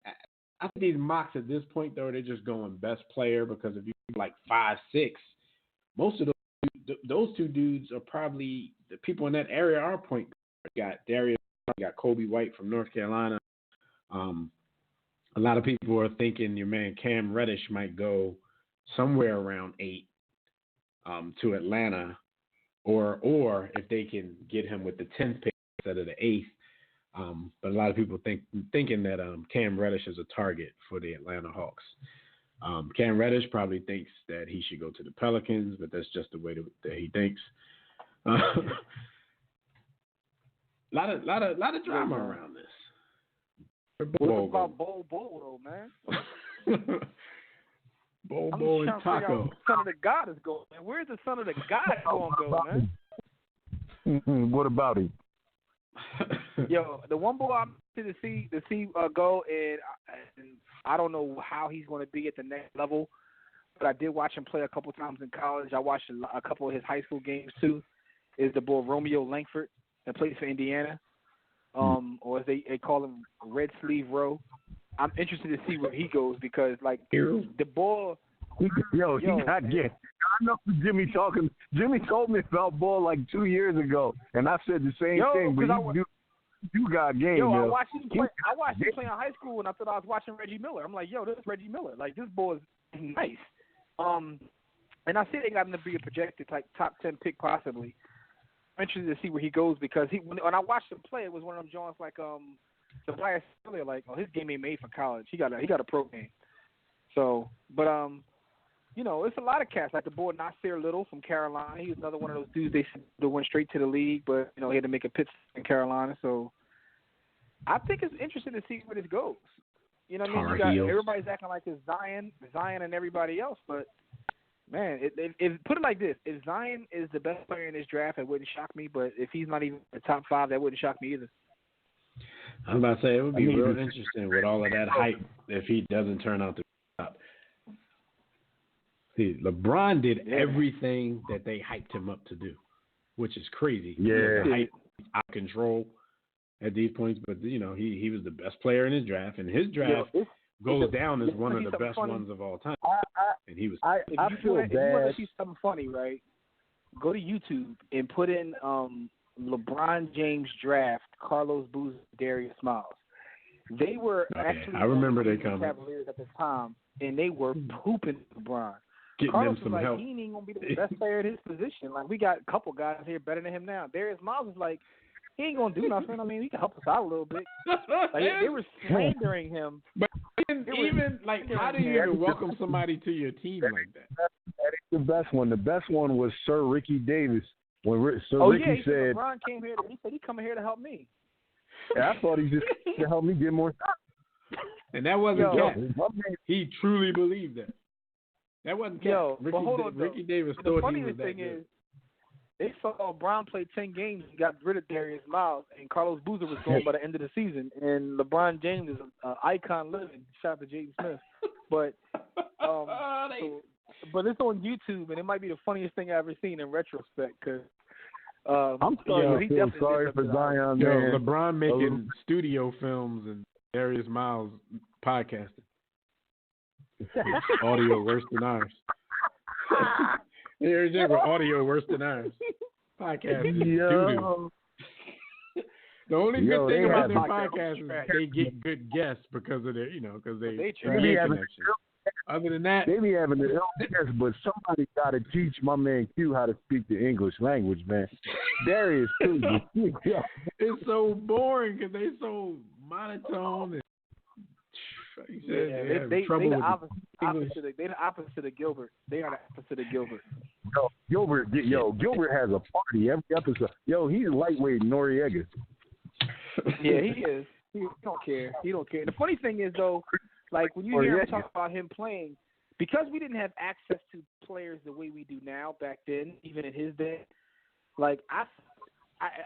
Speaker 3: I think these mocks at this point, though, they're just going best player because if you like 5'6", most of those two dudes are probably the people in that area are point guards. You got Darius, you got Kobe White from North Carolina. A lot of people are thinking your man Cam Reddish might go somewhere around 8 to Atlanta, or if they can get him with the 10th pick instead of the 8th. But a lot of people thinking that Cam Reddish is a target for the Atlanta Hawks. Cam Reddish probably thinks that he should go to the Pelicans, but that's just the way that he thinks. A lot of drama around this.
Speaker 5: What about Bol though, man?
Speaker 3: Bol and Taco.
Speaker 5: The son of the God is going, man. Where's the son of the God going to go, man?
Speaker 9: What about him?
Speaker 5: Yo, the one boy I'm to see go, and I don't know how he's going to be at the next level, but I did watch him play a couple times in college. I watched a couple of his high school games too. Is the boy Romeo Langford that plays for Indiana, or as they call him, Red Sleeve Rowe. I'm interested to see where he goes because, like, the ball.
Speaker 9: He got game. I know Jimmy talking. Jimmy told me about ball like 2 years ago, and I said the same thing. But you got game.
Speaker 5: Yo, I watched him play. I watched him play in high school, and I thought I was watching Reggie Miller. I'm like, yo, this is Reggie Miller. Like, this boy is nice. And I see they got him to be a projected like top 10 pick possibly. I'm interested to see where he goes because when I watched him play, it was one of them Jones like Tobias earlier, like, oh, his game ain't made for college. He got a pro game. So, but you know, it's a lot of cats like the boy Nasir Little from Carolina. He was another one of those dudes they went straight to the league, but you know he had to make a pitch in Carolina. So, I think it's interesting to see where this goes. You know what I mean? Everybody's acting like it's Zion and everybody else, but man, put it like this: if Zion is the best player in this draft, it wouldn't shock me. But if he's not even the top 5, that wouldn't shock me either.
Speaker 3: I was about to say, it would be real interesting with all of that hype if he doesn't turn out to be top. See, LeBron did everything that they hyped him up to do, which is crazy.
Speaker 9: Yeah.
Speaker 3: The hype out of control at these points, but, you know, he was the best player in his draft, and his draft goes down as one of the best ones of all time. And he was.
Speaker 9: I feel bad.
Speaker 5: If you want to see something funny, right, go to YouTube and put in LeBron James draft, Carlos Boozer, Darius Miles. They were actually
Speaker 3: I remember they coming.
Speaker 5: Cavaliers at the time, and they were pooping LeBron.
Speaker 3: Getting
Speaker 5: Carlos
Speaker 3: them some
Speaker 5: was like,
Speaker 3: help.
Speaker 5: he ain't gonna be the best player in his position. Like, we got a couple guys here better than him now. Darius Miles is like, he ain't gonna do nothing. I mean, he can help us out a little bit. Like, they were slandering him.
Speaker 3: But even like, how do you even welcome somebody to your team like that?
Speaker 9: That ain't the best one. The best one was Sir Ricky Davis. When Ricky
Speaker 5: he
Speaker 9: said,
Speaker 5: LeBron came here. He said he coming here to help me.
Speaker 9: Yeah, I thought he just to help me get more shots.
Speaker 3: And that wasn't Cat. He truly believed that. That wasn't Cat. Ricky Davis thought he was that good.
Speaker 5: They saw Brown play 10 games and got rid of Darius Miles, and Carlos Boozer was gone by the end of the season. And LeBron James is an icon living. Shout out to Jaden Smith. But but it's on YouTube, and it might be the funniest thing I've ever seen in retrospect because
Speaker 4: I'm starting to feel sorry for Zion, man.
Speaker 3: LeBron making studio films and Darius Miles podcasting. Audio worse than ours. There's audio worse than ours. Podcasting. Doo-doo. The only good thing about their podcast is they get good guests because of their, because they connection. Other than that,
Speaker 4: they be having the illness, but somebody got to teach my man Q how to speak the English language, man. Darius, too.
Speaker 3: It's so boring because they so monotone. And,
Speaker 5: they're the opposite of Gilbert. They are the opposite of Gilbert.
Speaker 4: Gilbert has a party every episode. He's lightweight Noriega.
Speaker 5: Yeah, he is. He don't care. The funny thing is, though, like when you hear him talk about him playing, because we didn't have access to players the way we do now back then, even in his day, like I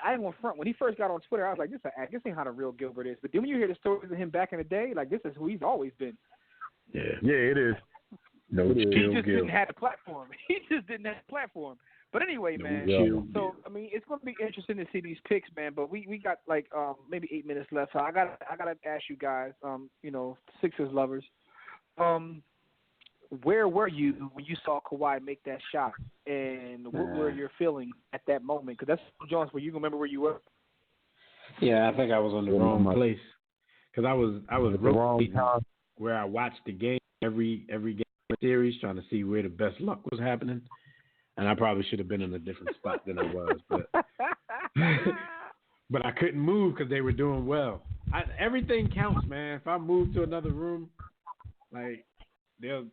Speaker 5: ain't gonna front. When he first got on Twitter, I was like, this ain't how the real Gilbert is. But then when you hear the stories of him back in the day, like this is who he's always been.
Speaker 4: Yeah, it is.
Speaker 5: He just didn't have the platform. But anyway, man. So I mean, it's going to be interesting to see these picks, man. But we got like maybe 8 minutes left. So I gotta ask you guys, Sixers lovers, where were you when you saw Kawhi make that shot, and what were your feelings at that moment? Because that's Jones, where you remember where you were.
Speaker 3: Yeah, I think I was on the wrong place because I was rotating where I watched the game every game of the series, trying to see where the best luck was happening. And I probably should have been in a different spot than I was, but I couldn't move because they were doing well. Everything counts, man. If I move to another room, like the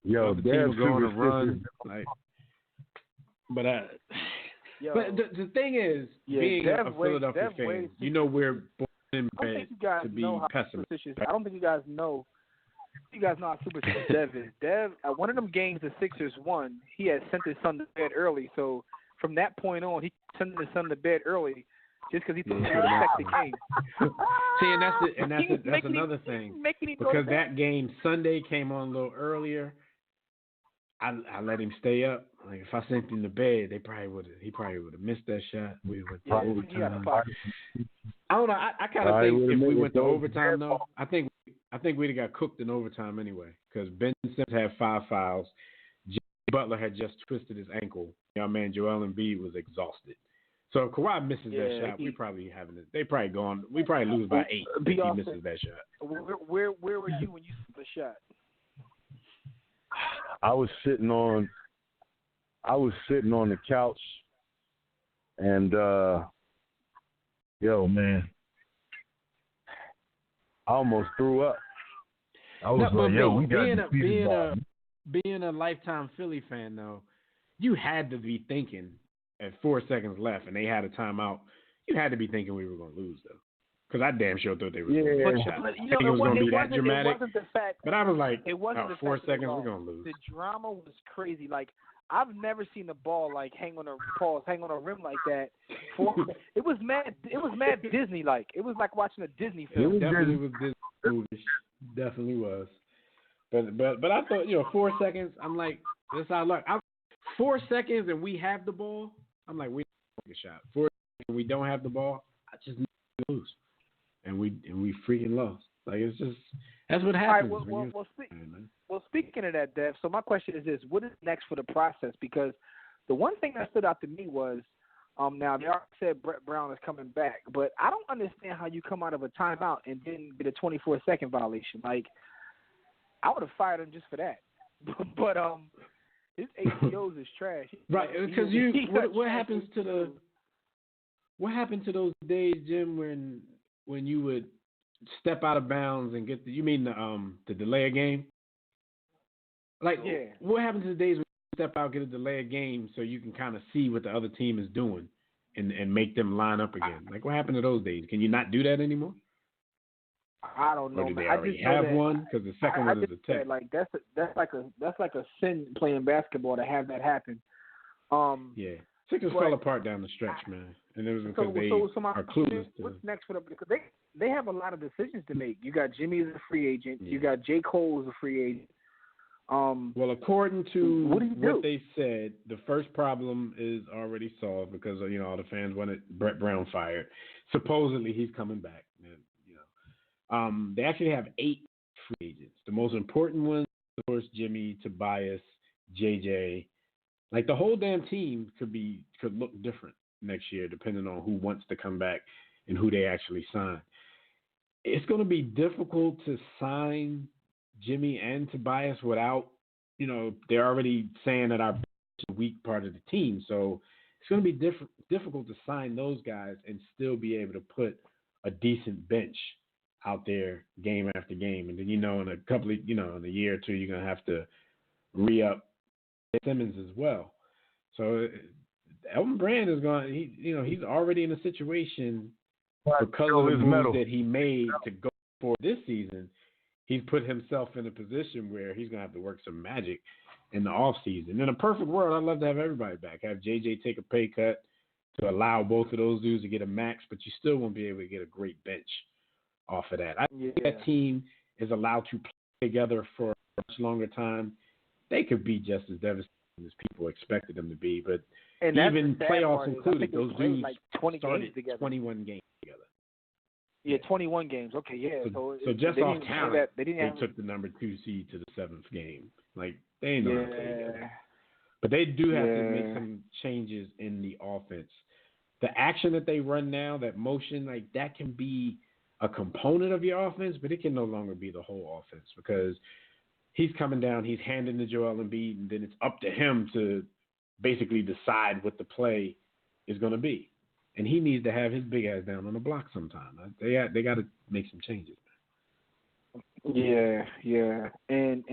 Speaker 3: team will go on a run, like. But the thing is, being a Philadelphia fan, we're born and bred to be pessimists.
Speaker 5: I don't think you guys know. You guys know how superstitious Dev is. Dev, at one of them games the Sixers won, he had sent his son to bed early. So from that point on, he sent his son to bed early just because he thought he would affect the game.
Speaker 3: See, and that's another thing. Because that game Sunday came on a little earlier, I let him stay up. Like if I sent him to bed, he probably would have missed that shot. We went to overtime. I don't know. I kind of think if we went to overtime, though, I think we'd have got cooked in overtime anyway because Ben Simmons had 5 fouls. Jimmy Butler had just twisted his ankle. Our man Joel Embiid was exhausted. So if Kawhi misses that shot, we probably gone. We probably lose by 8 if he misses that shot.
Speaker 5: Where were you when you saw the shot?
Speaker 4: I was sitting on the couch, and man, I almost threw up. I was we got
Speaker 3: being a lifetime Philly fan, though, you had to be thinking at 4 seconds left, and they had a timeout. You had to be thinking we were going to lose, though, because I damn sure thought they were going to shot. I think it was going to be that dramatic. But I was like, 4 seconds, we're going to lose.
Speaker 5: The drama was crazy. Like, I've never seen the ball hang on a rim like that. It was mad Disney like. It was like watching a Disney film.
Speaker 3: Definitely was Disney movies. Definitely was. But I thought 4 seconds. I'm like, that's our luck. 4 seconds and we have the ball. I'm like, we don't take a shot. 4 seconds and we don't have the ball. I just lose, and we freaking lost. Like it's just that's what happens.
Speaker 5: All right, well, speaking of that, Dev, so my question is this: what is next for the process? Because the one thing that stood out to me was, now they already said Brett Brown is coming back, but I don't understand how you come out of a timeout and then get a 24-second violation. Like, I would have fired him just for that. But his ACOs is trash.
Speaker 3: Right, because what happens to what happened to those days, Jim, when you would step out of bounds and get the delay a game? Like, what happens to the days when you step out, get a delay a game so you can kind of see what the other team is doing and make them line up again? Like, what happened to those days? Can you not do that anymore?
Speaker 5: I don't know.
Speaker 3: Or do they already have one? Because the second one is a tech.
Speaker 5: Like that's like a sin playing basketball to have that happen.
Speaker 3: Yeah, Sixers fell apart down the stretch, man, and it was because they are clueless.
Speaker 5: What's next for them? Because they have a lot of decisions to make. You got Jimmy as a free agent. Yeah. You got J. Cole as a free agent.
Speaker 3: Well, according to
Speaker 5: what
Speaker 3: they said, the first problem is already solved because all the fans wanted Brett Brown fired. Supposedly he's coming back. They actually have 8 free agents. The most important ones, of course, Jimmy, Tobias, JJ. Like the whole damn team could look different next year depending on who wants to come back and who they actually sign. It's going to be difficult to sign Jimmy and Tobias without, they're already saying that our weak part of the team. So it's going to be difficult to sign those guys and still be able to put a decent bench out there game after game. And then, in a couple of, in a year or two, you're going to have to re-up Simmons as well. So Elton Brand is going, he's already in a situation because of the moves that he made to go for this season. He's put himself in a position where he's going to have to work some magic in the offseason. In a perfect world, I'd love to have everybody back. Have JJ take a pay cut to allow both of those dudes to get a max, but you still won't be able to get a great bench off of that. I think that team is allowed to play together for a much longer time. They could be just as devastating as people expected them to be, but even playoffs included, those dudes
Speaker 5: like 20
Speaker 3: started
Speaker 5: games together.
Speaker 3: 21 games together.
Speaker 5: Yeah, 21 games. Okay, yeah.
Speaker 3: So just off talent, they took the number 2 seed to the 7th game. Like, they ain't know how to play together. But they do have to make some changes in the offense. The action that they run now, that motion, like that can be a component of your offense, but it can no longer be the whole offense because he's coming down, he's handing to Joel Embiid, and then it's up to him to basically decide what the play is going to be. And he needs to have his big ass down on the block sometime. They got to make some changes.
Speaker 5: Yeah. And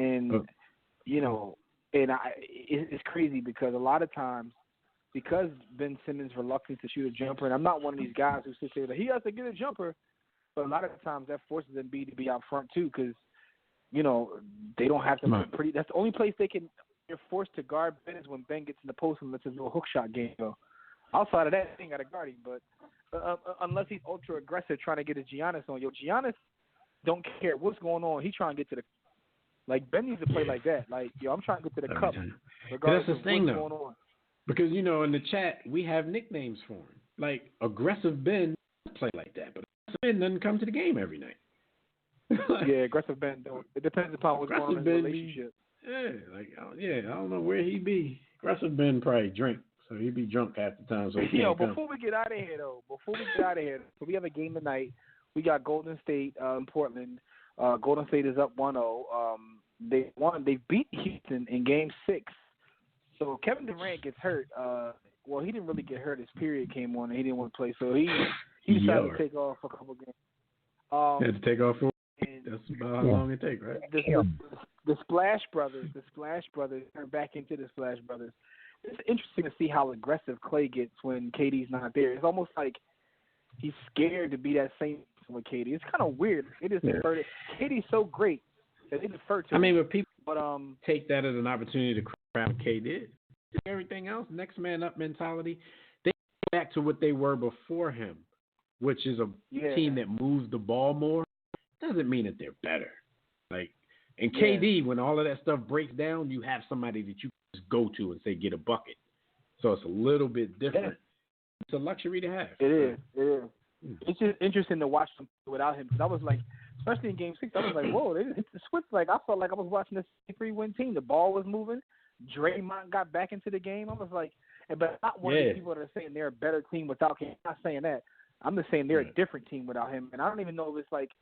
Speaker 5: it's crazy because a lot of times, because Ben Simmons' reluctance to shoot a jumper, and I'm not one of these guys who sits there that he has to get a jumper, but a lot of times that forces Embiid to be out front too because, they don't have to pretty. That's the only place they're forced to guard Ben is when Ben gets in the post and lets his little hook shot game go. Outside of that, they ain't got to guard him. But unless he's ultra aggressive trying to get his Giannis on, Giannis don't care what's going on. He's trying to get to the like Ben needs to play like that. Like I'm trying to get to the cup regardless
Speaker 3: that's the thing,
Speaker 5: what's
Speaker 3: though.
Speaker 5: going on.
Speaker 3: Because in the chat we have nicknames for him. Like aggressive Ben play like that, but aggressive Ben doesn't come to the game every night.
Speaker 5: Yeah, aggressive Ben don't. It depends upon what's going on in the relationship.
Speaker 3: I don't know where he be. Aggressive Ben probably drink. So he'd be drunk half the time. So
Speaker 5: before we get out of here, so we have a game tonight. We got Golden State in Portland. Golden State is up 1-0. They won. They beat Houston in Game 6. So Kevin Durant gets hurt. Well, he didn't really get hurt. His period came on, and he didn't want to play. So he decided to take off for a couple games.
Speaker 3: Had to take off for. That's about how long it takes, right?
Speaker 5: The Splash Brothers turn back into the Splash Brothers. It's interesting to see how aggressive Clay gets when KD's not there. It's almost like he's scared to be that same person with KD. It's kind of weird. They just defer to KD's so great that they defer to him.
Speaker 3: But people take that as an opportunity to crap KD. Everything else, next man up mentality. They go back to what they were before him, which is a team that moves the ball more. Doesn't mean that they're better. Like, and KD, when all of that stuff breaks down, you have somebody that you just go to and say, get a bucket. So it's a little bit different. Yeah. It's a luxury to have.
Speaker 5: It is. It's just interesting to watch them without him. Because I was like, especially in Game 6, I was like, whoa, it's the switch. Like, I felt like I was watching this 3-win team. The ball was moving. Draymond got back into the game. I was like, but I'm not one of the people that are saying they're a better team without him. I'm not saying that. I'm just saying they're a different team without him. And I don't even know if it's like,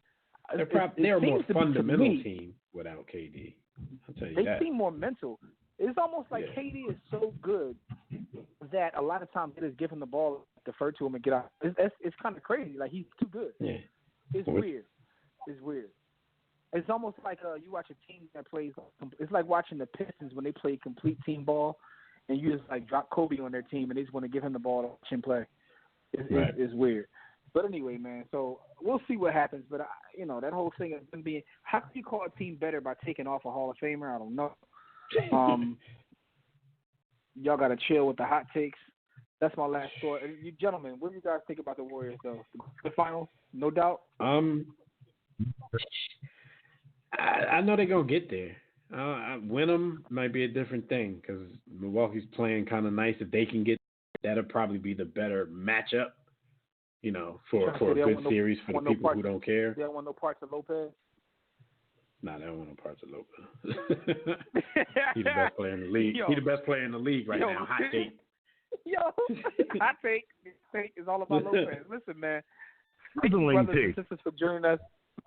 Speaker 3: they're a more fundamental team without KD. I'll tell you that.
Speaker 5: They seem more mental. It's almost like KD is so good that a lot of times they just give him the ball, defer to him, and get out. It's kind of crazy. Like, he's too good.
Speaker 3: Yeah.
Speaker 5: It's weird. It's almost like you watch a team that plays. It's like watching the Pistons when they play complete team ball, and you just like drop Kobe on their team, and they just want to give him the ball to watch him play. It's weird. But anyway, man, so we'll see what happens. But, that whole thing has been being – how can you call a team better by taking off a Hall of Famer? I don't know. Y'all got to chill with the hot takes. That's my last thought. You gentlemen, what do you guys think about the Warriors, though? The finals, no doubt?
Speaker 3: I know they're going to get there. Win might be a different thing because Milwaukee's playing kind of nice. If they can get, that'll probably be the better matchup, for a good series for the people who don't care.
Speaker 5: They don't want no parts of Lopez.
Speaker 3: Nah, they don't want no parts of Lopez. He's the best player in the league. He's the best player in the league right now. Hot take.
Speaker 5: Hot take. Take is all about Lopez. Listen, man.
Speaker 4: Thank you, brothers
Speaker 5: and sisters, for joining us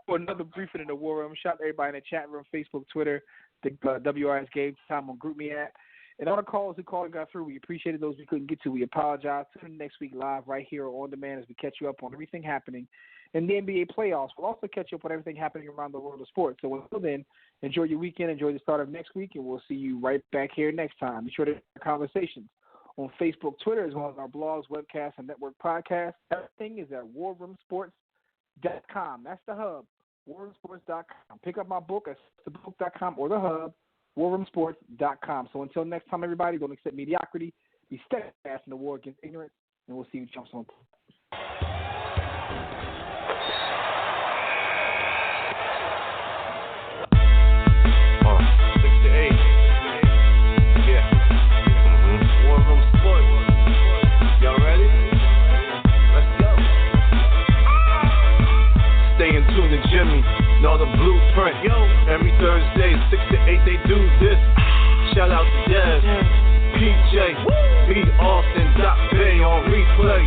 Speaker 5: for another briefing in the War Room. Shout out to everybody in the chat room, Facebook, Twitter, the WRS Game Time on GroupMe app. And all the calls who called and got through, we appreciated those we couldn't get to. We apologize. Tune in next week live right here on demand as we catch you up on everything happening in the NBA playoffs. We'll also catch you up on everything happening around the world of sports. So until then, enjoy your weekend, enjoy the start of next week, and we'll see you right back here next time. Be sure to have conversations on Facebook, Twitter, as well as our blogs, webcasts, and network podcasts. Everything is at warroomsports.com. That's the hub, warroomsports.com. Pick up my book at thebook.com or the hub, warroomsports.com. So until next time, everybody, don't accept mediocrity. Be steadfast in the war against ignorance, and we'll see you jumps on.
Speaker 2: 8, they do this. Shout out to Dev, PJ, B. Austin, Bay on replay.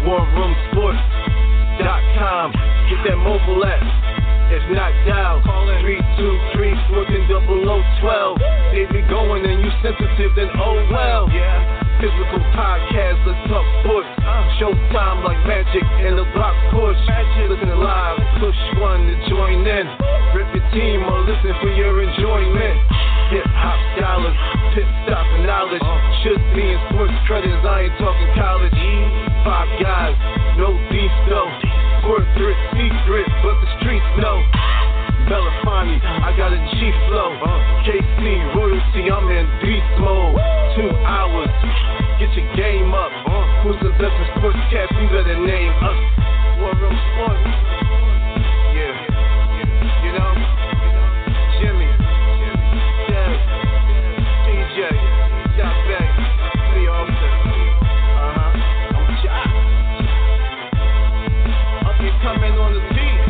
Speaker 2: WarRoomSports.com. Get that mobile app. If not, dial 323-140012. They be going and you sensitive, then oh well. Physical podcast, let's talk sports. Showtime like magic and the block push. Listen live, push one to join in. Rip your team or listen for your enjoyment. Hip hop scholars, pit stop and knowledge. Should be in sports credits, I ain't talking college. 5 guys, no beef though. Corporate secret, but the streets know. Belafonte, I got a G flow. KC royalty, I'm in beast mode. 2 hours, get your game up. Who's the best in sportscast? You better name us. War Room Sports. Yeah, you know, Jimmy, Dev, DJ, Jock Beck, B. Austin. I'm Jock. Up and coming on the beat.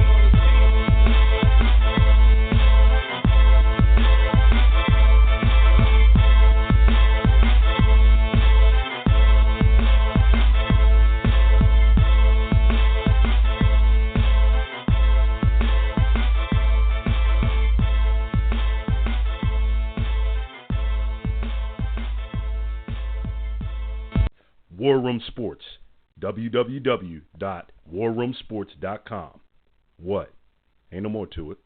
Speaker 4: War Room Sports, www.warroomsports.com. What? Ain't no more to it.